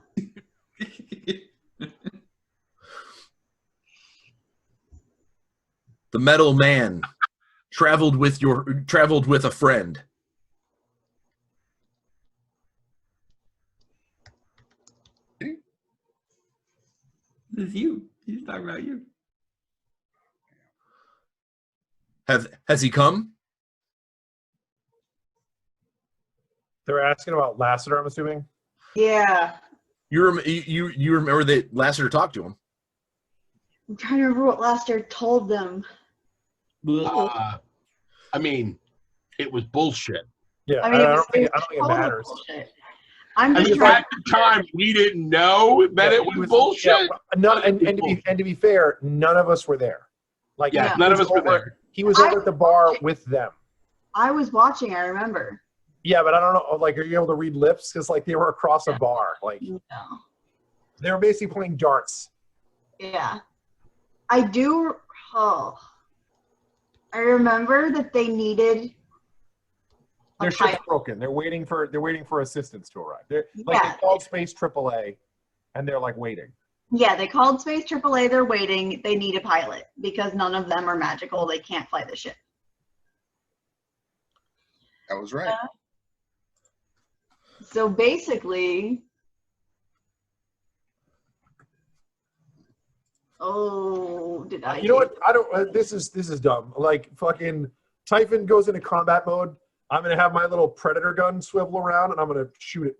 The metal man traveled with a friend. This is you. He's talking about you. Has he come? They're asking about Lassiter, I'm assuming. Yeah. You remember that Lassiter talked to him? I'm trying to remember what Lassiter told them. I mean, it was bullshit. Yeah, I mean, I don't think it total matters. bullshit. I'm I just mean, trying. at the time, we didn't know that it was bullshit. And to be fair, none of us were there. Like, Yeah, he none of was us were over- there. He was over at the bar with them. I was watching. I remember. Yeah, but I don't know. Like, are you able to read lips? Because like they were across a bar. Like No. they were basically playing darts. Yeah. I do. Oh. I remember that they needed. a Their ship's pilot. broken. They're waiting for assistance to arrive. They're like Yeah. they called Space AAA, and they're like waiting. Yeah, they called Space AAA. They're waiting. They need a pilot because none of them are magical. They can't fly the ship. That was right. So basically, did I? You know what? I don't. This is dumb. Like fucking Typhon goes into combat mode. I'm gonna have my little predator gun swivel around, and I'm gonna shoot at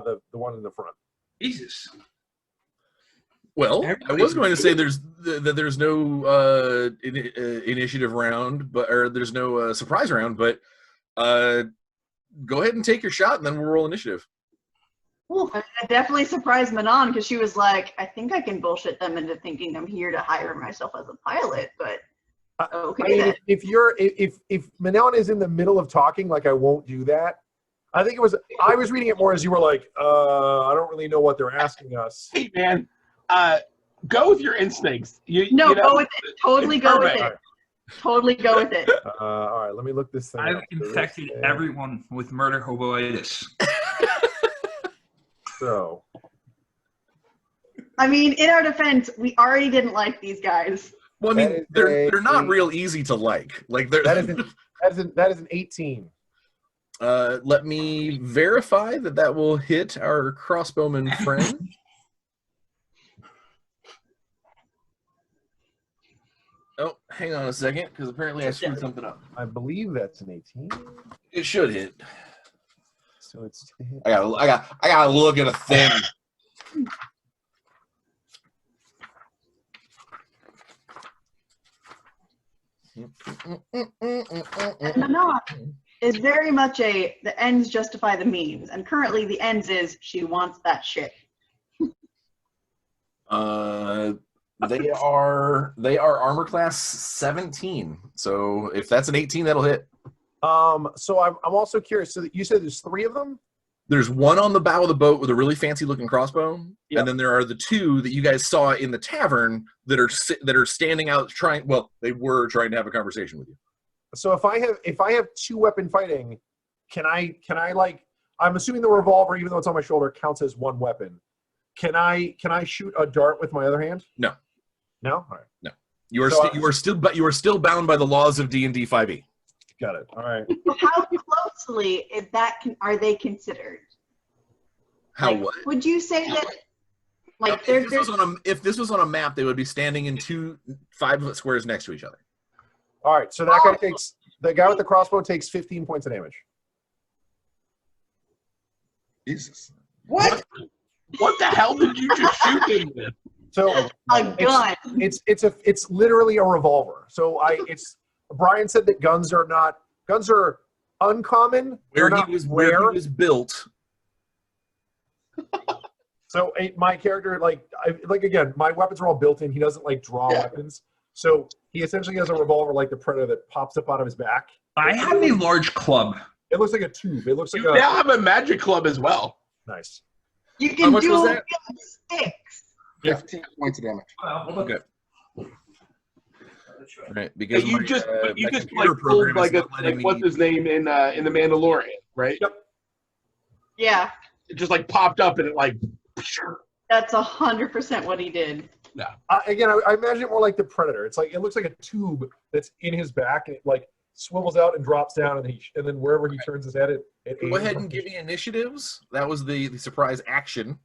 the one in the front. Jesus. Well, I was going to say there's no initiative round, or there's no surprise round, but go ahead and take your shot, and then we'll roll initiative. Ooh, I definitely surprised Manon because she was like, "I think I can bullshit them into thinking I'm here to hire myself as a pilot." But okay, I mean, then. if Manon is in the middle of talking, like I won't do that. I think I was reading it more as you were like, I don't really know what they're asking us. Hey, man, go with your instincts. No, you know, go with it. Totally go with perfect. it. Totally go with it. All right, let me look this thing I've up. infected everyone with murder hoboitis. So, I mean, in our defense, we already didn't like these guys. Well, I That mean, is they're not a- real easy to like. Like they're that is an 18. let me verify that will hit our crossbowman friend. Oh, hang on a second, because apparently I screwed something up. I believe that's an 18. It should hit. So it's to hit. I gotta look at a thing. And Manon is very much the ends justify the means, and currently the ends is she wants that shit. They are armor class 17. So if that's an 18, that'll hit. So I'm also curious. So you said there's 3 of them? There's one on the bow of the boat with a really fancy looking crossbow, Yep. and then there are the 2 that you guys saw in the tavern that are standing out trying. Well, they were trying to have a conversation with you. So if I have 2 weapon fighting, can I like, I'm assuming the revolver, even though it's on my shoulder, counts as 1 weapon. Can I shoot a dart with my other hand? No. No? All right. No. You are So, you are still bound by the laws of D&D 5e. Got it. All right. How closely are they considered? How Like, what? would you say that? Like, If this was on a map, they would be standing in 2 5-foot squares next to each other. All right. So the guy with the crossbow takes 15 points of damage. Jesus. What? What the hell did you just shoot him with? So a gun. it's literally a revolver. So Brian said that guns are uncommon. Where They're he not was rare. built. So my character, again, my weapons are all built in. He doesn't draw weapons. So he essentially has a revolver like the Predator that pops up out of his back. I have a large club. It looks like a tube. It looks like You now have a magic club as well. nice. You How can much was do that? sticks. 15 points of damage. Okay. Right, because You my, just my just computer pulled program is like not letting what's me- his name in The Mandalorian, right? Yep. Yeah, It just popped up and it that's 100% what he did. Again, I imagine it more like the Predator. It's it looks like a tube that's in his back, and it swivels out and drops down, and then wherever he turns his head, it Go ahead and give me initiatives. That was the surprise action.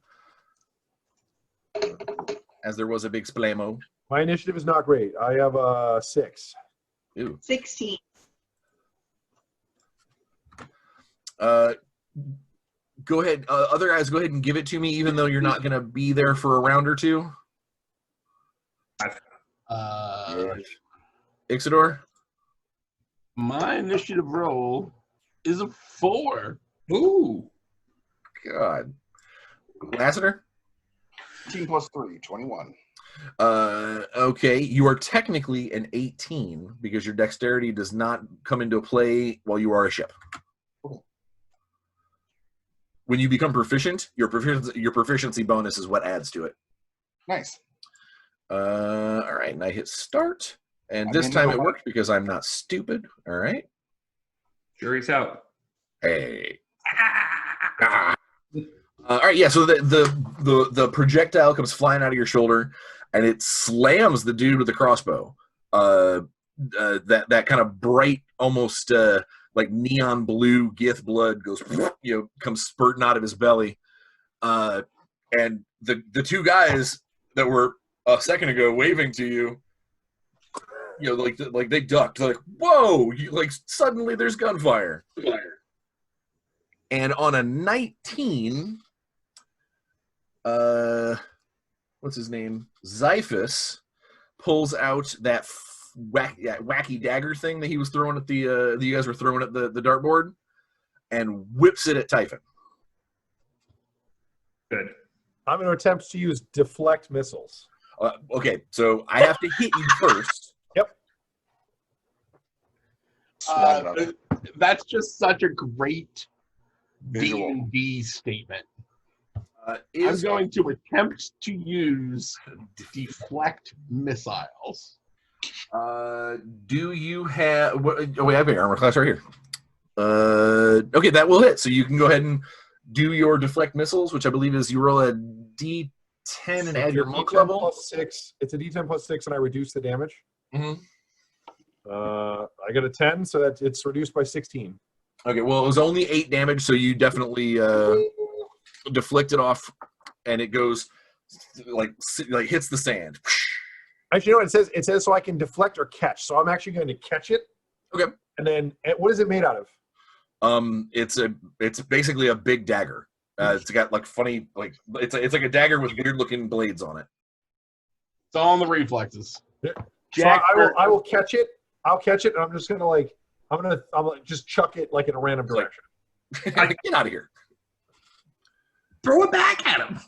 As there was a big splamo. My initiative is not great. I have 6. Ew. 16. Go ahead. Other guys, go ahead and give it to me, even though you're not going to be there for a round or 2. Ixidor? My initiative roll is a 4. Ooh. God. Lassiter? 18 plus 3, 21. Okay, you are technically an 18 because your dexterity does not come into play while you are a ship. When you become proficient, your proficiency bonus is what adds to it. Nice. All right, and I hit start, and I'm this in time the it way. worked because I'm not stupid. All right. Jury's out. Hey. Ah. All right, yeah. So the projectile comes flying out of your shoulder, and it slams the dude with the crossbow. That kind of bright, almost like neon blue Gith blood goes, comes spurting out of his belly. And the two guys that were a second ago waving to you, like they ducked. Like, whoa! Like suddenly there's gunfire. And on a 19, what's his name? Xiphus pulls out that wacky dagger thing that he was throwing at that you guys were throwing at the dartboard, and whips it at Typhon. Good. I'm going to attempt to use deflect missiles. Okay, so I have to hit you first. Yep. That's just such a great Visual. D&D statement. I'm Is going to attempt to use deflect missiles. do you have? Oh wait, I have your armor class right here. Okay, that will hit. So you can go ahead and do your deflect missiles, which I believe is you roll a D10 and add your monk D10 level. plus 6. It's a D10 plus 6, and I reduce the damage. Mhm. I got a 10, so that it's reduced by 16. Okay, well it was only 8 damage, so you definitely deflect it off, and it goes like hits the sand. Actually, you know what it says so I can deflect or catch. So I'm actually going to catch it. Okay. And then what is it made out of? It's basically a big dagger. It's got like funny it's like a dagger with weird looking blades on it. It's all in the reflexes. Yeah. Jack, So I will catch it. I'll catch it, and I'm just gonna I'm gonna just chuck it like in a random direction. Get out of here. Throw it back at him.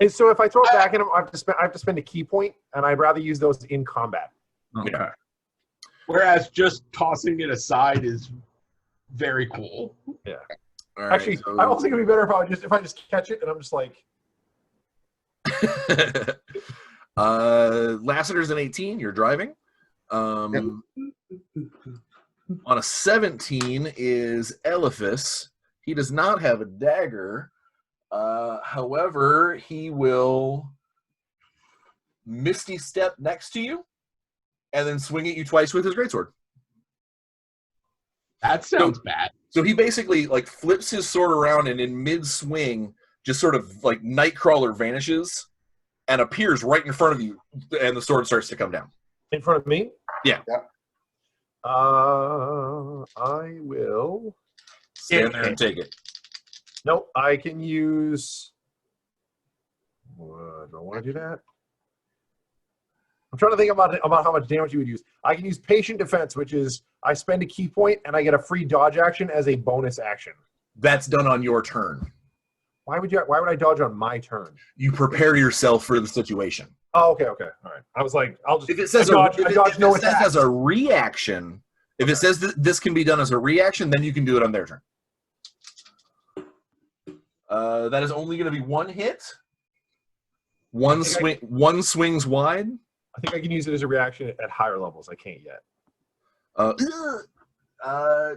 And so if I throw it back at him, I have to spend a key point, and I'd rather use those in combat. Okay. whereas just tossing it aside is very cool. Yeah. All right, Actually, I also think it'd be better if I just catch it and I'm just like. Lassiter's an 18. You're driving. On a 17 is Eliphas. He does not have a dagger. However, he will Misty Step next to you and then swing at you twice with his greatsword. That sounds bad. So he basically flips his sword around and in mid-swing just sort of like Nightcrawler vanishes and appears right in front of you, and the sword starts to come down. In front of me? Yeah. I will stand there and take it. Nope, I can use. Do I want to do that? I'm trying to think about how much damage you would use. I can use patient defense, which is I spend a key point and I get a free dodge action as a bonus action. That's done on your turn. Why would I dodge on my turn? You prepare yourself for the situation. Oh, okay, all right. I was like, I'll just. If it says as a reaction, if it says that this can be done as a reaction, then you can do it on their turn. That is only going to be one hit. One swings wide. I think I can use it as a reaction at higher levels. I can't yet.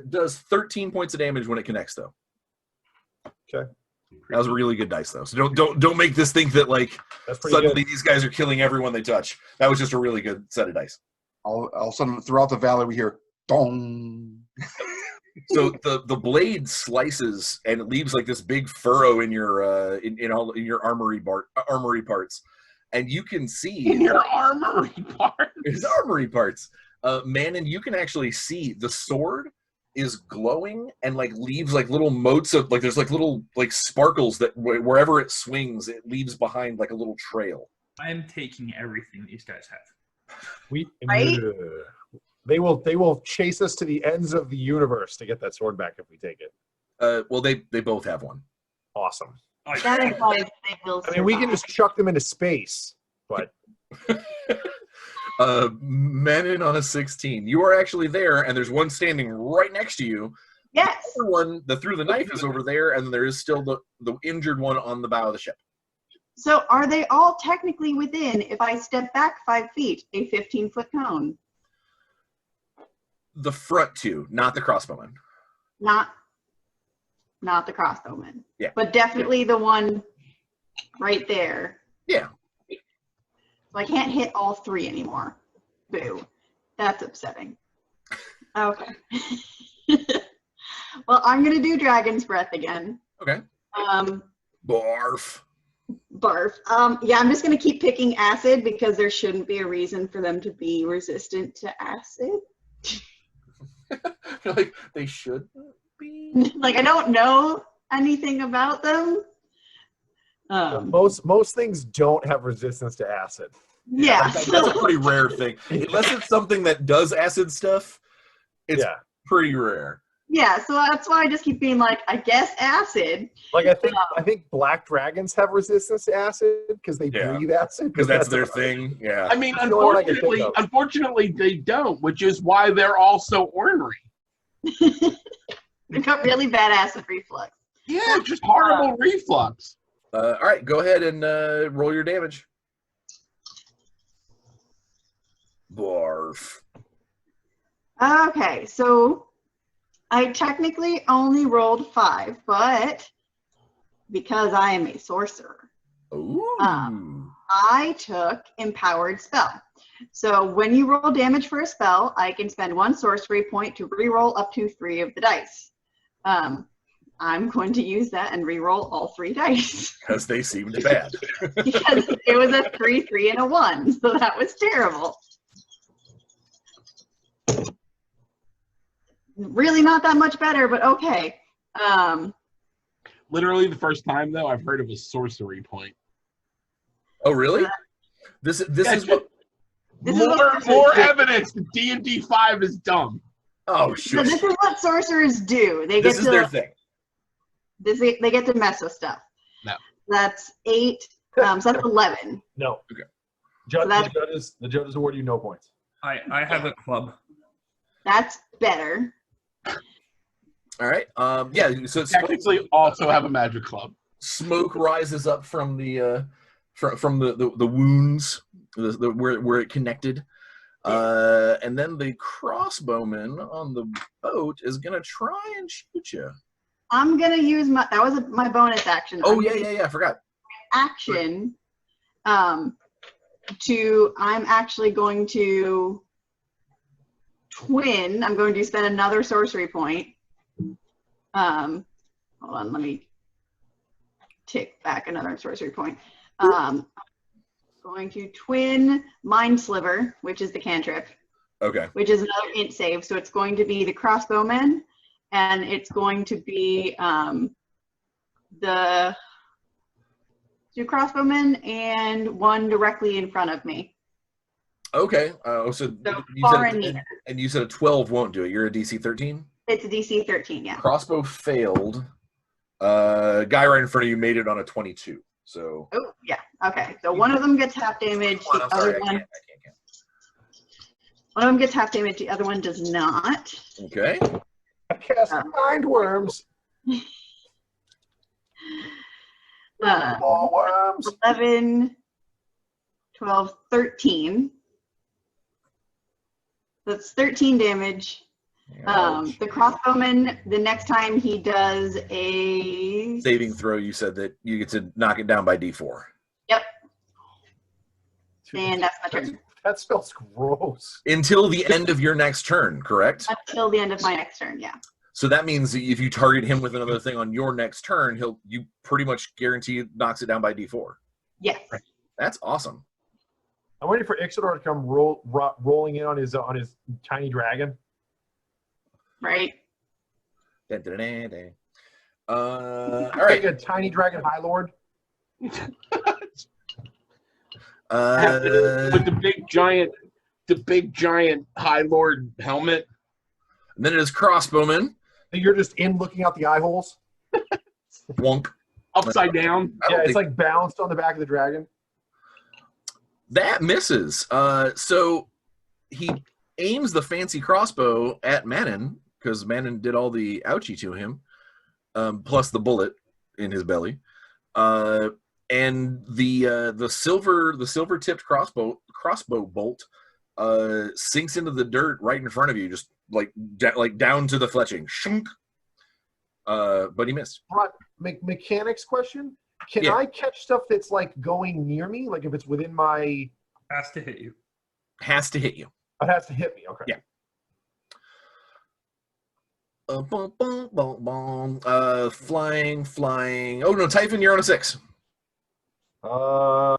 Does 13 points of damage when it connects, though. Okay. That was a really good dice, though. So don't make this think that suddenly these guys are killing everyone they touch. That was just a really good set of dice. All of a sudden, throughout the valley, we hear dong. So the blade slices and it leaves this big furrow in your in your armory parts, and you can see In your armory part. his armory parts. Manon, you can actually see the sword is glowing and leaves little motes of there's little sparkles that wherever it swings it leaves behind a little trail. I'm taking everything these guys have. Right? They will chase us to the ends of the universe to get that sword back if we take it. Well, they both have one. Awesome. That implies they will I mean, we can survive. just chuck them into space, but Menon on a 16. You are actually there, and there's one standing right next to you. Yes. The other one that threw the knife is over there, and there is still the injured one on the bow of the ship. So are they all technically within, if I step back 5 feet, a 15-foot cone? The front two, not the crossbowman. Not the crossbowman. Yeah. But definitely the one right there. Yeah. So I can't hit all 3 anymore. Boo. That's upsetting. Okay. Well, I'm going to do Dragon's Breath again. Okay. Barf. Barf. Yeah, I'm just going to keep picking acid because there shouldn't be a reason for them to be resistant to acid. Like, they should be. Like, I don't know anything about them. most things don't have resistance to acid. Yeah. That's a pretty rare thing. Unless it's something that does acid stuff, it's pretty rare. Yeah, so that's why I just keep being like, I guess acid. Like I think black dragons have resistance to acid because they breathe acid. Because that's their thing. Yeah. I mean, That's the only one I can think of. unfortunately, they don't, which is why they're all so ornery. They've got really bad acid reflux. Yeah, just horrible reflux. All right, go ahead and roll your damage. Barf. Okay, so I technically only rolled 5, but because I am a sorcerer, Ooh. I took Empowered Spell. So when you roll damage for a spell, I can spend 1 sorcery point to reroll up to 3 of the dice. I'm going to use that and reroll all 3 dice. Because they seemed bad. Because it was a 3, 3, and a 1, so that was terrible. Really not that much better, but okay. Literally the first time, though, I've heard of a sorcery point. Oh, really? This is what... More evidence that D&D 5 is dumb. Oh, So sure. this is what sorcerers do. They This get is to their thing. they get to mess with stuff. No. That's 8. So that's 11. No. Okay. The judges award you no points. I have a club. That's better. All right. Yeah. So it's Technically, also have a magic club. smoke rises up from the the wounds, where it connected, and then the crossbowman on the boat is gonna try and shoot you. I'm gonna use my bonus action. Oh yeah. I forgot. Action. I'm actually going to twin. I'm going to spend another sorcery point. Hold on, let me tick back another sorcery point. Going to twin Mind Sliver, which is the cantrip. Okay. Which is another int save. So it's going to be the crossbowman, and it's going to be the 2 crossbowmen and 1 directly in front of me. Okay. So far and near. And you said a 12 won't do it. You're a DC 13? It's a DC 13, yeah. Crossbow failed. Guy right in front of you made it on a 22. So. Oh, yeah. Okay. So one of them gets half damage. Hold on, I'm sorry, I can't. One of them gets half damage. The other one does not. Okay. I cast Mind Worms. More worms. 11, 12, 13. That's 13 damage. The crossbowman, the next time he does a Saving throw, you said that you get to knock it down by D4. Yep. And that's my turn. That spell's gross. Until the end of your next turn, correct? Until the end of my next turn, yeah. So that means if you target him with another thing on your next turn, you pretty much guarantee knocks it down by D4. Yes. That's awesome. I'm waiting for Ixodor to come rolling in on his tiny dragon. Right. All Like right. a tiny dragon high lord. With the big giant High Lord helmet. And then it is crossbowman. You're just in looking out the eye holes. Wonk. Upside down. I don't Yeah, it's think like balanced on the back of the dragon. that misses. So he aims the fancy crossbow at Manon because Manon did all the ouchie to him, plus the bullet in his belly. And the silver tipped crossbow bolt sinks into the dirt right in front of you, just like down to the fletching. Shunk. But he missed. Right. Mechanics question. Can Yeah. I catch stuff that's like going near me? Like if it's within my... Has to hit you. Has to hit you. It has to hit me. Okay. Yeah. Flying. Oh no, Typhon, you're on a 6. All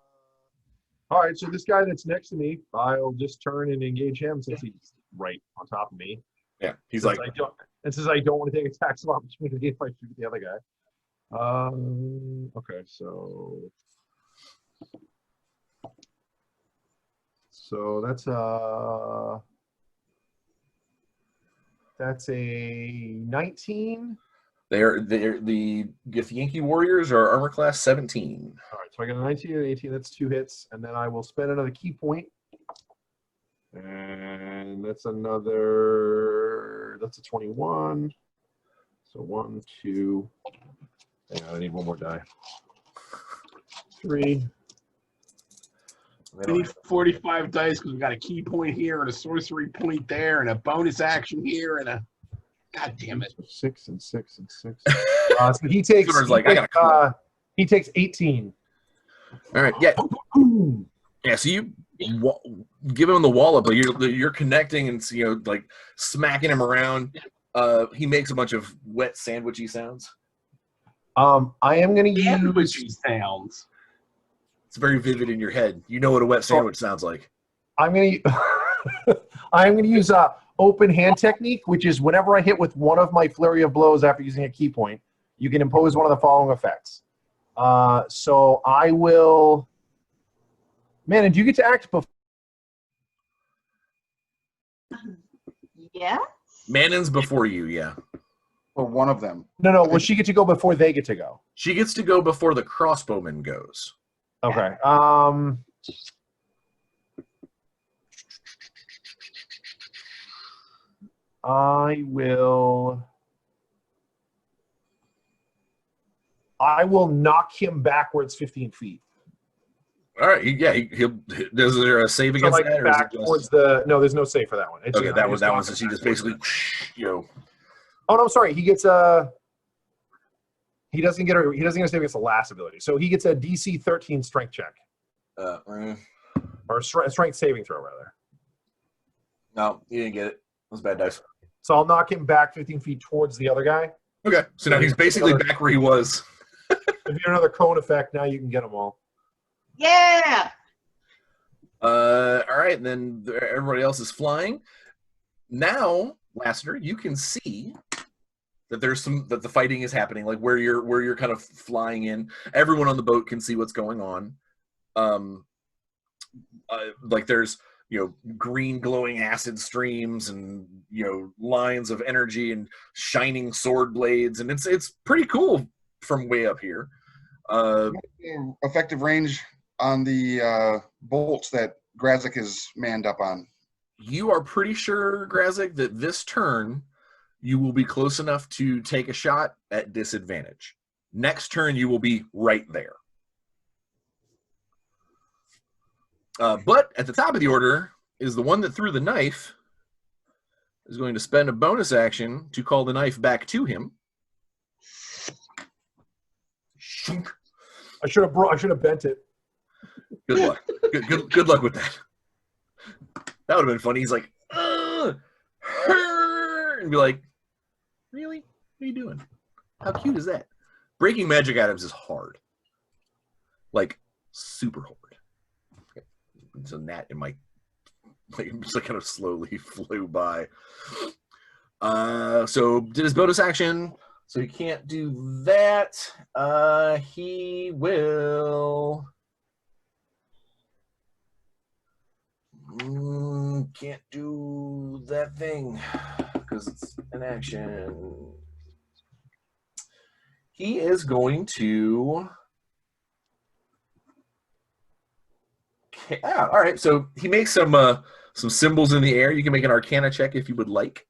right, so this guy that's next to me, I'll just turn and engage him since he's right on top of me. Yeah, he's Since like, since I don't want to take attacks of opportunity if I shoot the other guy. Okay, so that's a 19. they're the Githyanki warriors are armor class 17. All right, so I got a 19 and 18. That's 2 hits, and then I will spend another key point, and that's a 21. So 1, 2. Hang on, I need one more die. 3. We need 45 dice because we got a key point here and a sorcery point there and a bonus action here and a. God damn it! 6 and 6 and 6. So he takes. Swords like, I gotta he takes 18. All right, yeah, yeah. So you give him the wallop, but you're connecting and like smacking him around. He makes a bunch of wet sandwichy sounds. I am going to use. Sandwichy sounds. It's very vivid in your head. You know what a wet sandwich sounds like. I'm going to use open hand technique, which is whenever I hit with one of my flurry of blows after using a key point, you can impose one of the following effects. So I will. Man, and do you get to act before? Yes. Manon's before you, yeah. Or one of them. No. Will she get to go before they get to go? She gets to go before the crossbowman goes. Okay. I will knock him backwards 15 feet. All right, he'll. Is there a save So against like that? Or back is it just, towards the. No, there's no save for that one. It's okay, just- that I was just knock so him she just backwards. basically, Oh no, sorry. He gets He doesn't get a save against the last ability. So he gets a DC 13 strength check or strength saving throw rather. no, you didn't get it. That was bad dice. So I'll knock him back 15 feet towards the other guy. Okay, so now he's basically back where he was. If you're another cone effect, now you can get them all. Yeah. All right, and then everybody else is flying. Now, Lassiter, you can see that that the fighting is happening, like where you're kind of flying in. Everyone on the boat can see what's going on. Like there's green glowing acid streams and lines of energy and shining sword blades, and it's pretty cool from way up here. Effective range on the bolts that Grazik is manned up on. You are pretty sure, Grazik, that this turn you will be close enough to take a shot at disadvantage. Next turn you will be right there. But at the top of the order is the one that threw the knife is going to spend a bonus action to call the knife back to him. I should have bent it. Good luck. Good luck with that. That would have been funny. He's like, and be like, really? What are you doing? How cute is that? Breaking magic items is hard. Like, super hard. Okay. There's a gnat in my, just kind of slowly flew by. So did his bonus action. So he can't do that. He will. Can't do that thing because it's an action. He is going to. All right. So he makes some symbols in the air. You can make an Arcana check if you would like.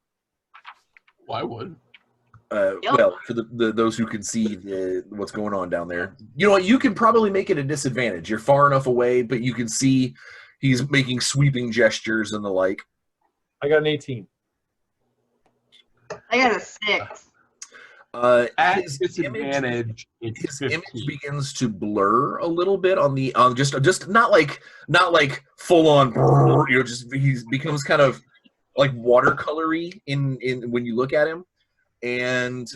Well, I would. Well, for those who can see what's going on down there, you know what? You can probably make it a disadvantage. You're far enough away, but you can see he's making sweeping gestures and the like. I got an 18. I got a 6. At His disadvantage, his it's image 15. begins to blur a little bit on just not like full on, you know, just he becomes kind of like watercolory in when you look at him. And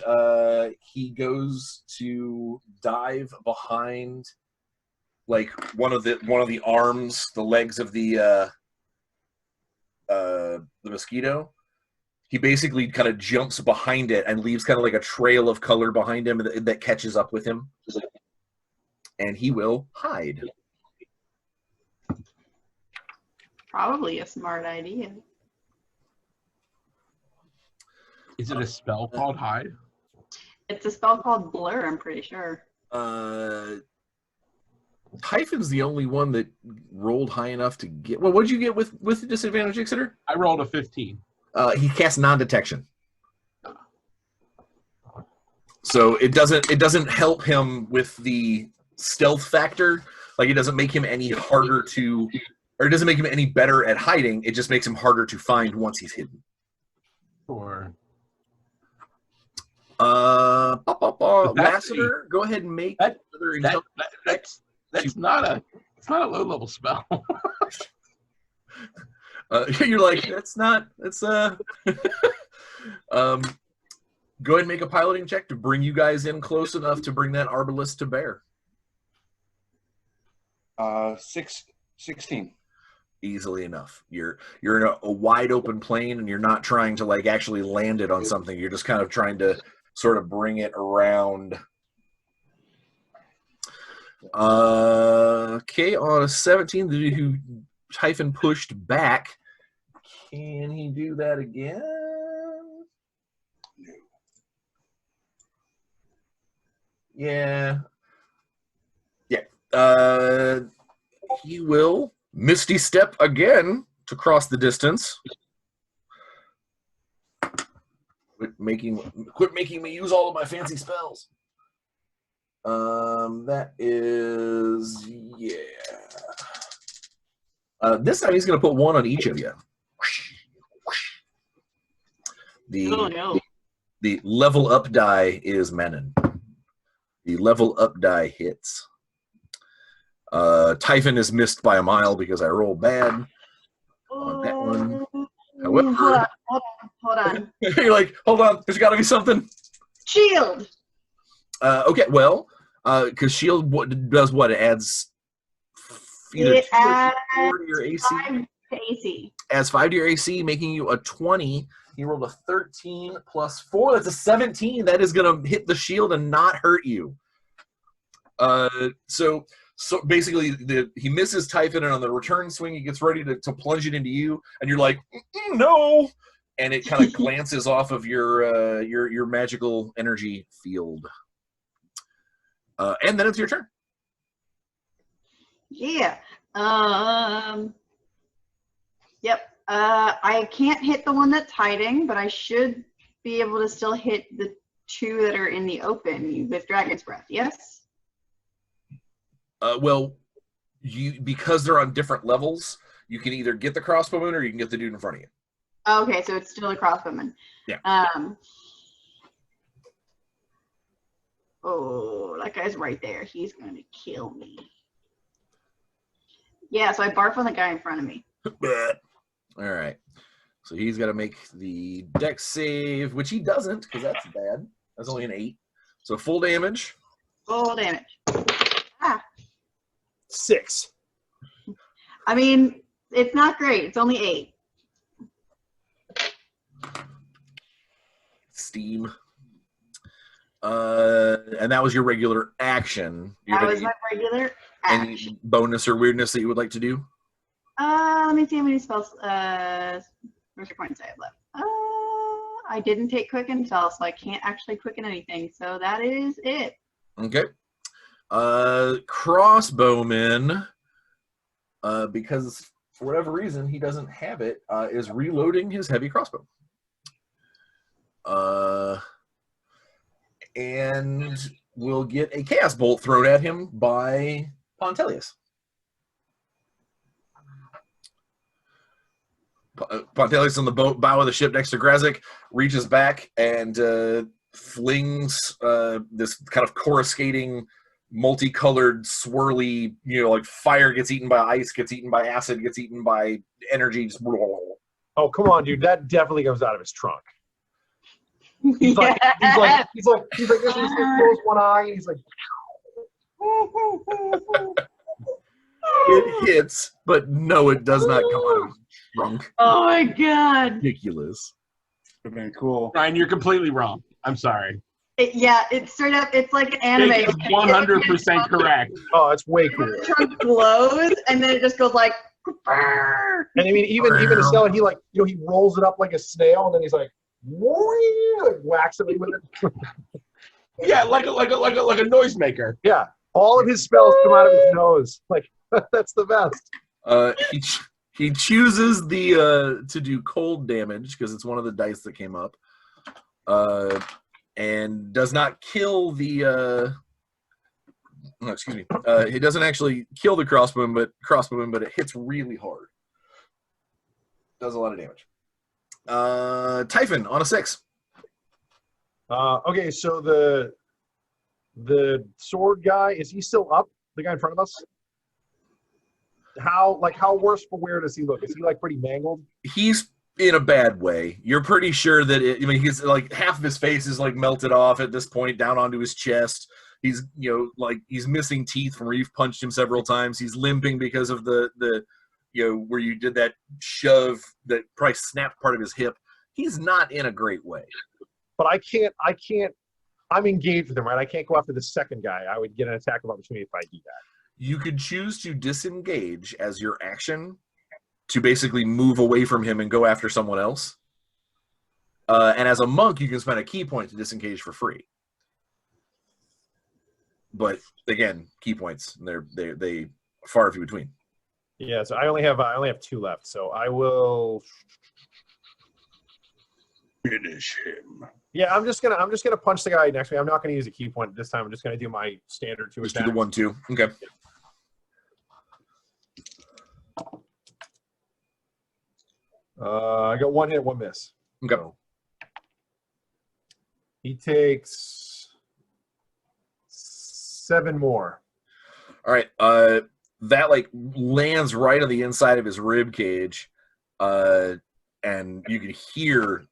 he goes to dive behind, like one of the arms, the legs of the mosquito. He basically kind of jumps behind it and leaves kind of like a trail of color behind him that catches up with him, and he will hide. Probably a smart idea. Is it a spell called hide? It's a spell called Blur, I'm pretty sure. Typhon's the only one that rolled high enough to get. Well, what did you get with the disadvantage, Exeter? I rolled a 15. He casts non-detection, so it doesn't help him with the stealth factor. Like, it doesn't make him any harder to, or it doesn't make him any better at hiding. It just makes him harder to find once he's hidden. Or Lassiter, go ahead and make another intelligence. That's not a low level spell. You're like, go ahead and make a piloting check to bring you guys in close enough to bring that arbalist to bear. 16. Easily enough. You're in a wide open plane, and you're not trying to like actually land it on something. You're just kind of trying to sort of bring it around. Okay, on a 17, the dude who Typhon pushed back. Can he do that again? No. Yeah. He will Misty Step again to cross the distance. Quit making me use all of my fancy spells. That is, this time he's going to put one on each of you. The level up die is Menon. The level up die hits. Typhon is missed by a mile because I rolled bad on that one. However, hold on. You're like, hold on, there's got to be something. Shield. Okay, well, because shield does what? It adds either It 2 or adds 4 to your AC. 5 to AC. Adds 5 to your AC, making you a 20. You rolled a 13 plus 4. That's a 17. That is going to hit the shield and not hurt you. So basically, he misses Typhon, and on the return swing, he gets ready to plunge it into you, and you're like, no! And it kind of glances off of your magical energy field. And then it's your turn. Yeah. Yep. I can't hit the one that's hiding, but I should be able to still hit the 2 that are in the open with Dragon's Breath. Yes? Well, because they're on different levels, you can either get the crossbowman or you can get the dude in front of you. Okay, so it's still a crossbowman. Yeah. Oh, that guy's right there. He's going to kill me. Yeah, so I barf on the guy in front of me. All right. So he's got to make the dex save, which he doesn't, because that's bad. That's only an 8. So full damage. Full damage. 6. I mean, it's not great. It's only 8. Steam. And that was your regular action. That was my regular action. Any bonus or weirdness that you would like to do? Let me see how many spells, where's your points I have left. I didn't take quicken spell, so I can't actually quicken anything. So that is it. Okay. Crossbowman, because for whatever reason he doesn't have it, is reloading his heavy crossbow. And will get a chaos bolt thrown at him by Pontelius. Pontelius on the bow of the ship next to Grazik reaches back and flings this kind of coruscating, multicolored, swirly, like fire gets eaten by ice, gets eaten by acid, gets eaten by energy. Just... Oh, come on, dude. That definitely comes out of his trunk. He's like, this, and he's close one eye, and he's like, it hits, but no, it does not come out of his trunk. Oh my god. Ridiculous. Would have been cool. Ryan, you're completely wrong. I'm sorry. It's straight up. It's like an anime. It's 100% correct. oh, it's way cool. The trunk glows, and then it just goes like. And I mean, even Estelle, he he rolls it up like a snail, and then he's like whacks it with it. Yeah, like a noisemaker. Yeah, all of his spells come out of his nose. Like that's the best. He chooses the to do cold damage because it's one of the dice that came up, and does not kill the. No, excuse me. He doesn't actually kill the crossbowman, but it hits really hard. Does a lot of damage. Typhon on a 6. Okay, so the sword guy, is he still up? The guy in front of us? How worse for wear does he look? Is he pretty mangled? He's in a bad way. You're pretty sure that he's half of his face is melted off at this point down onto his chest. He's he's missing teeth from where you've punched him several times. He's limping because of the where you did that shove that probably snapped part of his hip. He's not in a great way. But I can't. I'm engaged with him, right? I can't go after the second guy. I would get an attack of opportunity if I do that. You could choose to disengage as your action to basically move away from him and go after someone else. And as a monk, you can spend a key point to disengage for free. But again, key points, they far few between. Yeah, so I only have 2 left. So I will Finish him. Yeah, I'm just gonna punch the guy next to me. I'm not gonna use a key point this time. I'm just gonna do my standard 2 Just attacks. do the 1-2. Okay. I got 1 hit, 1 miss. Okay. So he takes 7 more. All right. That lands right on the inside of his rib cage, and you can hear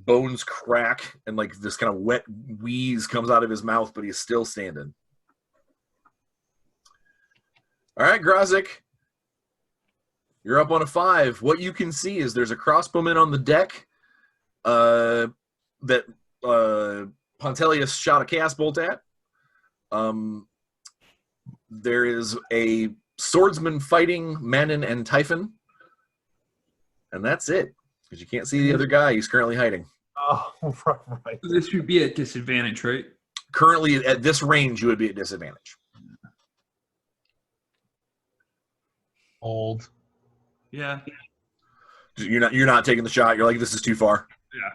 bones crack and this kind of wet wheeze comes out of his mouth, but he's still standing. All right, Grazik, you're up on a 5. What you can see is there's a crossbowman on the deck that Pontelius shot a chaos bolt at. There is a swordsman fighting Manon and Typhon, and that's it. Because you can't see the other guy. He's currently hiding. Oh, right. This would be at disadvantage, right? Currently, at this range, you would be at disadvantage. Old. Yeah. You're not taking the shot. You're like, this is too far. Yeah.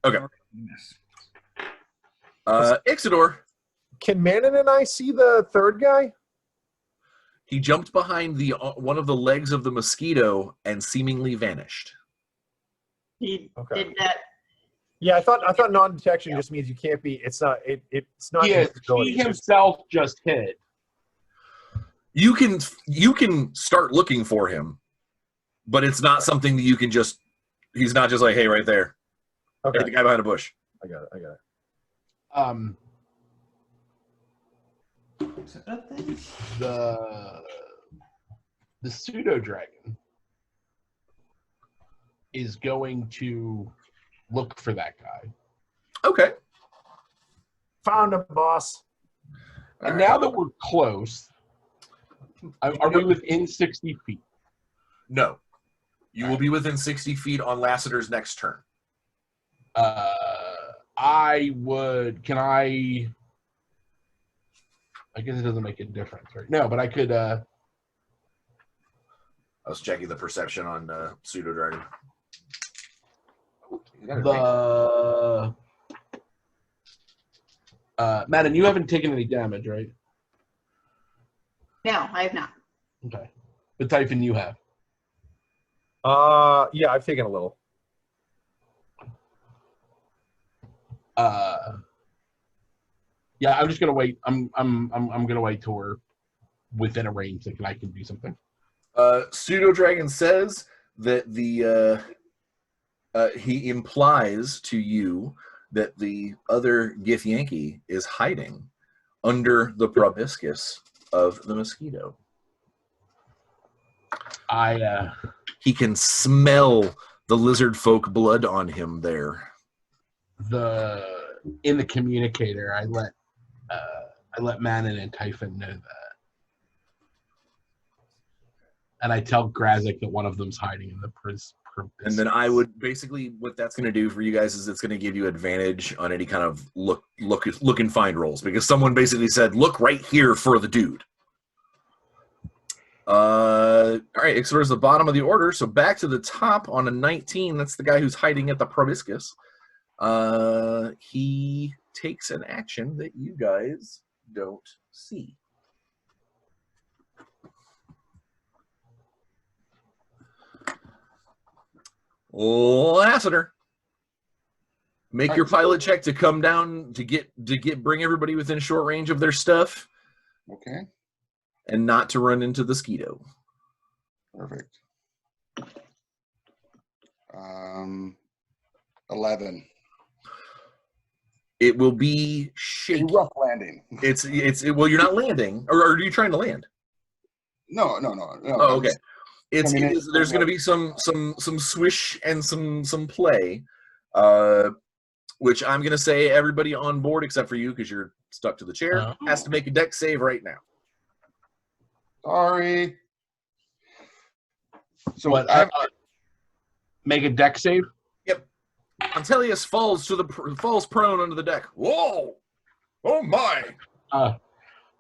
Okay. Ixidor. Can Manon and I see the third guy? He jumped behind the one of the legs of the mosquito and seemingly vanished. He Okay. did that. Yeah, I thought non-detection just means you can't be. It's not. It's not. He invisibility, it's just- himself just hit. You can start looking for him, but it's not something that you can just. He's not just hey, right there. Okay. Hey, the guy behind a bush. I got it. The pseudo dragon is going to look for that guy. Okay. Found him, boss. And now that we're close, are we within 60 feet? No. You will be within 60 feet on Lassiter's next turn. I would. Can I? I guess it doesn't make a difference, right? No, but I could. I was checking the perception on Pseudo Dragon. Madden, you haven't taken any damage, right? No, I have not. Okay. But Typhon, you have. Yeah, I've taken a little. Yeah, I'm just gonna wait. I'm gonna wait till we're within a range that I can do something. Pseudo Dragon says that the he implies to you that the other Githyanki is hiding under the proboscis of the mosquito. He can smell the lizard folk blood on him there. In the communicator, I let Manon and Typhon know that. And I tell Grazik that one of them's hiding in the and then I would basically, what that's going to do for you guys is it's going to give you advantage on any kind of look and find rolls, because someone basically said, look right here for the dude. All right, Ixor's the bottom of the order, so back to the top on a 19. That's the guy who's hiding at the proboscis. He takes an action that you guys don't see. Lassiter, make your pilot check to come down to bring everybody within short range of their stuff. Okay. And not to run into the mosquito. Perfect. 11. It will be shaky. Rough landing. Well, you're not landing, or are you trying to land? No. Oh, okay. There's going to be some swish and some play, which I'm going to say everybody on board except for you, because you're stuck to the chair, has to make a dex save right now. Sorry. So what? Make a dex save. Yep. Antelius falls prone under the deck. Whoa! Oh my!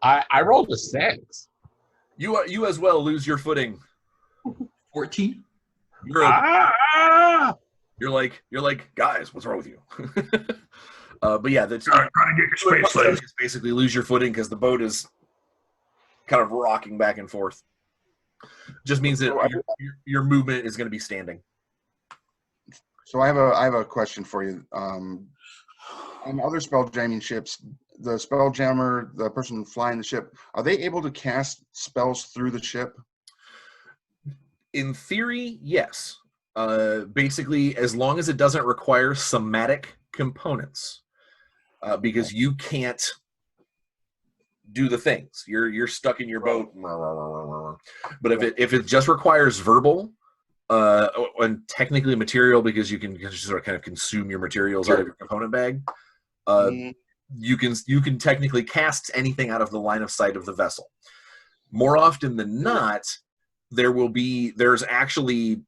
I rolled a 6. You as well lose your footing. 14. You're like, guys, what's wrong with you? But yeah, that's trying to get your space slave. Basically lose your footing because the boat is kind of rocking back and forth. Just means that your movement is going to be standing. So I have a question for you. On other spell jamming ships, the spell jammer, the person flying the ship, are they able to cast spells through the ship? In theory, yes. Basically, as long as it doesn't require somatic components, because you can't do the things. You're stuck in your boat. But if it just requires verbal, and technically material, because you can just sort of kind of consume your materials out of your component bag, you can technically cast anything out of the line of sight of the vessel. More often than not, there's actually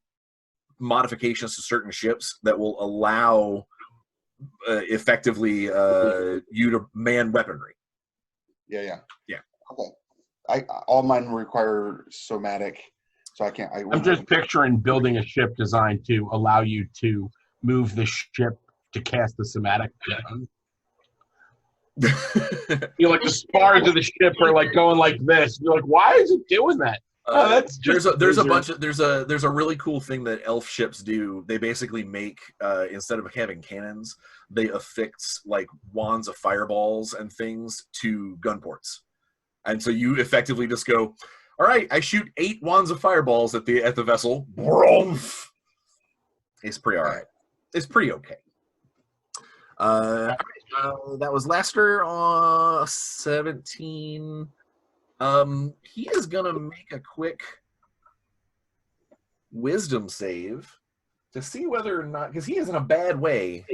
modifications to certain ships that will allow effectively you to man weaponry. Yeah. Okay. All mine require somatic, so I can't. I'm just picturing building a ship designed to allow you to move the ship to cast the somatic. You're like the spars of the ship are like going like this. You're like, why is it doing that? That's just there's a really cool thing that elf ships do. They basically make instead of having cannons, they affix like wands of fireballs and things to gun ports, and so you effectively just go, all right, I shoot 8 wands of fireballs at the vessel. It's pretty all right. It's pretty okay. That was Laster 17. He is gonna make a quick wisdom save to see whether or not, because he is in a bad way,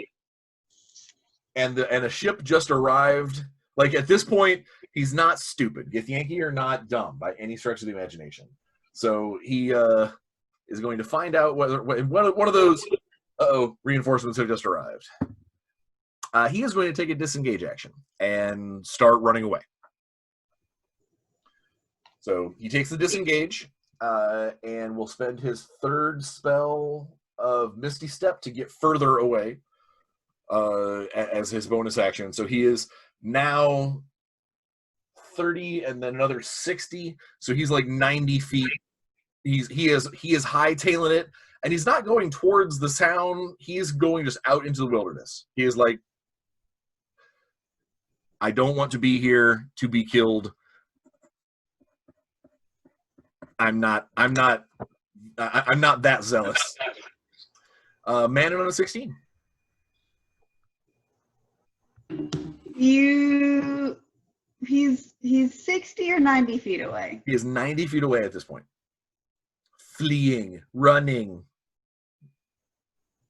and a ship just arrived. Like at this point, he's not stupid. Githyanki are not dumb by any stretch of the imagination. So he is going to find out whether one of those Uh-oh, reinforcements have just arrived. He is going to take a disengage action and start running away. So he takes the disengage and will spend his third spell of Misty Step to get further away as his bonus action. So he is now 30 and then another 60. So he's like 90 feet. He is hightailing it, and he's not going towards the sound. He is going just out into the wilderness. He is like, I don't want to be here to be killed. I'm not that zealous. Manon on a 16. He's 60 or 90 feet away. He is 90 feet away at this point. Fleeing, running.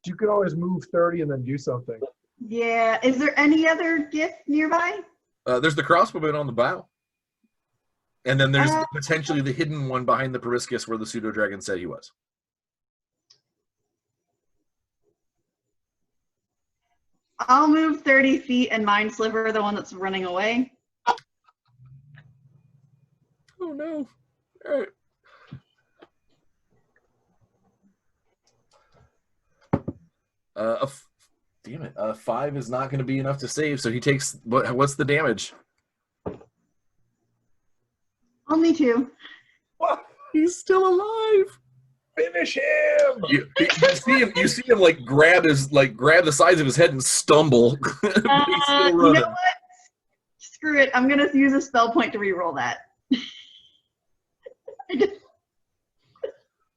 You can always move 30 and then do something. Yeah. Is there any other gift nearby? There's the crossbowman on the bow. And then there's potentially the hidden one behind the proboscis where the pseudo-dragon said he was. I'll move 30 feet and mind sliver the one that's running away. Oh no. All right. Damn it. 5 is not going to be enough to save, so he takes what's the damage? Only 2. What? He's still alive. Finish him! You see him like grab the sides of his head and stumble. But he's still You running. know what? Screw it. I'm gonna use a spell point to reroll that.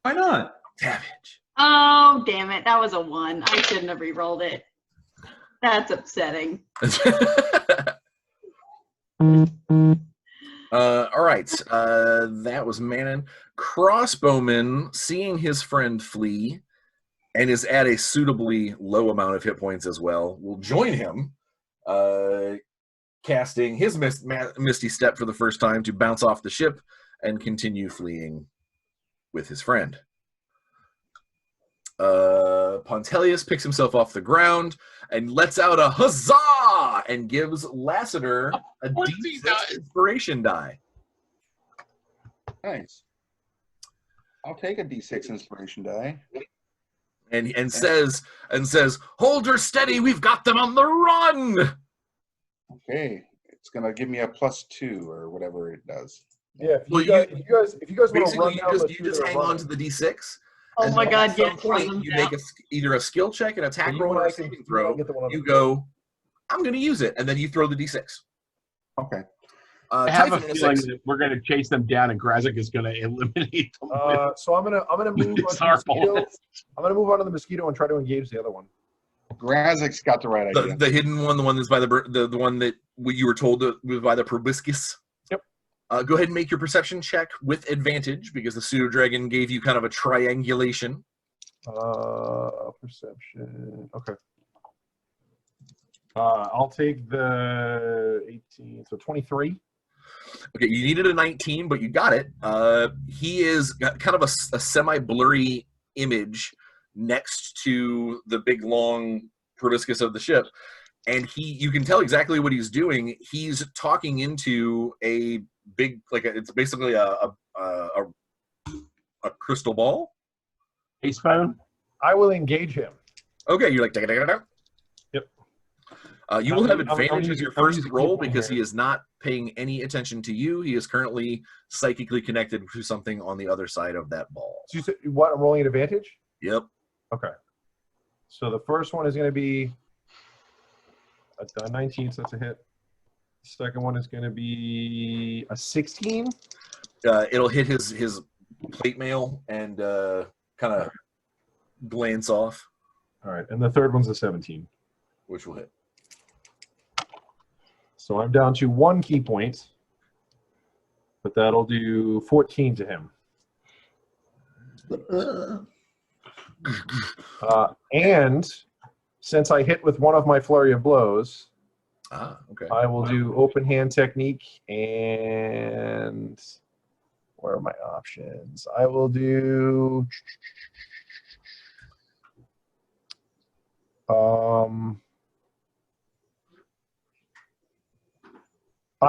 Why not? Damage. Oh, damn it. That was a 1. I shouldn't have re-rolled it. That's upsetting. All right. That was Manon. Crossbowman, seeing his friend flee and is at a suitably low amount of hit points as well, will join him, casting his Misty Step for the first time to bounce off the ship and continue fleeing with his friend. Pontelius picks himself off the ground and lets out a huzzah and gives Lassiter a D6 inspiration die. Nice. I'll take a D6 inspiration die. And says, "Hold her steady, we've got them on the run." Okay. It's gonna give me a +2 or whatever it does. Yeah, Well, if you guys want to Basically, run down the you just hang on to the D6. Oh and my then god, at some yes. point, you make either a skill check, an attack You roll, or a might get- saving you throw. might get the one on You the- go, I'm going to use it, and then you throw the D6. Okay. I have a Typhon on feeling 6. that we're going to chase them down, and Grazik is going to eliminate them. So I'm gonna move on to the mosquito. I'm gonna move on to the mosquito and try to engage the other one. Grazik's got the right idea. The hidden one, the one that's by the one that you were told was by the proboscis. Yep. Go ahead and make your perception check with advantage because the pseudo dragon gave you kind of a triangulation. Perception. Okay. I'll take the 18. So 23. Okay, you needed a 19, but you got it. He is got kind of a semi-blurry image next to the big, long proboscis of the ship. And you can tell exactly what he's doing. He's talking into a big, it's basically a crystal ball. Ace phone? I will engage him. Okay, you're like, yep. You will have advantage as your first using roll key point because here. he is not paying any attention to you. He is currently psychically connected to something on the other side of that ball. So you said what? I'm rolling an advantage. Yep. Okay. So the first one is going to be a 19, so that's a hit. The second one is going to be a 16. It'll hit his plate mail and kind of glance off, All right, and the third one's a 17. which will hit. So I'm down to 1 key point, but that'll do 14 to him. And since I hit with one of my flurry of blows, Okay. I will do open hand technique and where are my options? I will do I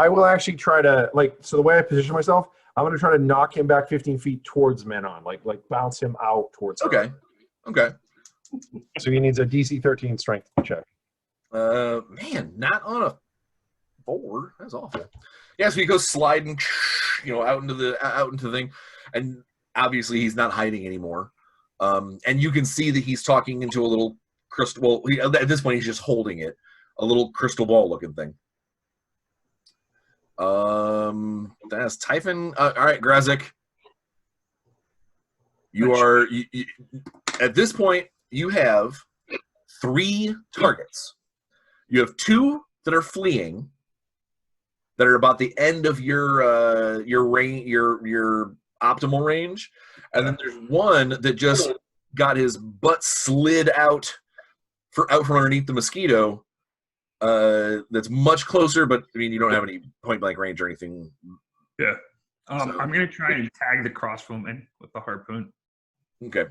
will actually try to so the way I position myself, I'm going to try to knock him back 15 feet towards Menon, like bounce him out towards her. Okay. Okay. So he needs a DC 13 strength check. Man, not on a 4. That's awful. Yeah, so he goes sliding, out into the thing, and obviously he's not hiding anymore. And you can see that he's talking into a little crystal. Well, at this point, he's just holding it, a little crystal ball looking thing. That's Typhon. All right, Grazik. You are at this point. You have 3 targets. You have 2 that are fleeing, that are about the end of your range, your optimal range, and then there's 1 that just got his butt slid out from underneath the mosquito. That's much closer, but I mean you don't have any point blank range or anything. Yeah. I'm gonna try and tag the crossbowman with the harpoon. Okay.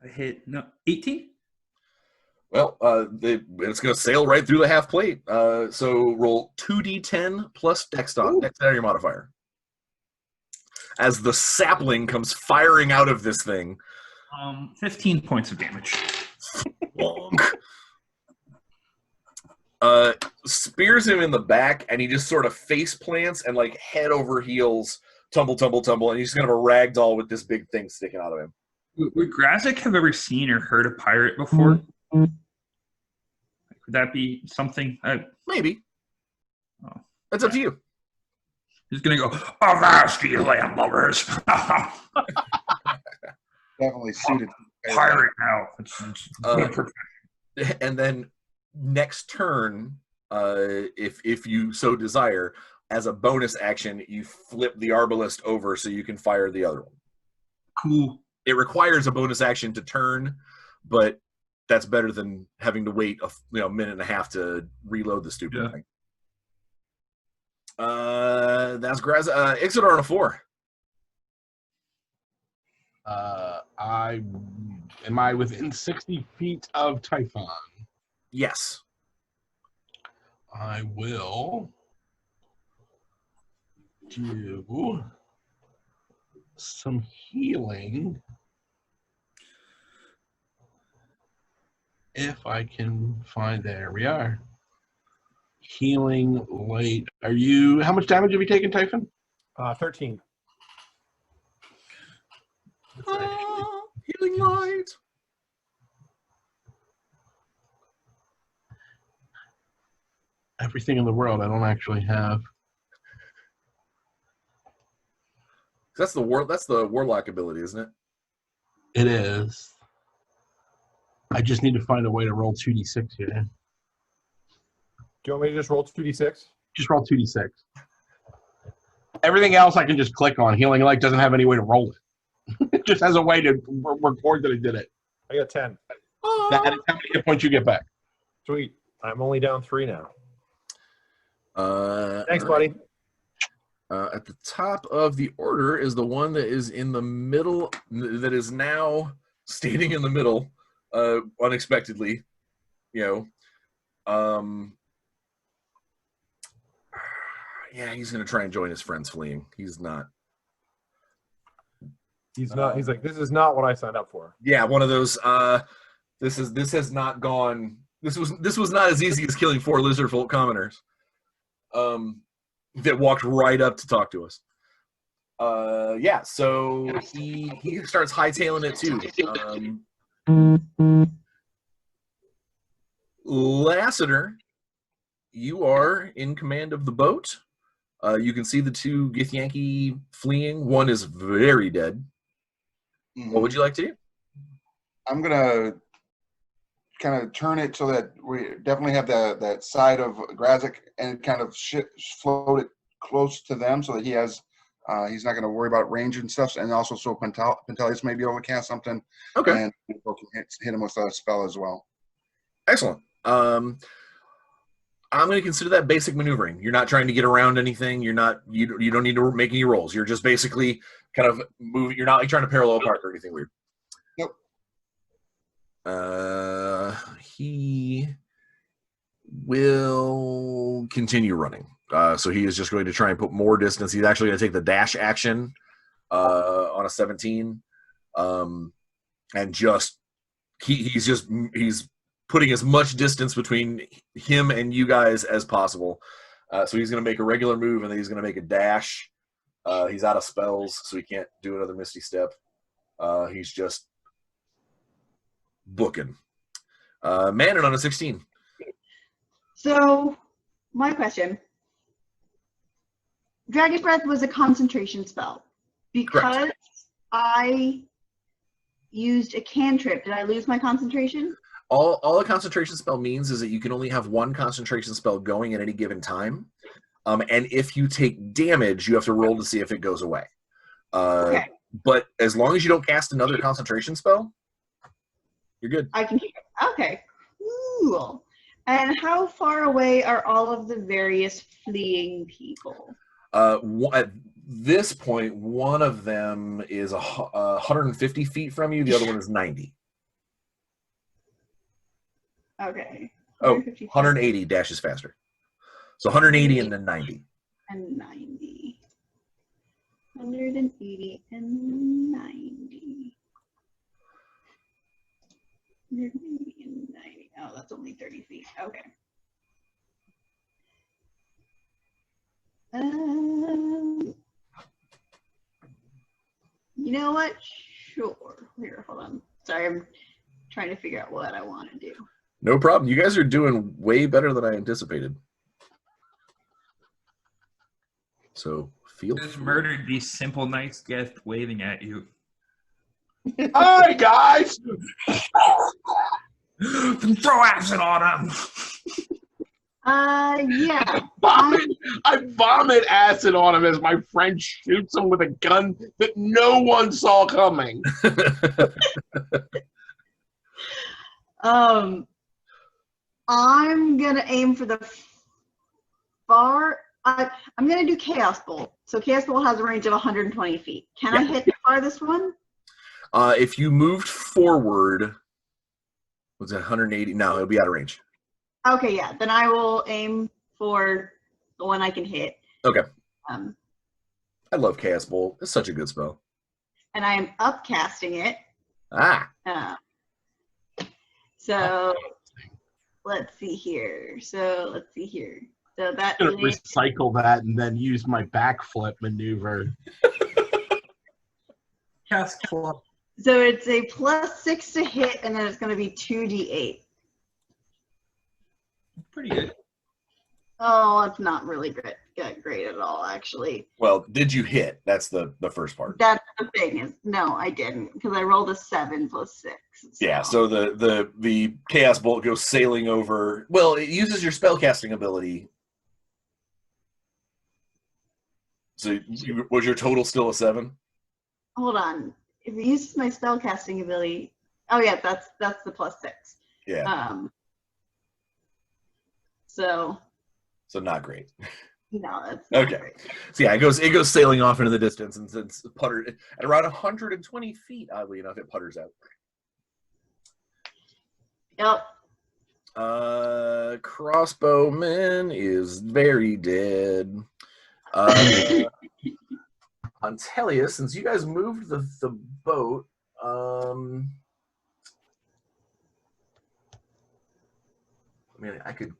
I hit 18. Well, it's going to sail right through the half plate. So roll 2d10 plus dexterity modifier. As the sapling comes firing out of this thing. 15 points of damage. Spears him in the back, and he just sort of face plants and like head over heels, tumble, and he's kind of a ragdoll with this big thing sticking out of him. Would Grazik have ever seen or heard a pirate before? Would that be something? Maybe. Oh. That's up to you. He's going to go, avast ye land lubbers. Definitely suited. Pirate now. And then next turn, if you so desire, as a bonus action, you flip the arbalist over so you can fire the other one. Cool. It requires a bonus action to turn, but that's better than having to wait a minute and a half to reload the stupid thing. That's Ixodar on a 4. Am I within 60 feet of Typhon? Yes. I will do some healing if I can find. There we are. Healing light. How much damage have you taken, Typhon? 13. Healing light. Everything in the world I don't actually have. That's the warlock ability, isn't it? It is. I just need to find a way to roll 2d6 here. Do you want me to just roll 2d6? Just roll 2d6. Everything else I can just click on. Healing Light doesn't have any way to roll it. It just has a way to record that I did it. I got 10. That is how many hit points you get back. Sweet. I'm only down 3 now. Thanks, right. buddy. At the top of the order is the one that is in the middle, that is now standing in the middle, unexpectedly. Yeah, he's going to try and join his friends fleeing. He's not. He's not. He's like, this is not what I signed up for. Yeah, one of those. This has not gone. This was not as easy as killing 4 lizard folk commoners. That walked right up to talk to us. So he starts hightailing it too. Lassiter, you are in command of the boat. You can see the 2 Githyanki fleeing. One is very dead. Mm-hmm. What would you like to do? I'm gonna kind of turn it so that we definitely have that side of Grazik and kind of float it close to them so that he has he's not going to worry about range and stuff, and also so Pentelius may be able to cast something. Okay. And people can hit him with a spell as well. Excellent. I'm going to consider that basic maneuvering. You're not trying to get around anything. You don't need to make any rolls. You're just basically kind of moving. You're not like trying to parallel park or anything weird. Nope. He will continue running. So he is just going to try and put more distance. He's actually going to take the dash action on a 17, and he's putting as much distance between him and you guys as possible. So he's going to make a regular move, and then he's going to make a dash. He's out of spells, so he can't do another Misty Step. He's just booking. Manon on a 16. So, my question. Dragon's Breath was a concentration spell. Because Correct. I used a cantrip, did I lose my concentration? All a concentration spell means is that you can only have one concentration spell going at any given time. And if you take damage, you have to roll to see if it goes away. Okay. But as long as you don't cast another concentration spell, you're good. I can hear. Okay. Cool. And how far away are all of the various fleeing people? At this point, one of them is 150 feet from you. The other one is 90. Okay. Oh, 150 feet 180 dashes faster. So 180 and then 90. and 90. 180 and 90. 180 and 90. Oh, that's only 30 feet. Okay. You know what? Sure. Here, hold on. Sorry, I'm trying to figure out what I want to do. No problem. You guys are doing way better than I anticipated. So feel Just free. murdered these simple knights guest waving at you. Hi, guys. Throw acid on him. Yeah. I vomit acid on him as my friend shoots him with a gun that no one saw coming. I'm gonna aim for the far. I'm gonna do Chaos Bolt. So Chaos Bolt has a range of 120 feet. Can I hit the farthest one? If you moved forward, was it 180? No, it'll be out of range. Okay, yeah. Then I will aim for the one I can hit. Okay. I love Chaos Bolt. It's such a good spell. And I am upcasting it. Ah. So let's see here. So that I'm gonna is, recycle that and then use my backflip maneuver. Yes, club. so it's a +6 to hit, and then it's going to be 2d8. Pretty good. Oh, it's not really great at all, actually. Well, did you hit? That's the first part. That's the thing is, no, I didn't, because I rolled a 7 + 6. Yeah, so the Chaos Bolt goes sailing over. Well, it uses your spellcasting ability. So was your total still a 7? Hold on. If it uses my spellcasting ability, oh yeah, that's the +6. Yeah. So not great. no, that's not Okay. great. So yeah, it goes sailing off into the distance, and it's puttered at around 120 feet. Oddly enough, it putters out. Yep. Crossbowman is very dead. Antelius, since you guys moved the boat, I mean, I could.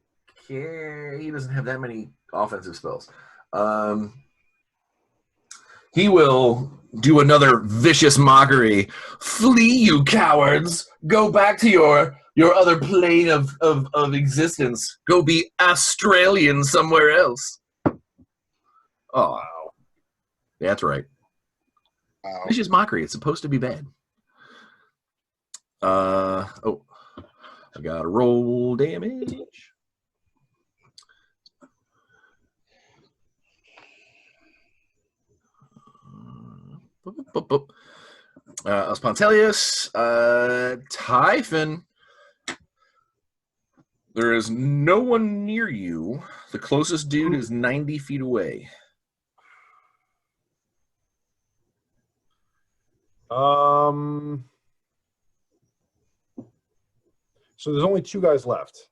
He doesn't have that many offensive spells. He will do another vicious mockery. Flee, you cowards! Go back to your other plane of existence. Go be Australian somewhere else. Oh, that's right. Vicious mockery. It's supposed to be bad. Oh, I got to roll damage. Spontelius, Typhon. There is no one near you. The closest dude is 90 feet away. So there's only 2 guys left.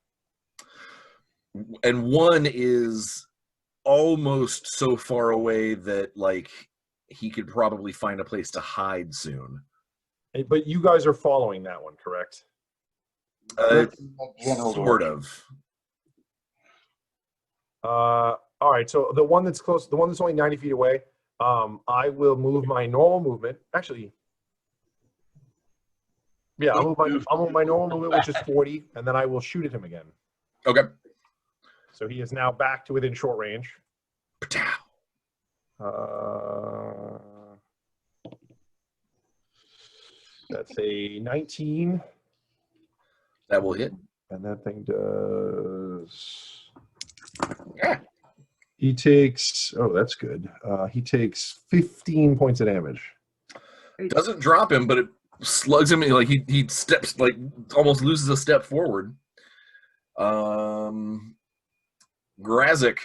And one is almost so far away that like he could probably find a place to hide soon. But you guys are following that one, correct? Sort of. All right. So the one that's close, the one that's only 90 feet away, I will move my normal movement. Actually, yeah, I'll move my normal movement, which is 40, and then I will shoot at him again. Okay. So he is now back to within short range. That's a 19. That will hit. And that thing does... Yeah. He takes... Oh, that's good. He takes 15 points of damage. Doesn't drop him, but it slugs him. Like he steps, like almost loses a step forward. Grazik.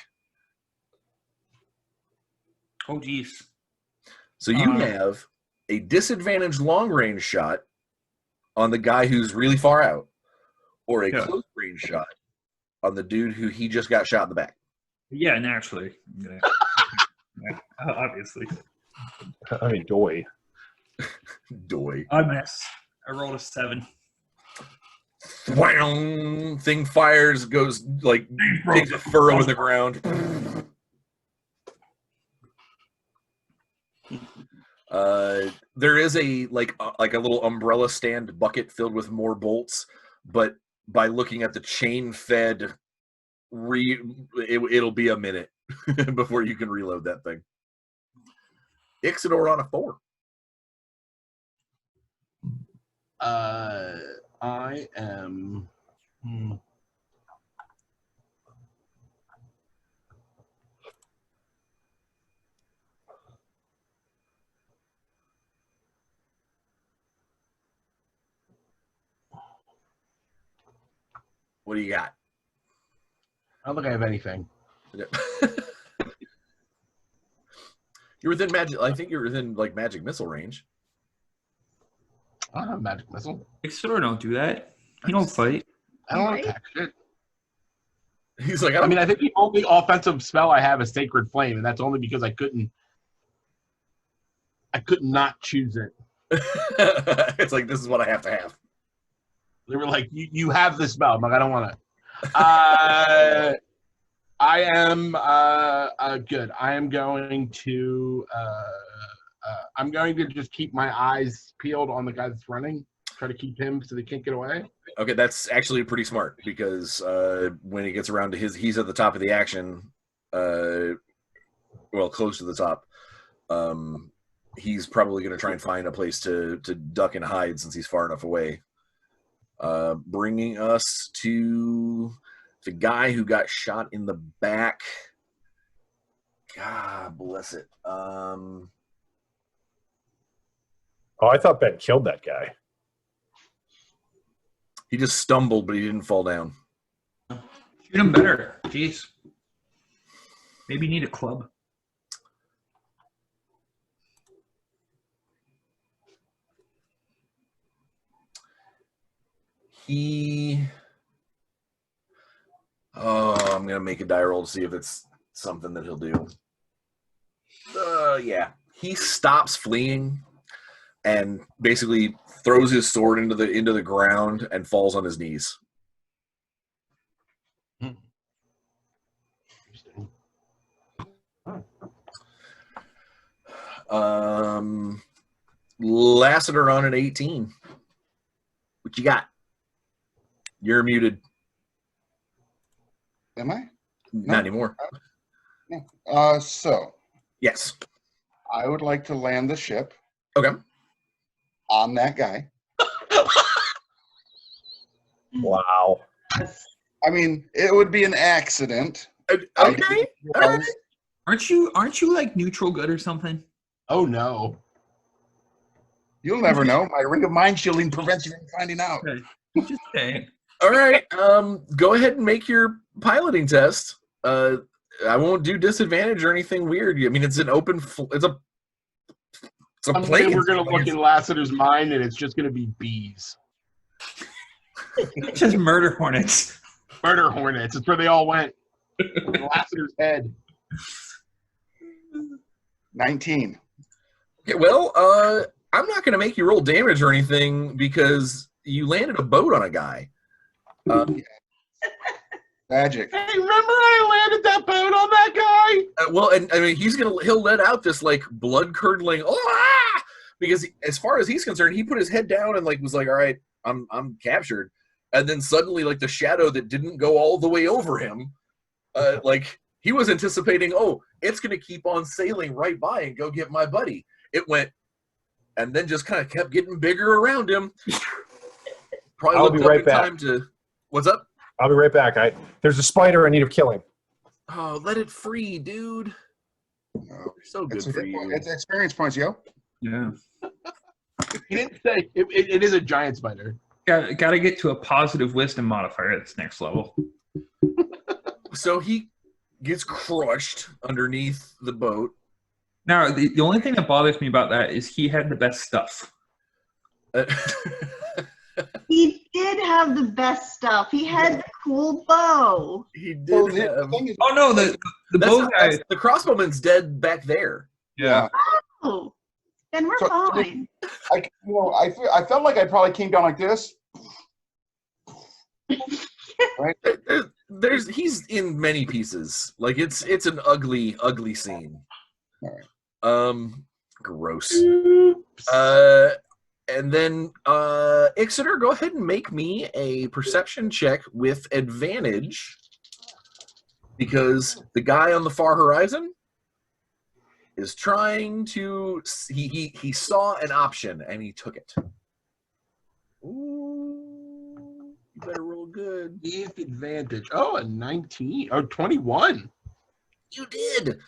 Oh, geez. So you have a disadvantaged long-range shot on the guy who's really far out, or a close-range shot on the dude who he just got shot in the back. Yeah, naturally. Yeah. Yeah, obviously. I mean, doy. Doy. I missed. I rolled a 7. Wham! Thing fires, goes like takes a furrow in the ground. There is a like a little umbrella stand bucket filled with more bolts, but by looking at the chain fed, it'll be a minute before you can reload that thing. Ixidor on a 4. I am. What do you got? I don't think I have anything. You're within magic. I think you're within like magic missile range. I don't have a magic missile. Ixidor don't do that. He don't fight. I don't attack shit. He's like, I mean, I think the only offensive spell I have is Sacred Flame, and that's only because I could not choose it. It's like, this is what I have to have. They were like, you have this spell. I'm like, I don't want it. I am good. I am going to just keep my eyes peeled on the guy that's running. Try to keep him so they can't get away. Okay, that's actually pretty smart because when he gets around to he's at the top of the action, well, close to the top. He's probably going to try and find a place to duck and hide since he's far enough away. Bringing us to the guy who got shot in the back. God bless it. Oh, I thought Ben killed that guy. He just stumbled, but he didn't fall down. Shoot him better. Jeez. Maybe you need a club. I'm going to make a die roll to see if it's something that he'll do. Yeah. He stops fleeing and basically throws his sword into the ground and falls on his knees. Lassiter on an 18. What you got? You're muted. Am I? Not anymore. No. So. Yes. I would like to land the ship. Okay. On that guy. Wow. I mean, it would be an accident. Okay. All right. Aren't you like neutral good or something? Oh no. You'll never know. My ring of mind shielding prevents you from finding out. Okay. Just saying. All right. Go ahead and make your piloting test. I won't do disadvantage or anything weird. I mean, it's an open. It's a plane. We're gonna look in Lassiter's mind, and it's just gonna be bees. It's just murder hornets. Murder hornets. It's where they all went. Lassiter's head. 19. Okay, well, I'm not going to make you roll damage or anything because you landed a boat on a guy. Magic. Hey, remember I landed that boat on that guy? Well, and I mean, he'll let out this like blood curdling because as far as he's concerned, he put his head down and like was like, all right, I'm captured, and then suddenly like the shadow that didn't go all the way over him, like he was anticipating, oh, it's gonna keep on sailing right by and go get my buddy. It went, and then just kind of kept getting bigger around him. Probably I'll looked be up right in back. time to. What's up? I'll be right back. There's a spider in need of killing. Oh, let it free, dude. No. So good It's, for you. it's experience points, yo. Yeah. He didn't say it is a giant spider. Got to get to a positive wisdom modifier at this next level. So he gets crushed underneath the boat. Now, the only thing that bothers me about that is he had the best stuff. He did have the best stuff. He had the cool bow. He So did the have. thing is, Oh no, the bow guy. The crossbowman's dead back there. yeah. Oh, then we're So- fine. I felt like I probably came down like this. Right? He's in many pieces. Like it's an ugly scene. All Gross. And then Ixeter, go ahead and make me a perception check with advantage because the guy on the far horizon is trying to he saw an option and he took it. Ooh, you better roll good. With advantage. Oh, a 19 or 21. You did.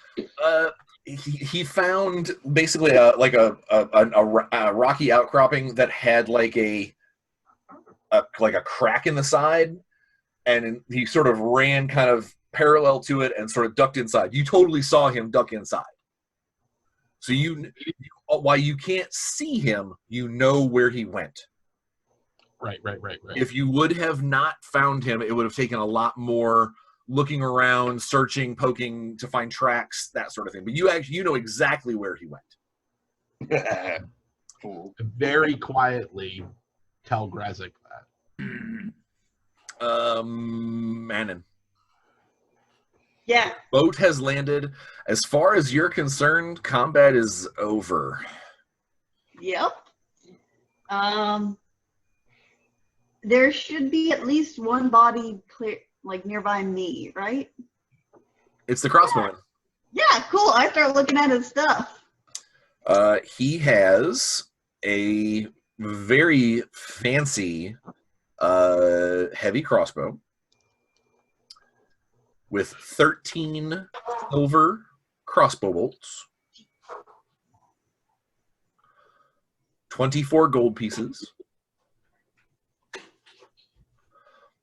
He found basically a rocky outcropping that had like a crack in the side, and he sort of ran kind of parallel to it and sort of ducked inside. You totally saw him duck inside. So while you can't see him, you know where he went. Right. If you would have not found him, it would have taken a lot more looking around, searching, poking to find tracks, that sort of thing. But you know exactly where he went. Cool. Very quietly tell Grazik that. Manon. Yeah. Boat has landed. As far as you're concerned, combat is over. Yep. There should be at least one body clear, like nearby me, right? It's the crossbowman. Yeah, cool. I start looking at his stuff. He has a very fancy heavy crossbow with 13 silver crossbow bolts, 24 gold pieces,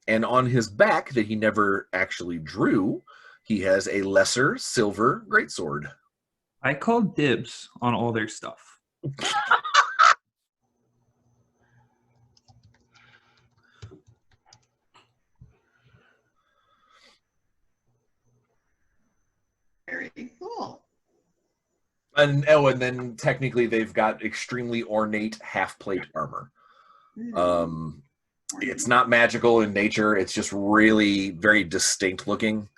and on his back that he never actually drew, he has a lesser silver greatsword. I called dibs on all their stuff. Very cool. And then technically they've got extremely ornate half-plate armor. It's not magical in nature. It's just really very distinct looking.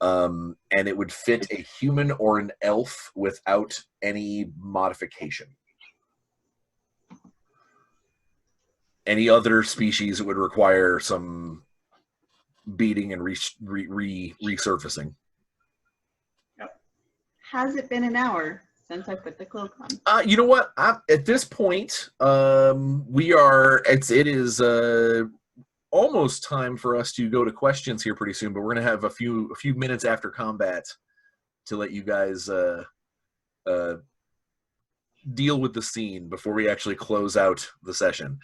And it would fit a human or an elf without any modification. Any other species, it would require some beating and resurfacing. Has it been an hour since I put the cloak on? You know what? At this point, it is almost time for us to go to questions here pretty soon, but we're going to have a few minutes after combat to let you guys deal with the scene before we actually close out the session.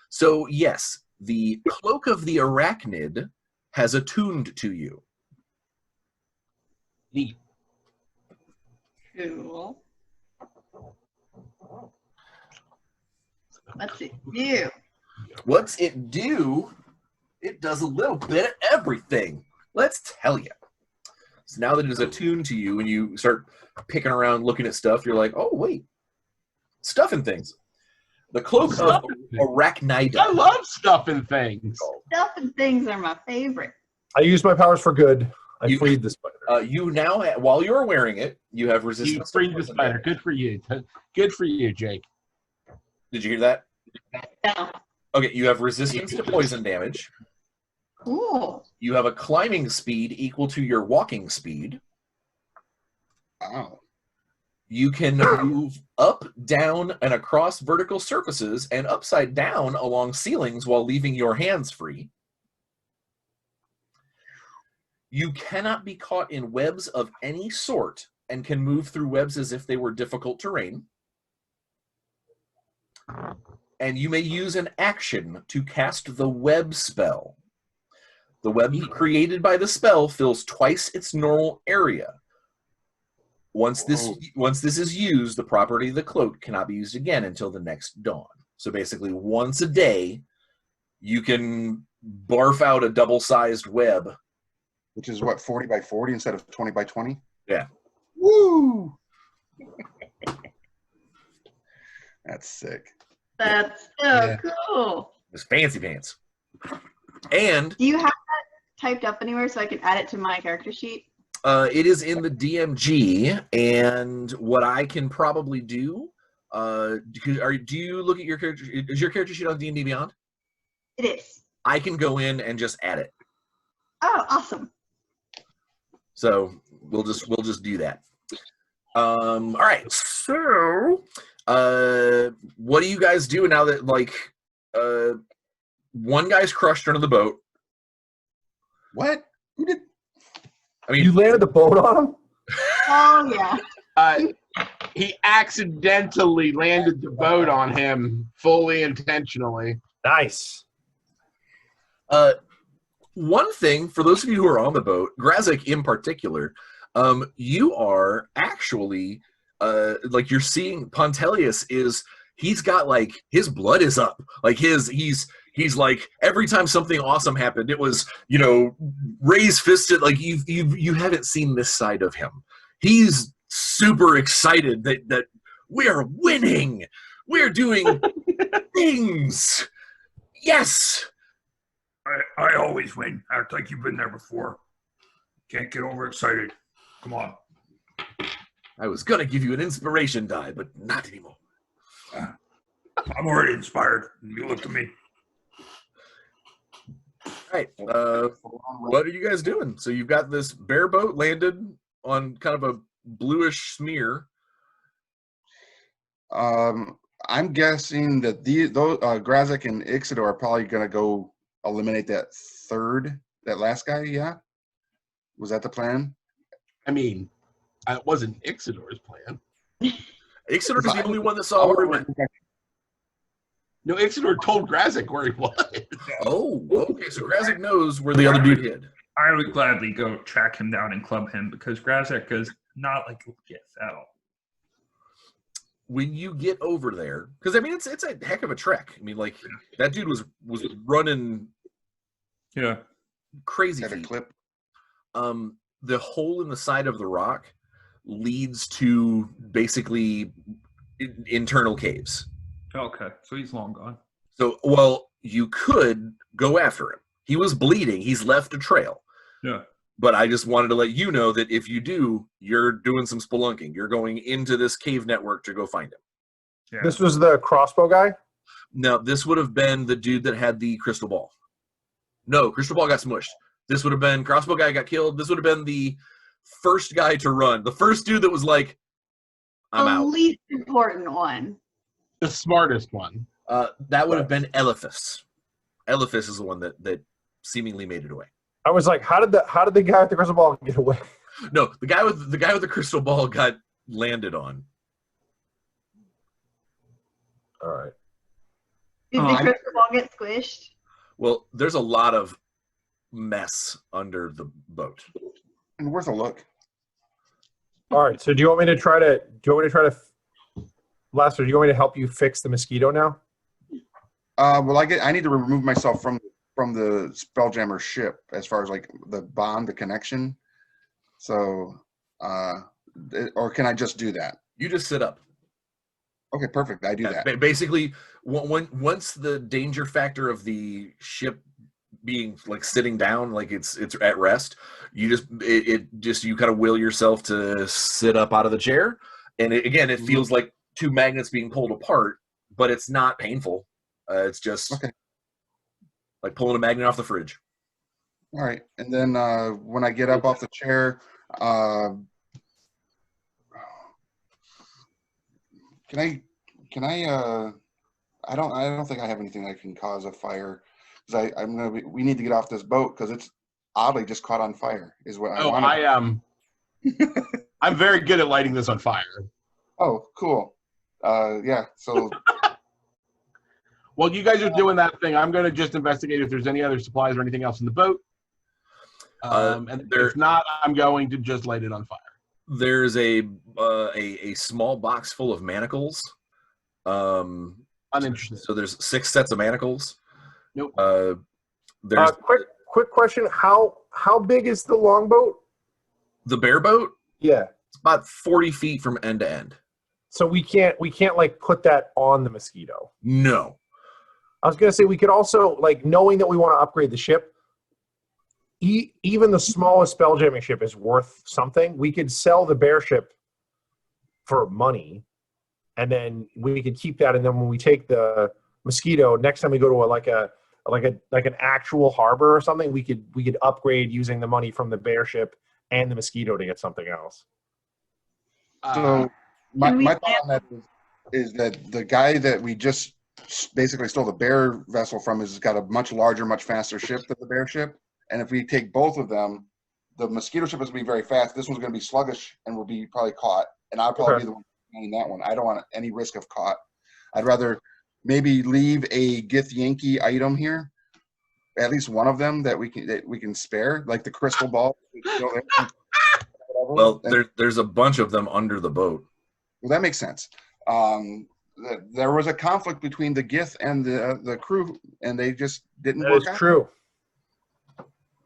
So yes, the cloak of the arachnid has attuned to you. Neat. Cool. Let's see. You. What's it do? It does a little bit of everything. Let's tell you. So now that it is attuned to you and you start picking around looking at stuff, you're like, oh, wait. Stuffing things. The cloak of Stuffing things. Arachnida. I love stuffing things. Stuff and things are my favorite. I used my powers for good. I You- freed the spider. You now, while you're wearing it, you have You resistance. to freed the poison spider. damage. Good for you. Good for you, Jake. Did you hear that? No. Okay, you have resistance to poison damage. Cool. You have a climbing speed equal to your walking speed. Wow. You can move up, down, and across vertical surfaces and upside down along ceilings while leaving your hands free. You cannot be caught in webs of any sort and can move through webs as if they were difficult terrain. And you may use an action to cast the web spell. The web created by the spell fills twice its normal area. Once this is used, the property of the cloak cannot be used again until the next dawn. So basically, once a day, you can barf out a double-sized web. Which is what, 40 by 40 instead of 20 by 20? Yeah. Woo! That's sick. That's so Yeah. cool. It's fancy pants. And Do you have that typed up anywhere so I can add it to my character sheet? it is in the DMG, and what I can probably do, do you look at your character? Is your character sheet on D&D Beyond? It is. I can go in and just add it. Oh, awesome. So we'll just do that. All right. So, what do you guys do now that one guy's crushed under the boat? What? Who did? I mean, You landed the boat on him? Oh, yeah. He accidentally landed the boat on him, fully intentionally. Nice. one thing for those of you who are on the boat, Grazik in particular, you are actually like you're seeing Pontelius he's got like his blood is up, like he's like every time something awesome happened, it was raised fisted, like you haven't seen this side of him. He's super excited that we are winning, we're doing things. Yes. I always win. Act like you've been there before. Can't get overexcited. Come on. I was gonna give you an inspiration die, but not anymore. I'm already inspired. You look at me. All right. What are you guys doing? So you've got this bear boat landed on kind of a bluish smear. I'm guessing that those Grazik and Ixidor are probably gonna go eliminate that last guy. Yeah, was that the plan? I mean, it wasn't Ixidor's plan. Ixidor is the only one that saw where he went. No, Ixidor told Grazik where he was. Oh, okay. So Grazik knows where the other dude hid. I would gladly go track him down and club him because Grazek is not like yes at all. When you get over there, because I mean it's a heck of a trek. I mean, like that dude was running, crazy Had a feet. clip. The hole in the side of the rock leads to basically internal caves. Okay, so he's long gone. So, well, you could go after him. He was bleeding. He's left a trail. Yeah. But I just wanted to let you know that if you do, you're doing some spelunking. You're going into this cave network to go find him. Yeah. This was the crossbow guy? No, this would have been the dude that had the crystal ball. No, crystal ball got smushed. This would have been crossbow guy got killed. This would have been the first guy to run. The first dude that was like, I'm the out. least important one. The smartest one. That would have been Eliphas. Eliphas is the one that seemingly made it away. I was like, how did the guy with the crystal ball get away? No, the guy with the crystal ball got landed on. All right. Did the crystal ball get squished? Well, there's a lot of mess under the boat. And worth a look. All right. So do you want me to try to Lester, do you want me to help you fix the mosquito now? Well, I need to remove myself from the Spelljammer ship as far as like the bond, the connection. So, or can I just do that? You just sit up. Okay, perfect. I do Yeah, that. basically, once the danger factor of the ship being like sitting down, like it's at rest, you you kind of will yourself to sit up out of the chair, and it feels like two magnets being pulled apart, but it's not painful. It's just Okay. like pulling a magnet off the fridge. All right, and then when I get up off the chair, can I? I don't think I have anything that can cause a fire, because we need to get off this boat because it's oddly just caught on fire. Is what I want. I am. I'm very good at lighting this on fire. Oh, cool. Yeah. So. While you guys are doing that thing, I'm going to just investigate if there's any other supplies or anything else in the boat. And if not, I'm going to just light it on fire. There's a small box full of manacles. Uninterested. So there's 6 sets of manacles. Nope. There's quick question. How big is the longboat? the bear boat. Yeah. It's about 40 feet from end to end. So we can't like put that on the Mosquito. No. I was gonna say we could also, like, knowing that we want to upgrade the ship, even the smallest spelljamming ship is worth something. We could sell the bear ship for money, and then we could keep that. And then when we take the Mosquito, next time we go to an actual harbor or something, we could upgrade using the money from the bear ship and the Mosquito to get something else. So my thought on that is that the guy that we just basically stole the bear vessel from has got a much larger, much faster ship than the bear ship. And if we take both of them, the Mosquito ship is going to be very fast. This one's going to be sluggish and will be probably caught. And I'll probably be the one in that one. I don't want any risk of caught. I'd rather maybe leave a Githyanki item here, at least one of them that we can spare, like the crystal ball. Well, there's a bunch of them under the boat. Well, that makes sense. There was a conflict between the Gith and the crew, and they just didn't work out. That is true.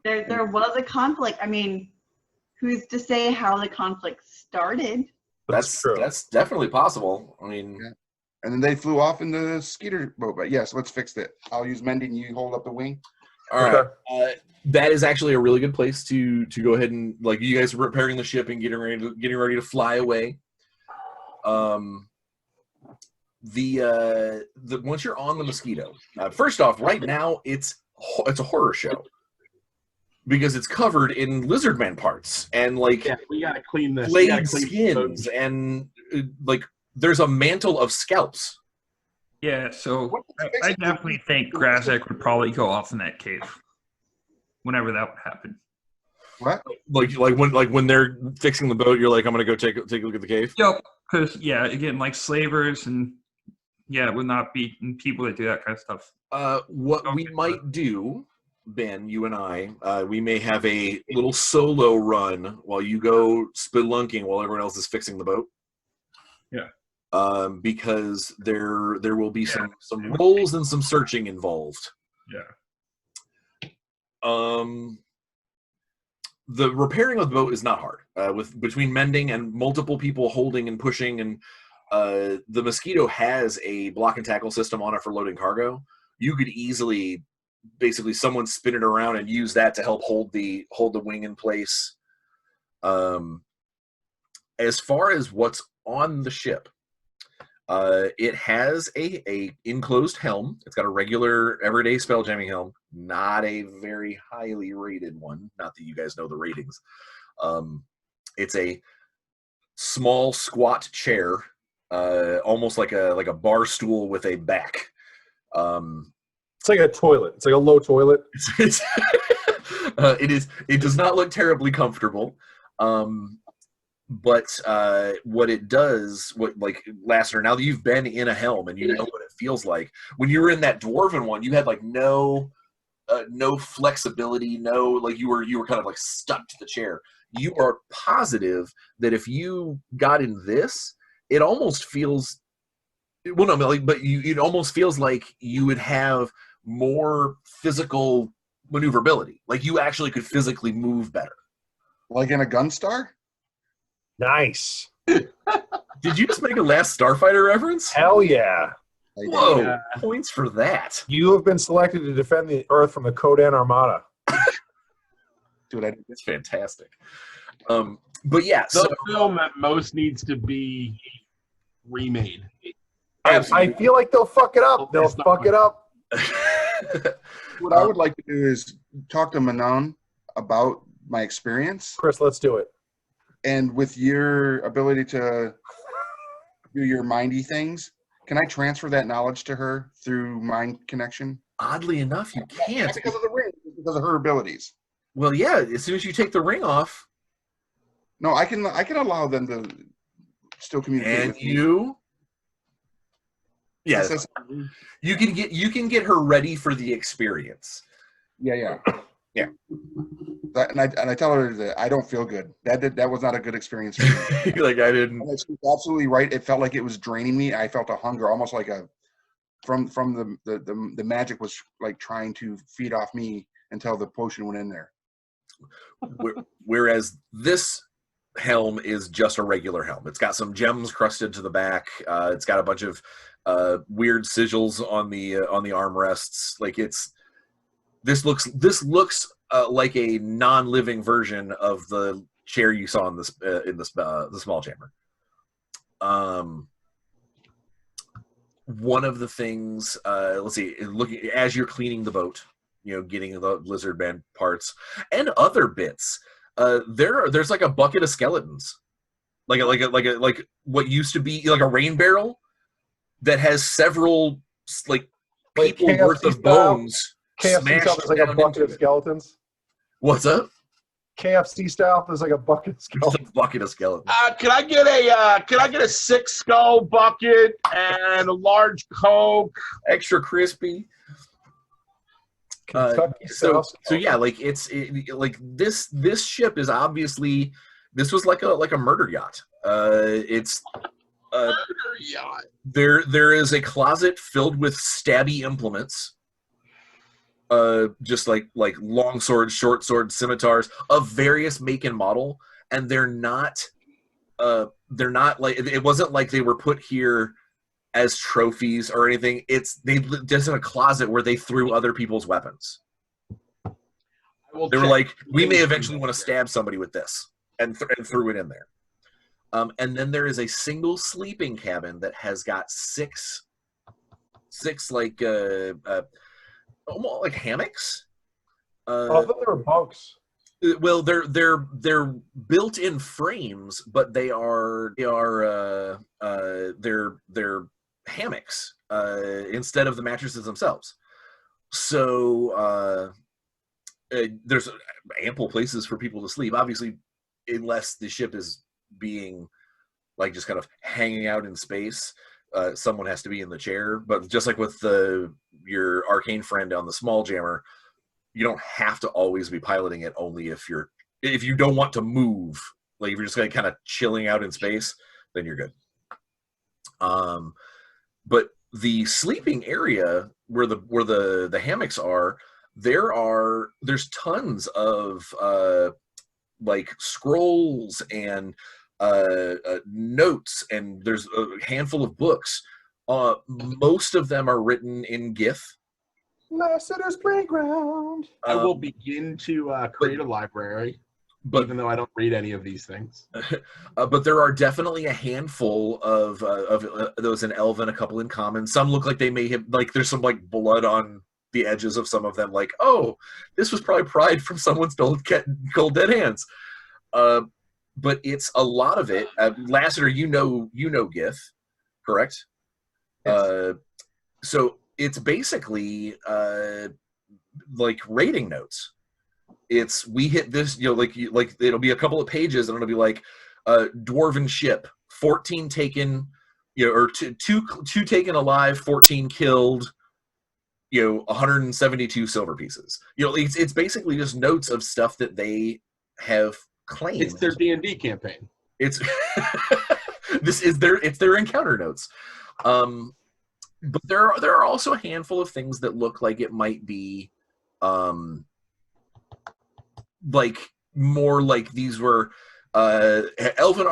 There was a conflict. I mean, who's to say how the conflict started? That's true. That's definitely possible. I mean, yeah. And then they flew off in the Skeeter boat. But yes, let's fix that. I'll use mending. You hold up the wing. All right. That is actually a really good place to go ahead and, like, you guys are repairing the ship and getting ready to fly away. The once you're on the Mosquito, first off, right now it's a horror show because it's covered in lizard man parts and, like, we gotta clean this. Flayed skins and like there's a mantle of scalps. Yeah, so I definitely think Grazek would probably go off in that cave whenever that would happen. What? Like when they're fixing the boat, you're like, I'm gonna go take a look at the cave. Yep. Because again, like slavers and would not be people that do that kind of stuff. What we might do, Ben, you and I, we may have a little solo run while you go spelunking while everyone else is fixing the boat. Yeah. Because there will be some rolls and some searching involved. Yeah. The repairing of the boat is not hard. Between mending and multiple people holding and pushing, and the Mosquito has a block and tackle system on it for loading cargo. You could easily, basically, someone spin it around and use that to help hold the wing in place. As far as what's on the ship, it has a enclosed helm. It's got a regular everyday spelljamming helm, not a very highly rated one. Not that you guys know the ratings. It's a small squat chair, almost like a bar stool with a back. It's like a toilet. It's like a low toilet. It is. It does not look terribly comfortable. But what it does, Lassiter, now that you've been in a helm and you know what it feels like, when you were in that dwarven one, you had like no flexibility, you were kind of like stuck to the chair. You are positive that if you got in this, it almost feels well, no, but it almost feels like you would have more physical maneuverability. Like you actually could physically move better. Like in a Gunstar? Nice. Did you just make a Last Starfighter reference? Hell yeah. Whoa, Yeah. points for that. You have been selected to defend the Earth from the Kodan Armada. Dude, It's fantastic. But yeah, The so film that most needs to be remade. I feel like they'll fuck it up. They'll It's not fuck it up. what I would like to do is talk to Manon about my experience. Chris, let's do it. And with your ability to do your mindy things, can I transfer that knowledge to her through mind connection? oddly enough, you Not can't. because of the ring, because of her abilities. Well, yeah, as soon as you take the ring off, No, I can allow them to still communicate and with me. you, yeah, Says- you can get her ready for the experience. yeah. Yeah. And I tell her that I don't feel good. That was not a good experience for me. Like I didn't. And she's absolutely right. It felt like it was draining me. I felt a hunger, almost like from the magic was like trying to feed off me until the potion went in there. Whereas this helm is just a regular helm. It's got some gems crusted to the back. It's got a bunch of weird sigils on the armrests. Like this looks like a non-living version of the chair you saw in the small chamber. One of the things, let's see, looking as you're cleaning the boat, getting the lizard man parts and other bits. There's like a bucket of skeletons, like what used to be like a rain barrel that has several like people KFC worth of style? bones. KFC style, there's like a down bucket into of it. skeletons. What's up? KFC style, there's like a bucket of Just skeletons. a bucket of skeletons. Can I get a 6 skull bucket and a large Coke? Extra crispy. Kentucky So style yeah, like like this ship is obviously, this was like a murder yacht. It's Yacht. there is a closet filled with stabby implements. Just like long swords, short swords, scimitars of various make and model, and they're not like, it wasn't like they were put here as trophies or anything. They just in a closet where they threw other people's weapons. They were like, we may eventually want to stab somebody with this, and threw it in there. And then there is a single sleeping cabin that has got six like almost like hammocks. I thought they were bunks. Well, they're built in frames, but they're hammocks instead of the mattresses themselves. So there's ample places for people to sleep. Obviously, unless the ship is being like just kind of hanging out in space, someone has to be in the chair. But just like with your arcane friend on the small jammer, you don't have to always be piloting it. Only if you don't want to move, like if you're just like kind of chilling out in space, then you're good. But the sleeping area where the hammocks are, there's tons of like scrolls and notes, and there's a handful of books. Most of them are written in GIF. Lassiter's Playground. I will begin to create a library, even though I don't read any of these things. But there are definitely a handful of those in Elven, a couple in Common. Some look like they may have, like, there's some like blood on the edges of some of them. Like, oh, this was probably pried from someone's cold dead hands. But it's a lot of it. Lassiter, you know GIF, correct? Yes. So it's basically like rating notes. It's, we hit this, like it'll be a couple of pages, and it'll be like dwarven ship, 14 taken, or two taken alive, 14 killed, 172 silver pieces. It's basically just notes of stuff that they have claimed. It's their D&D campaign. It's it's their encounter notes. But there are also a handful of things that look like it might be, like more like these were Elven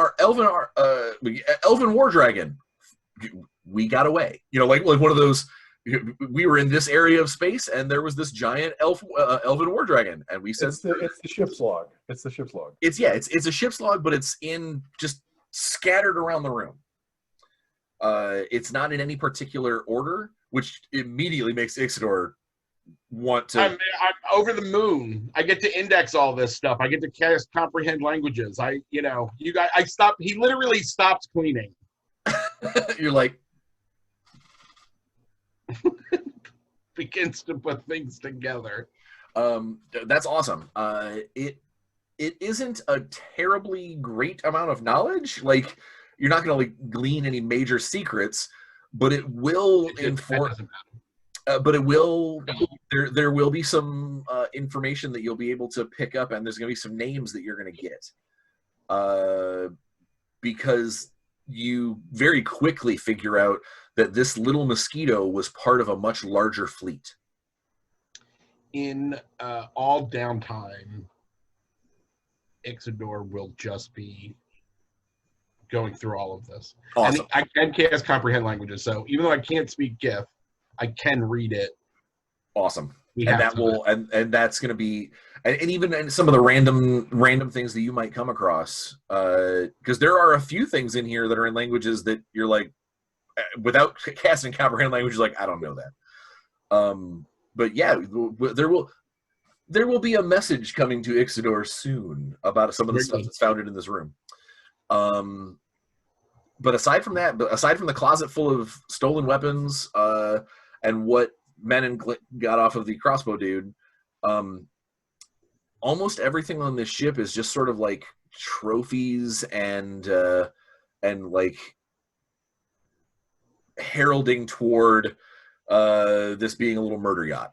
War Dragon. We got away. Like one of those. We were in this area of space, and there was this giant Elven War Dragon, and we said it's the ship's log. It's the ship's log. It's a ship's log, but it's in just scattered around the room. It's not in any particular order, which immediately makes Ixidor want to. I'm over the moon. I get to index all this stuff. I get to cast comprehend languages. I stopped. He literally stops cleaning. You're like, begins to put things together. That's awesome. It isn't a terribly great amount of knowledge. Like, you're not going to glean any major secrets, but it will inform. But it will. There will be some information that you'll be able to pick up, and there's going to be some names that you're going to get. Because you very quickly figure out that this little mosquito was part of a much larger fleet. In all downtime, Ixidor will just be going through all of this. Awesome. And I can cast comprehend languages, so even though I can't speak Gith, I can read it. Awesome. And that will, and that's going to be, and even some of the random things that you might come across, because there are a few things in here that are in languages that you're like, without casting comprehend language, you're like, I don't know that. But yeah, there will be a message coming to Ixidor soon about some of the stuff that's found in this room. But aside from that, aside from the closet full of stolen weapons, and what Menon got off of the crossbow dude, almost everything on this ship is just sort of like trophies and like heralding toward this being a little murder yacht.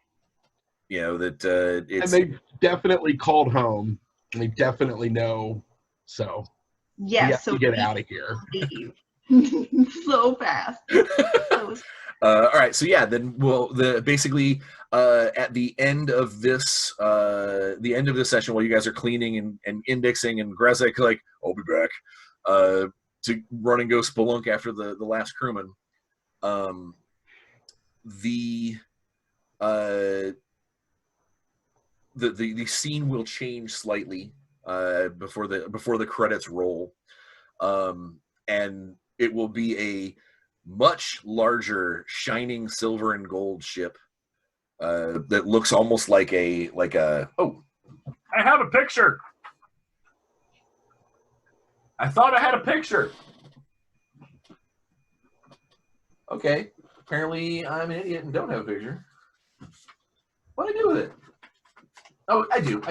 That it's. And they definitely called home, and they definitely know. So yes, so get out of here. So fast. All right, so yeah, then basically at the end of this session, while you guys are cleaning and indexing, and Grezek like, I'll be back to run and go spelunk after the last crewman. The scene will change slightly before the credits roll, and it will be a much larger, shining silver and gold ship that looks almost like a. Oh, I have a picture. I thought I had a picture. Okay, apparently I'm an idiot and don't have a picture. What do I do with it? Oh, I do.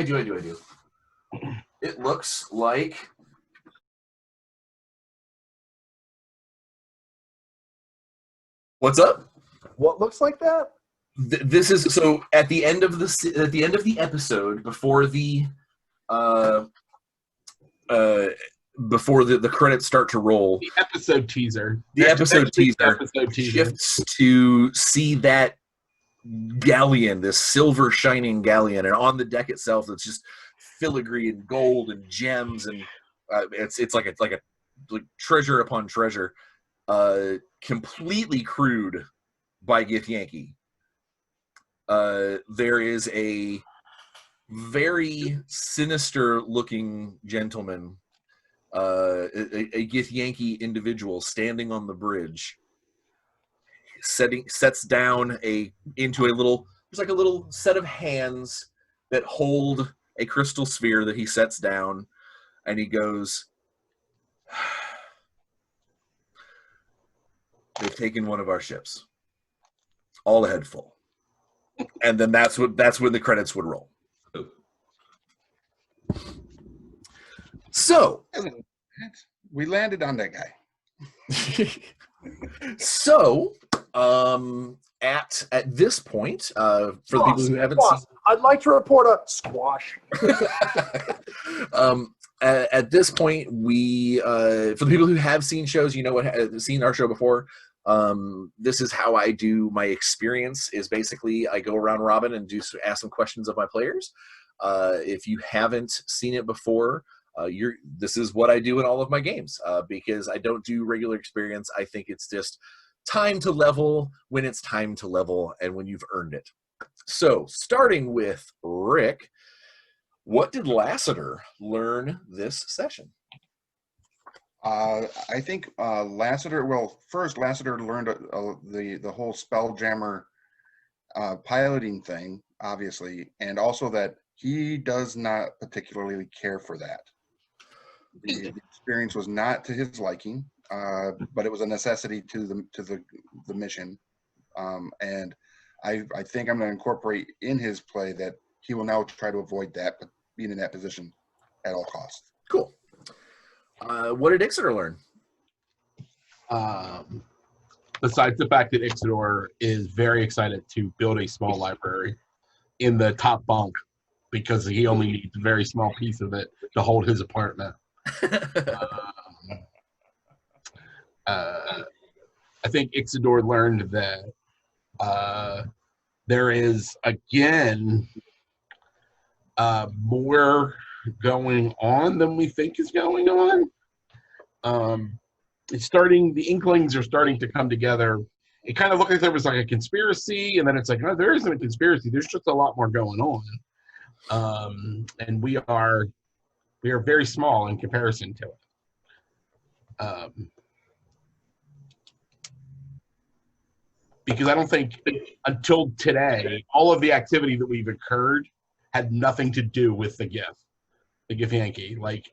It looks like. What's up? What looks like that? This is so at the end of the episode, before the credits start to roll. The episode teaser. The episode teaser shifts to see that galleon, this silver shining galleon, and on the deck itself, it's just filigree and gold and gems, and it's like treasure upon treasure. Completely crewed by Githyanki. There is a very sinister looking gentleman, a Githyanki individual standing on the bridge, sets down into a little, there's like a little set of hands that hold a crystal sphere that he sets down, and he goes, they've taken one of our ships. All ahead full. And then that's when the credits would roll. So we landed on that guy. So at this point, for the people who haven't seen, I'd like to report a squash. At this point, we for the people who have seen shows, seen our show before, This is how I do my experience. Is basically I go around robin and ask some questions of my players. If you haven't seen it before, this is what I do in all of my games, because I don't do regular experience. I think it's just time to level when it's time to level and when you've earned it. So starting with Rick, what did Lassiter learn this session? I think Lassiter. Well, first Lassiter learned the whole Spelljammer piloting thing, obviously, and also that he does not particularly care for that. The experience was not to his liking, but it was a necessity to the mission, and I think I'm going to incorporate in his play that he will now try to avoid that, but being in that position at all costs. Cool. What did Ixidor learn? Besides the fact that Ixidor is very excited to build a small library in the top bunk because he only needs a very small piece of it to hold his apartment. I think Ixidor learned that there is, again, more going on than we think is going on. The inklings are starting to come together. It kind of looked like there was like a conspiracy, and then it's like, no, there isn't a conspiracy. There's just a lot more going on. And we are very small in comparison to it. Because I don't think until today, all of the activity that we've occurred had nothing to do with the GIF Yankee. Like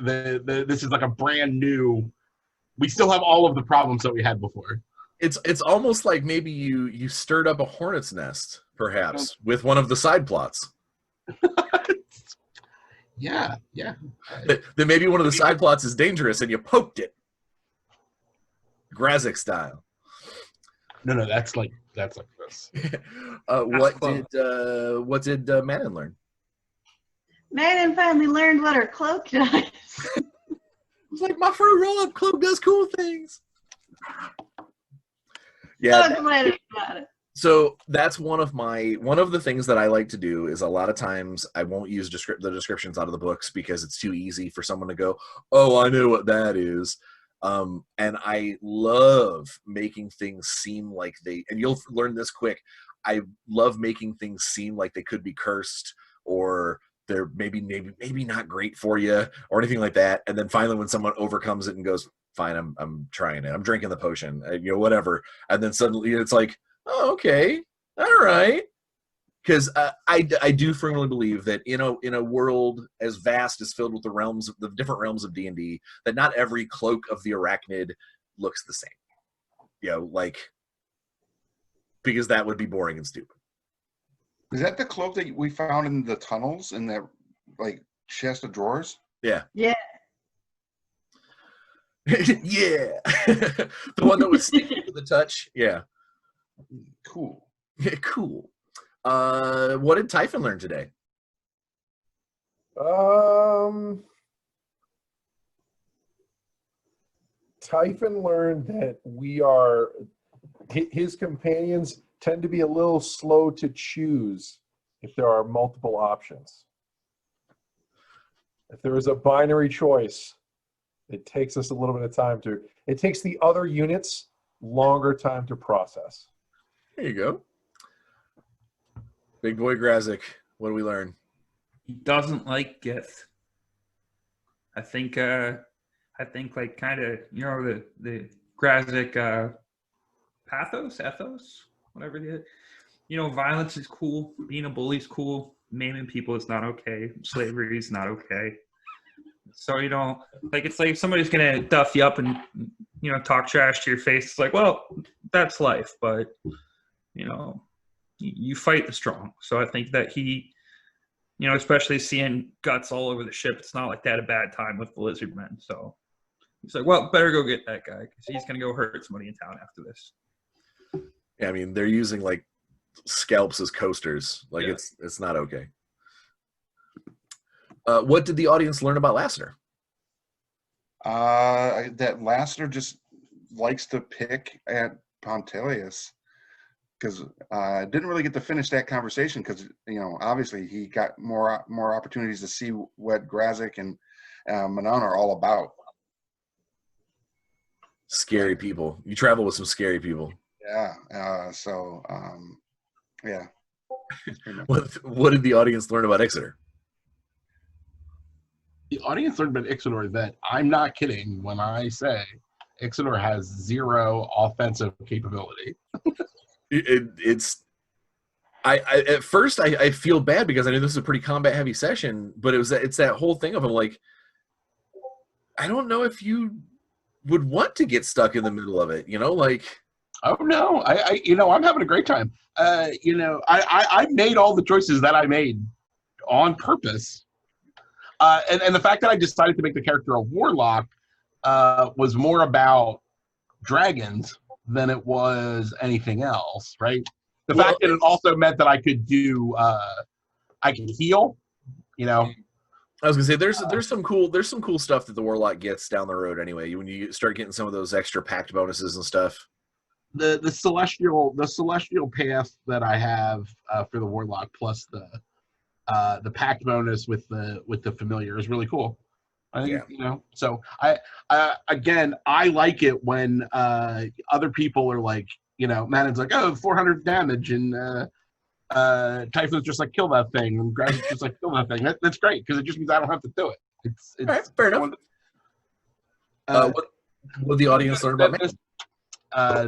this is like a brand new. We still have all of the problems that we had before. It's almost like maybe you stirred up a hornet's nest, perhaps, with one of the side plots. Yeah. That maybe one of the side plots is dangerous, and you poked it, Grazik style. No, that's like this. What did Manon learn? Manon finally learned what her cloak does. It's like my fruit roll-up cloak does cool things. Yeah. About it. So that's one of the things that I like to do is a lot of times I won't use the descriptions out of the books because it's too easy for someone to go, oh, I know what that is. And I love making things seem like and you'll learn this quick, I love making things seem like they could be cursed or they're maybe not great for you or anything like that. And then finally when someone overcomes it and goes, fine, I'm trying it, I'm drinking the potion, whatever. And then suddenly it's like, oh, okay, all right. Because I do firmly believe that in a world as vast as filled with the different realms of D&D, that not every cloak of the arachnid looks the same. Because that would be boring and stupid. Is that the cloak that we found in the tunnels in that chest of drawers? Yeah. Yeah. Yeah. The one that was sticky to the touch. Yeah. Cool. Cool. What did Typhon learn today? Typhon learned that his companions tend to be a little slow to choose if there are multiple options. If there is a binary choice, it takes us a little bit of time it takes the other units longer time to process. There you go. Big boy Grazik, what do we learn? He doesn't like Gith. I think like kind of, the Grazik ethos, whatever it is. Violence is cool. Being a bully is cool. Maiming people is not okay. Slavery is not okay. So, it's like if somebody's going to duff you up and, talk trash to your face. It's like, well, that's life. But, you fight the strong. So I think that he, especially seeing guts all over the ship, it's not like they had a bad time with the lizard men. So he's like, well, better go get that guy because he's going to go hurt somebody in town after this. Yeah, I mean, they're using scalps as coasters. Yeah. It's not okay. What did the audience learn about Lassiter? That Lassiter just likes to pick at Pontelius, because I didn't really get to finish that conversation because, you know, obviously he got more opportunities to see what Grazik and Manon are all about. Scary people. You travel with some scary people. Yeah. Yeah. What did the audience learn about Exeter? The audience learned about Ixodor that I'm not kidding when I say Ixodor has 0 offensive capability. It's I at first I feel bad because I knew this was a pretty combat heavy session, but it's that whole thing of like, I don't know if you would want to get stuck in the middle of it, you know, like. Oh no, I you know, I'm having a great time. You know, I made all the choices that I made on purpose. And the fact that I decided to make the character a warlock was more about dragons than it was anything else, right? The fact that it also meant that I could do, I could heal, you know. I was gonna say there's some cool stuff that the warlock gets down the road anyway. When you start getting some of those extra pact bonuses and stuff. The celestial path that I have for the warlock plus the pact bonus with the familiar is really cool. I think, you know, so I again, I like it when other people are like, you know, Madden's like, oh, 400 damage, and Typhoon's just like, kill that thing, and Grazik's just like, kill that thing. That's great because it just means I don't have to do it. It's all right, fair enough. What the audience learn about me? I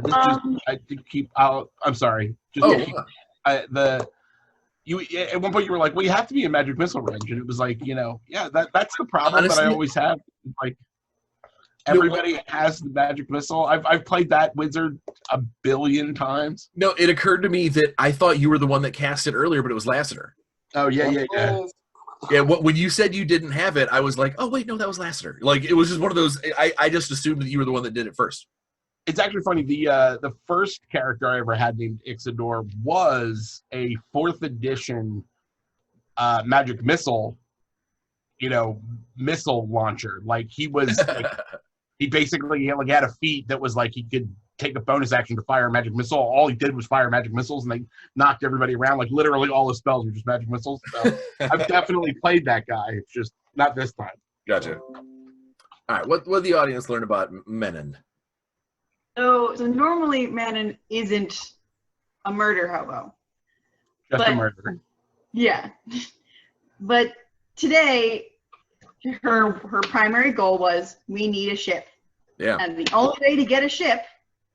did keep out. I'm sorry. You at one point you were like, well, you have to be in magic missile range, and it was like, you know, yeah, that's the problem that I always have. Like, everybody has the magic missile. I've played that wizard a billion times. No, it occurred to me that I thought you were the one that cast it earlier, but it was Lassiter. Oh yeah. Yeah, when you said you didn't have it, I was like, oh wait, no, that was Lassiter. Like, it was just one of those. I just assumed that you were the one that did it first. It's actually funny. The first character I ever had named Ixodor was a 4th edition magic missile, you know, missile launcher. Like, he was, like, he basically had a feat that was like he could take a bonus action to fire a magic missile. All he did was fire magic missiles, and they knocked everybody around. Like, literally all his spells were just magic missiles. So I've definitely played that guy. It's just not this time. Gotcha. All right, what did the audience learn about Menon? So normally Manon isn't a murder hobo. Just a murderer. Yeah. But today, her primary goal was, we need a ship. Yeah. And the only way to get a ship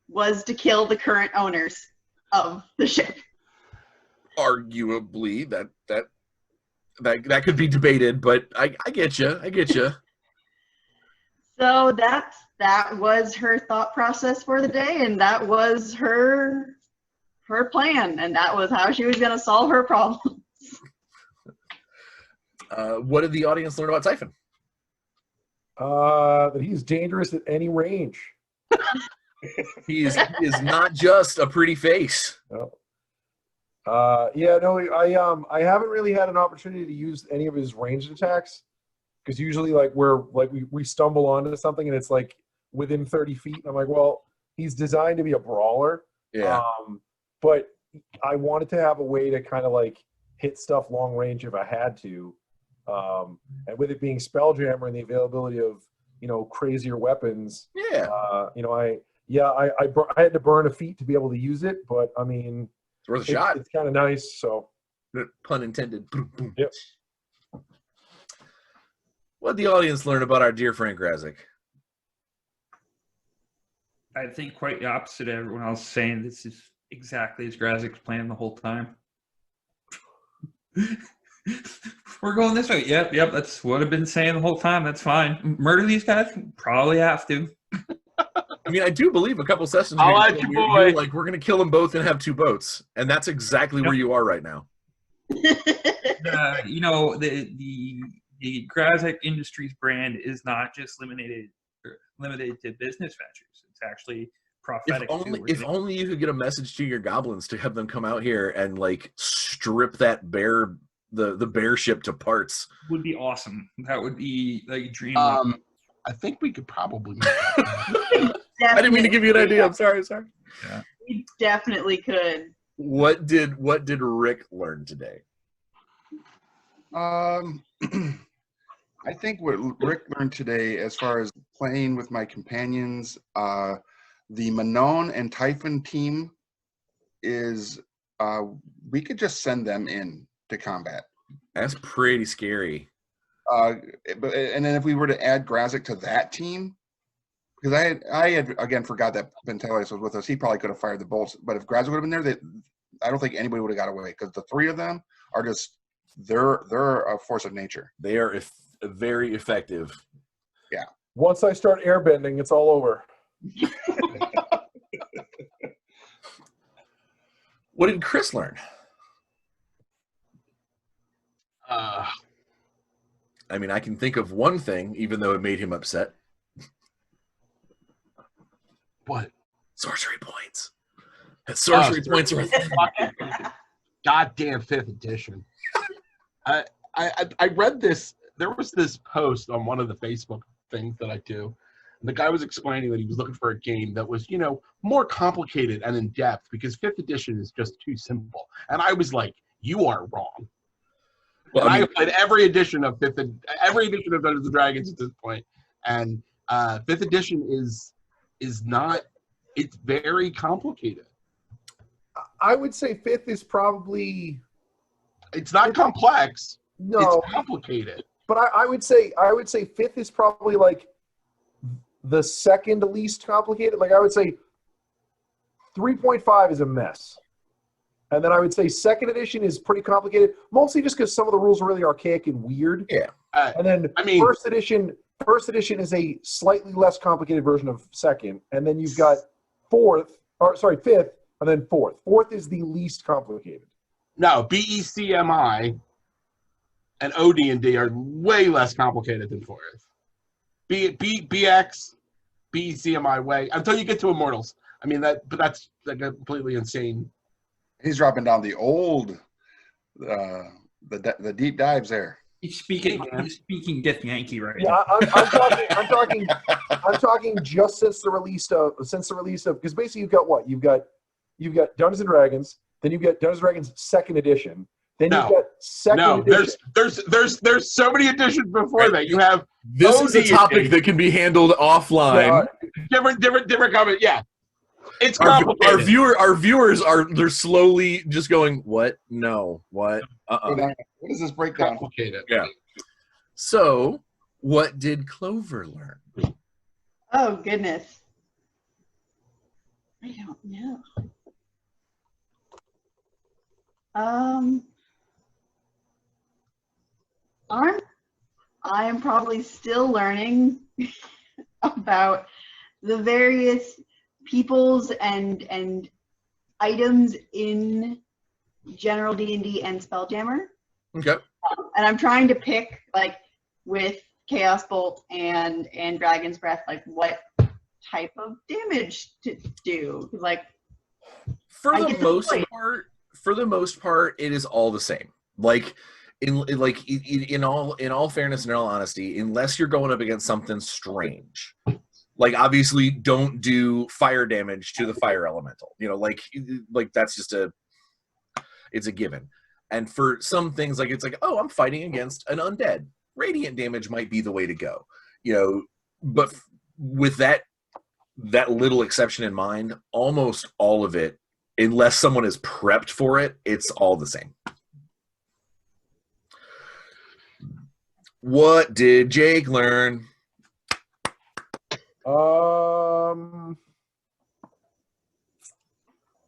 was to kill the current owners of the ship. Arguably, that could be debated, but I get you. I get you. So that was her thought process for the day, and that was her plan, and that was how she was going to solve her problems. What did the audience learn about Typhon? That he's dangerous at any range. He is not just a pretty face. No. I haven't really had an opportunity to use any of his ranged attacks, because usually we stumble onto something and it's like within 30 feet, and I'm like, well, he's designed to be a brawler. Yeah. But I wanted to have a way to kind of like hit stuff long range if I had to. And with it being Spelljammer and the availability of, you know, crazier weapons, I had to burn a feat to be able to use it, but I mean, it's worth a shot. It's kind of nice, so. Pun intended. Boom, boom. Yep. What did the audience learn about our dear friend Grazik? I think quite the opposite of everyone else saying this is exactly as Grazik's plan the whole time. We're going this way. Yep, that's what I've been saying the whole time. That's fine. Murder these guys? Probably have to. I mean, I do believe a couple sessions I'll ago, let you, boy. you're like, we're going to kill them both and have 2 boats. And that's exactly where you are right now. You know, the Grazik Industries brand is not just limited to business ventures. It's actually prophetic. If only you could get a message to your goblins to have them come out here and like strip that bear, the bear ship to parts. Would be awesome. That would be like a dream. I think we could probably make that. I didn't mean to give you an idea. I'm sorry. We definitely could. What did Rick learn today? I think what Rick learned today, as far as playing with my companions, the Manon and Typhon team is we could just send them in to combat. That's pretty scary. And then if we were to add Grazik to that team, because I had again forgot that Pentelis was with us. He probably could have fired the bolts, but if Grazik would have been there, I don't think anybody would have got away, because the three of them are just they're a force of nature. They are very effective. Yeah. Once I start airbending, it's all over. What did Chris learn? I mean, I can think of one thing, even though it made him upset. What? Sorcery points. Sorcery points are a thing. Goddamn 5th edition. I read this. There was this post on one of the Facebook things that I do. And the guy was explaining that he was looking for a game that was, more complicated and in depth, because 5th edition is just too simple. And I was like, you are wrong. Well, I have played every edition of Dungeons and Dragons at this point, and 5th edition is not. It's very complicated. I would say 5th is probably. It's not complex. No, it's complicated. But I would say 5th is probably like the second least complicated. Like I would say 3.5 is a mess. And then I would say 2nd edition is pretty complicated, mostly just because some of the rules are really archaic and weird. Yeah. And then first edition is a slightly less complicated version of 2nd, and then you've got 5th, and then 4th. 4th is the least complicated. No, BECMI and OD&D are way less complicated than 4th. BX, BECMI way until you get to Immortals. I mean but that's like a completely insane. He's dropping down the old, the deep dives there. He's speaking Death Yankee right Yeah, now. I'm talking just since the release of, because basically you've got what? You've got Dungeons and Dragons, then you've got Dungeons and Dragons 2nd edition, then you've got 2nd edition. There's so many editions before that. You have this is a topic that can be handled offline. Different comment. Yeah. It's complicated. Our viewers they're slowly just going, what? No. What? What is this breakdown? Complicated. Yeah. So, what did Clover learn? Oh, goodness. I don't know. I am probably still learning about the various peoples and items in general D&D and Spelljammer. Okay. And I'm trying to pick, like, with Chaos Bolt and Dragon's Breath, like, what type of damage to do. Like, for the most part, it is all the same. Like, in all fairness and in all honesty, unless you're going up against something strange. Like, obviously, don't do fire damage to the fire elemental. Like that's just it's a given. And for some things, like, it's like, oh, I'm fighting against an undead. Radiant damage might be the way to go. But with that little exception in mind, almost all of it, unless someone is prepped for it, it's all the same. What did Jake learn?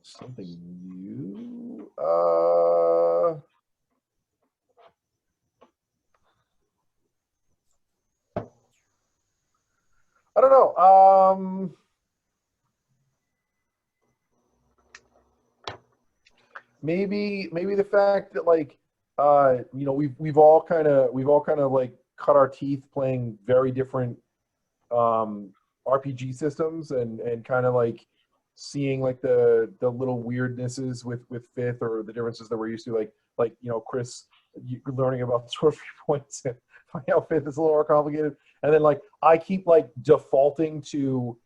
Something new. I don't know. Maybe the fact that, like, we've all kind of like cut our teeth playing very different RPG systems and kind of like seeing like the little weirdnesses with 5th, or the differences that we're used to, like Chris, you learning about sorcery points and finding out 5th is a little more complicated, and then like I keep like defaulting to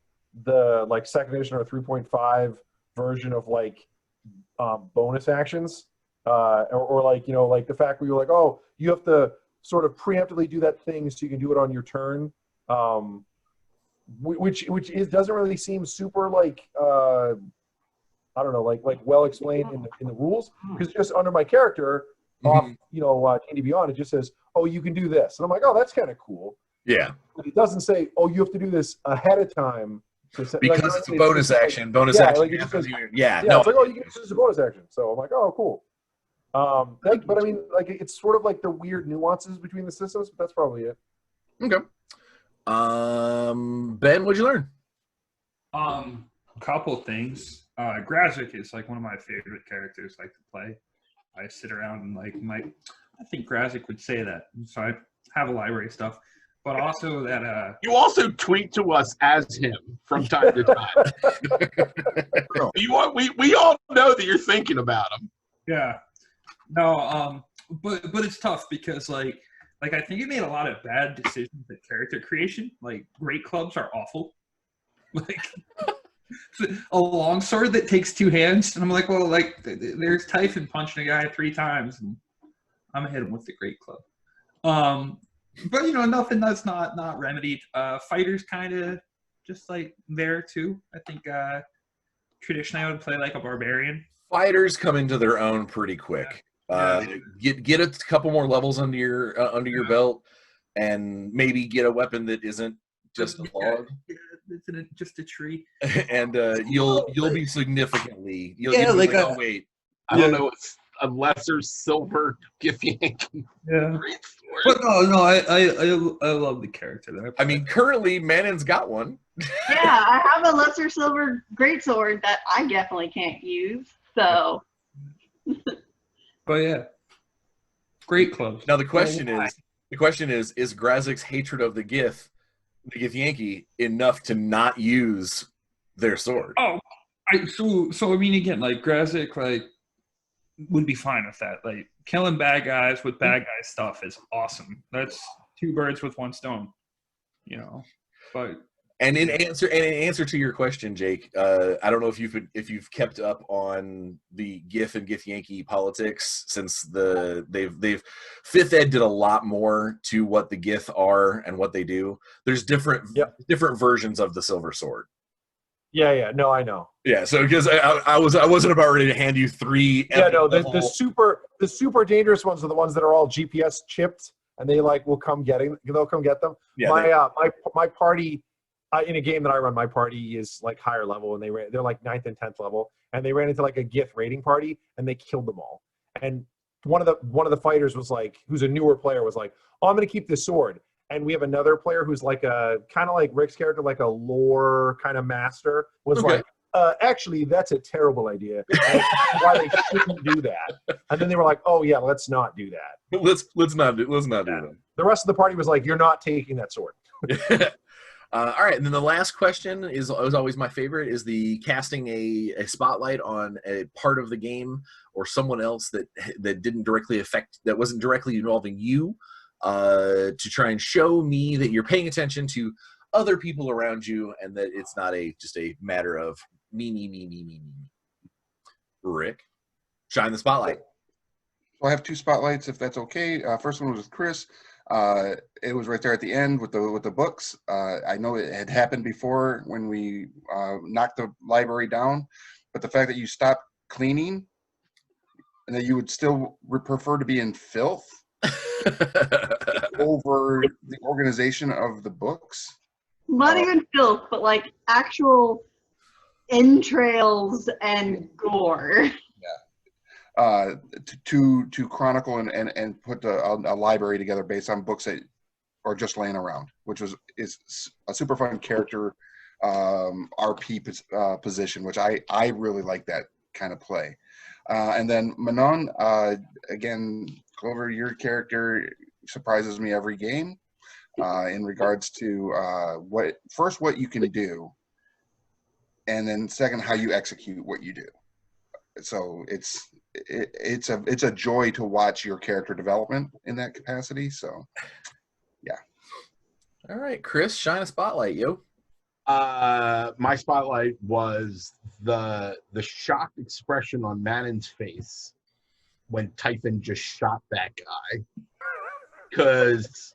the like second edition or 3.5 version of like bonus actions, or like like the fact where you're like, oh, you have to sort of preemptively do that thing so you can do it on your turn, which doesn't really seem super like I don't know, like well explained in the rules, because just under my character off D&D Beyond, it just says, oh, you can do this, and I'm like, oh, that's kind of cool. Yeah. But it doesn't say, oh, you have to do this ahead of time. Because it's a bonus action. Bonus yeah, action. like it just says, no. it's like, oh, you can do this as a bonus action. So I'm like, oh, cool. But I mean, like, it's sort of like the weird nuances between the systems, but that's probably it. Okay. Ben, what'd you learn? Couple things. Grazik is like one of my favorite characters like to play. I sit around and like I think Grazik would say that. So I have a library of stuff. But also that you also tweet to us as him from time to time. We all know that you're thinking about him. Yeah. No, but it's tough because like I think it made a lot of bad decisions at character creation. Like great clubs are awful. Like a longsword that takes 2 hands, and I'm like, well, like there's Typhon punching a guy 3 times, and I'm gonna hit him with the great club. But nothing that's not remedied. Fighters kind of just like there too. I think traditionally I would play like a barbarian. Fighters come into their own pretty quick. Get a couple more levels under your belt, and maybe get a weapon that isn't just a log. Isn't just a tree. And you'll be significally wait. I don't know. It's a lesser silver Githyank. Yeah. But no, I love the character that I mean, currently Manon's got one. Yeah, I have a lesser silver greatsword that I definitely can't use. So. But yeah, great clubs. Now the question is Grazik's hatred of the Githyanki, enough to not use their sword? Oh, so I mean, again, like Grazik, like would be fine with that. Like killing bad guys with bad guy stuff is awesome. That's 2 birds with 1 stone. But and in answer to your question, Jake, I don't know if you've kept up on the Gith and Githyanki politics since they've 5th Ed did a lot more to what the Gith are and what they do. There's different versions of the Silver Sword. Yeah. No, I know. Yeah, so because I wasn't about ready to hand you 3. Yeah, no, the super dangerous ones are the ones that are all GPS chipped, and they like will come they'll come get them. Yeah, my party. In a game that I run, my party is like higher level, and they're like 9th and 10th level, and they ran into like a Gith raiding party, and they killed them all. And one of the fighters was like, who's a newer player, was like, oh, I'm gonna keep this sword. And we have another player who's like a kind of like Rick's character, like a lore kind of master, was like, actually, that's a terrible idea. Why they shouldn't do that? And then they were like, oh yeah, let's not do that. Let's not do that. The rest of the party was like, you're not taking that sword. All right, and then the last question is always my favorite, is the casting a spotlight on a part of the game or someone else that wasn't directly involving you, to try and show me that you're paying attention to other people around you and that it's not just a matter of me. Rick, shine the spotlight. So I have 2 spotlights, if that's okay. First one was with Chris. It was right there at the end with the books. I know it had happened before when we knocked the library down, but the fact that you stopped cleaning and that you would still prefer to be in filth over the organization of the books. Not even filth, but like actual entrails and gore. To chronicle and put a library together based on books that are just laying around, which is a super fun character RP position, which I really like that kind of play. And then Manon, again, Clover, your character surprises me every game in regards to what you can do, and then second, how you execute what you do. So it's a joy to watch your character development in that capacity. So, yeah. All right, Chris, shine a spotlight, yo. My spotlight was the shocked expression on Mannon's face when Typhon just shot that guy. Because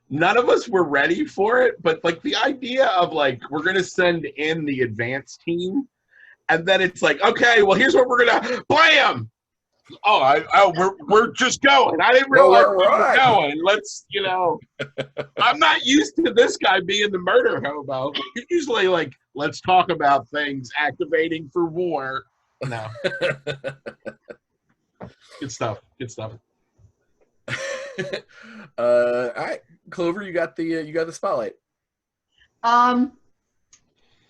none of us were ready for it, but like the idea of like we're gonna send in the advanced team, and then it's like, okay, well here's what we're gonna blam. We're just going. I didn't realize we were going. Let's, I'm not used to this guy being the murder hobo. Usually, like, let's talk about things, activating for war. No. Good stuff. Good stuff. All right, Clover, you got the spotlight.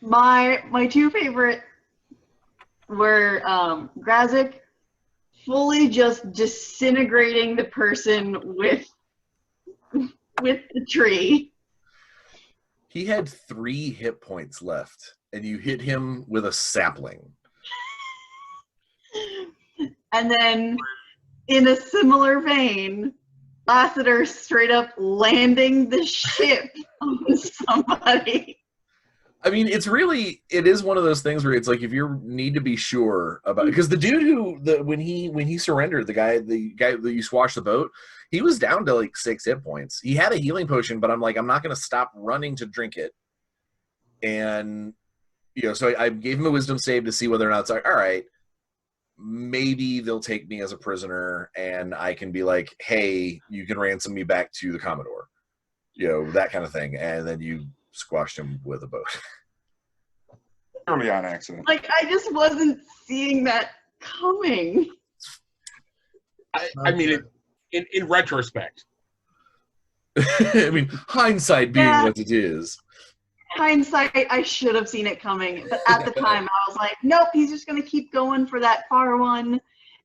My two favorite were Grazik fully just disintegrating the person with the tree. He had 3 hit points left, and you hit him with a sapling. And then, in a similar vein, Lassiter straight up landing the ship on somebody. I mean, it is one of those things where it's like if you need to be sure about, because the dude when he surrendered, the guy that you squashed the boat, he was down to like 6 hit points. He had a healing potion, but I'm like, I'm not going to stop running to drink it. And so I gave him a wisdom save to see whether or not it's like, all right, maybe they'll take me as a prisoner, and I can be like, hey, you can ransom me back to the Commodore, that kind of thing, and then you squashed him with a boat. Purely on accident. Like, I just wasn't seeing that coming. I mean, in retrospect. I mean, hindsight being what it is. Hindsight, I should have seen it coming. But at the time, I was like, nope, he's just going to keep going for that far one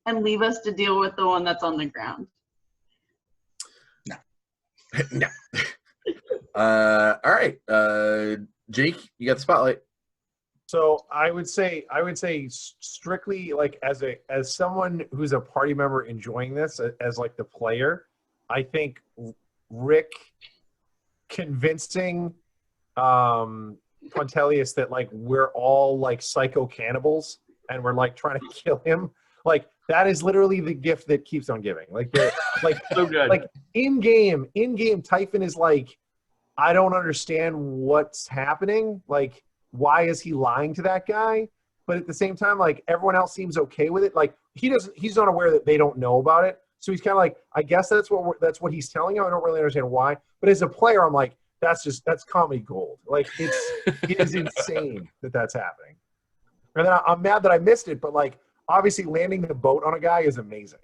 and leave us to deal with the one that's on the ground. No. No. All right, Jake, you got the spotlight. So I would say strictly like as someone who's a party member enjoying this as like the player, I think Rick convincing Pontelius that like we're all like psycho cannibals and we're like trying to kill him, like that is literally the gift that keeps on giving. Like So good. Like in game Typhon is like, I don't understand what's happening. Like, why is he lying to that guy? But at the same time, like everyone else seems okay with it. Like he's not aware that they don't know about it. So he's kind of like, I guess that's what he's telling you. I don't really understand why. But as a player, I'm like, that's comedy gold. Like it is insane that's happening. And then I'm mad that I missed it. But like, obviously landing the boat on a guy is amazing.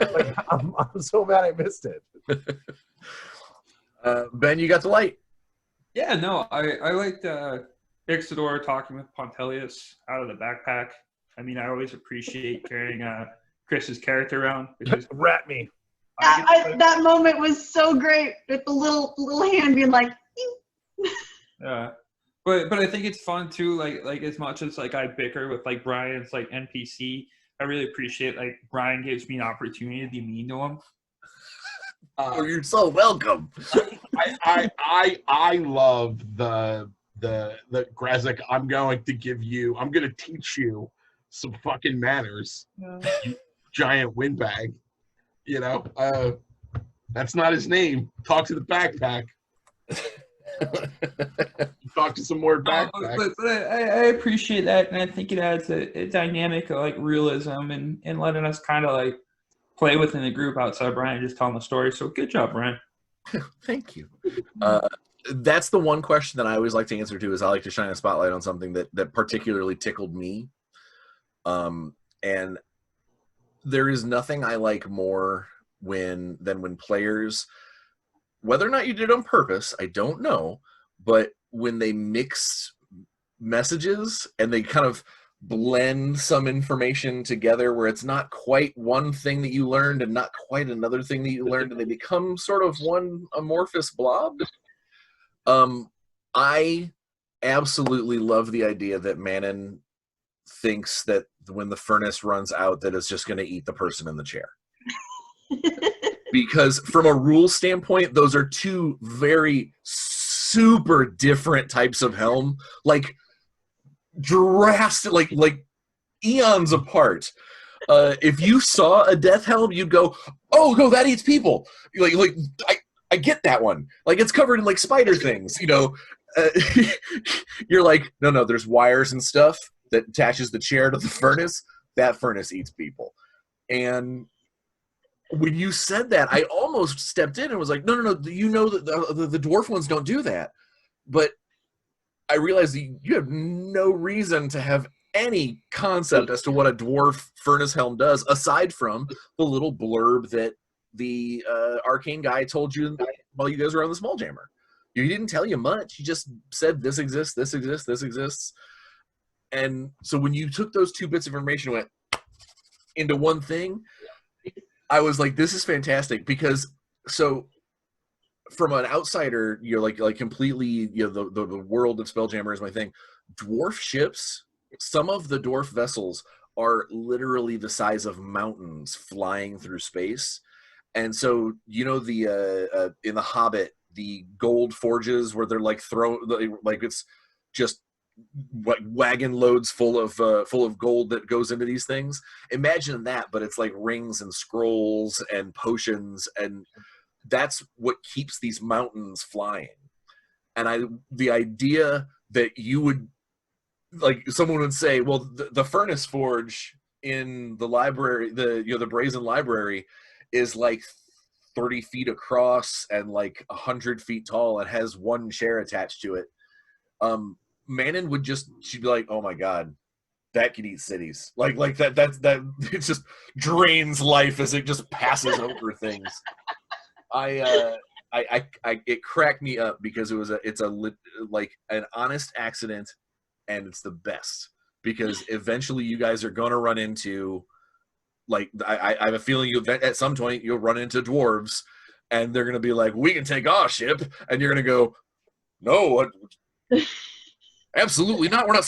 Like I'm so mad I missed it. Ben, you got the light. Yeah, no, I liked Ixodor talking with Pontelius out of the backpack. I mean, I always appreciate carrying Chris's character around because Rat me. That moment was so great with the little hand being like. Yeah, but I think it's fun too. Like as much as like I bicker with like Brian's like NPC, I really appreciate like Brian gives me an opportunity to be mean to him. You're so welcome. I love the Grazik. I'm going to teach you some fucking manners. You giant windbag. That's not his name. Talk to the backpack. Talk to some more backpack. But I appreciate that, and I think it adds a dynamic of like realism and letting us kind of like play within the group outside of Brian just telling the story. So good job, Brian. Thank you. That's the one question that I always like to answer to is I like to shine a spotlight on something that particularly tickled me. And there is nothing I like more than when players, whether or not you did it on purpose, I don't know, but when they mix messages and they kind of blend some information together where it's not quite one thing that you learned and not quite another thing that you learned and they become sort of one amorphous blob. I absolutely love the idea that Manon thinks that when the furnace runs out that it's just going to eat the person in the chair. Because from a rule standpoint, those are two very super different types of helm, like drastic, like eons apart. If you saw a death helm, you'd go, "Oh no, that eats people." Like I get that one. Like it's covered in like spider things, you know. You're like, no, there's wires and stuff that attaches the chair to the furnace. That furnace eats people. And when you said that, I almost stepped in and was like, no, you know that the dwarf ones don't do that. But I realized that you have no reason to have any concept as to what a dwarf furnace helm does, aside from the little blurb that the Arcane guy told you while you guys were on the small jammer. He didn't tell you much. He just said this exists, this exists, this exists. And so when you took those two bits of information and went into one thing, I was like, this is fantastic. Because so from an outsider, you're like completely, you know, the world of Spelljammer is my thing. Dwarf ships, some of the dwarf vessels are literally the size of mountains flying through space. And so, you know, the in The Hobbit, the gold forges where they're like like it's just like wagon loads full of gold that goes into these things. Imagine that, but it's like rings and scrolls and potions, and that's what keeps these mountains flying. And the idea that you would, like, someone would say, well, the furnace forge in the library, the Brazen Library, is like 30 feet across and like 100 feet tall and has one chair attached to it. Manon she'd be like, oh my god, that could eat cities. Like that it just drains life as it just passes over things. It cracked me up because it's like an honest accident, and it's the best because eventually you guys are gonna run into, like, I have a feeling at some point you'll run into dwarves, and they're gonna be like, we can take our ship, and you're gonna go, no, absolutely not. We're not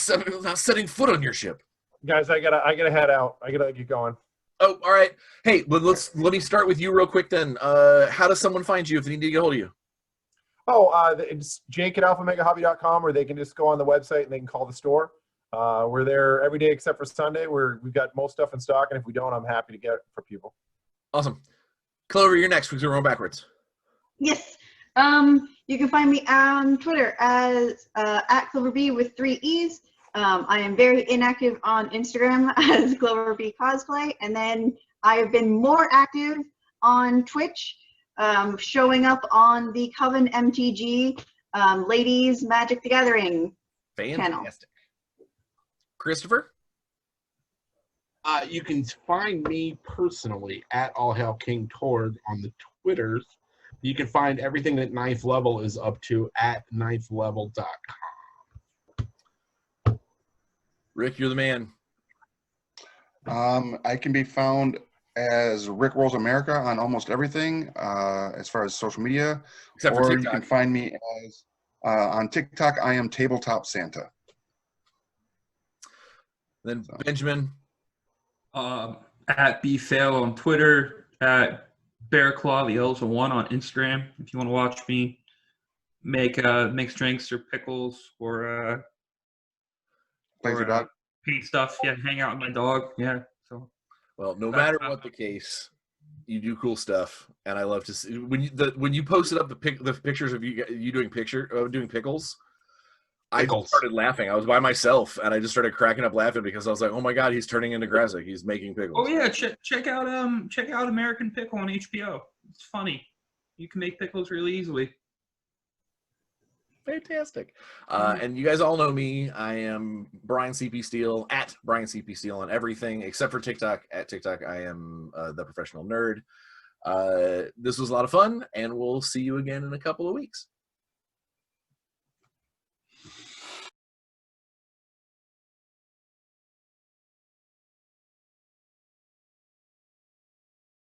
setting foot on your ship. Guys, I gotta head out. I gotta get going. Oh, all right. Hey, let me start with you real quick then. How does someone find you if they need to get hold of you? Oh, it's Jake at alphamegahobby.com, or they can just go on the website and they can call the store. We're there every day except for Sunday. We've got most stuff in stock, and if we don't, I'm happy to get it for people. Awesome. Clover, you're next because we're going backwards. Yes. You can find me on Twitter as at CloverB with 3 E's. I am very inactive on Instagram as CloverB Cosplay, and then I have been more active on Twitch, showing up on the Coven MTG Ladies Magic the Gathering channel. Fantastic. Christopher? You can find me personally at All Hail King Tord on the Twitters. You can find everything that Ninth Level is up to at ninthlevel.com. Rick, you're the man. I can be found as Rick Rolls America on almost everything as far as social media. Except for TikTok. You can find me as on TikTok, I am Tabletop Santa. Then Benjamin. At BFail on Twitter, at Bearclaw, the L's a 1 on Instagram. If you want to watch me make drinks or pickles or Plays your dog. paint stuff, yeah, hang out with my dog, yeah. So, well, no matter what the case, you do cool stuff, and I love to see when you posted up the pictures of you doing pickles. I started laughing. I was by myself, and I just started cracking up laughing because I was like, "Oh my god, he's turning into Grazik. He's making pickles." Oh yeah, check out American Pickle on HBO. It's funny. You can make pickles really easily. Fantastic. And you guys all know me. I am Brian CP Steele at Brian CP Steele on everything except for TikTok. At TikTok, I am the professional nerd. This was a lot of fun, and we'll see you again in a couple of weeks.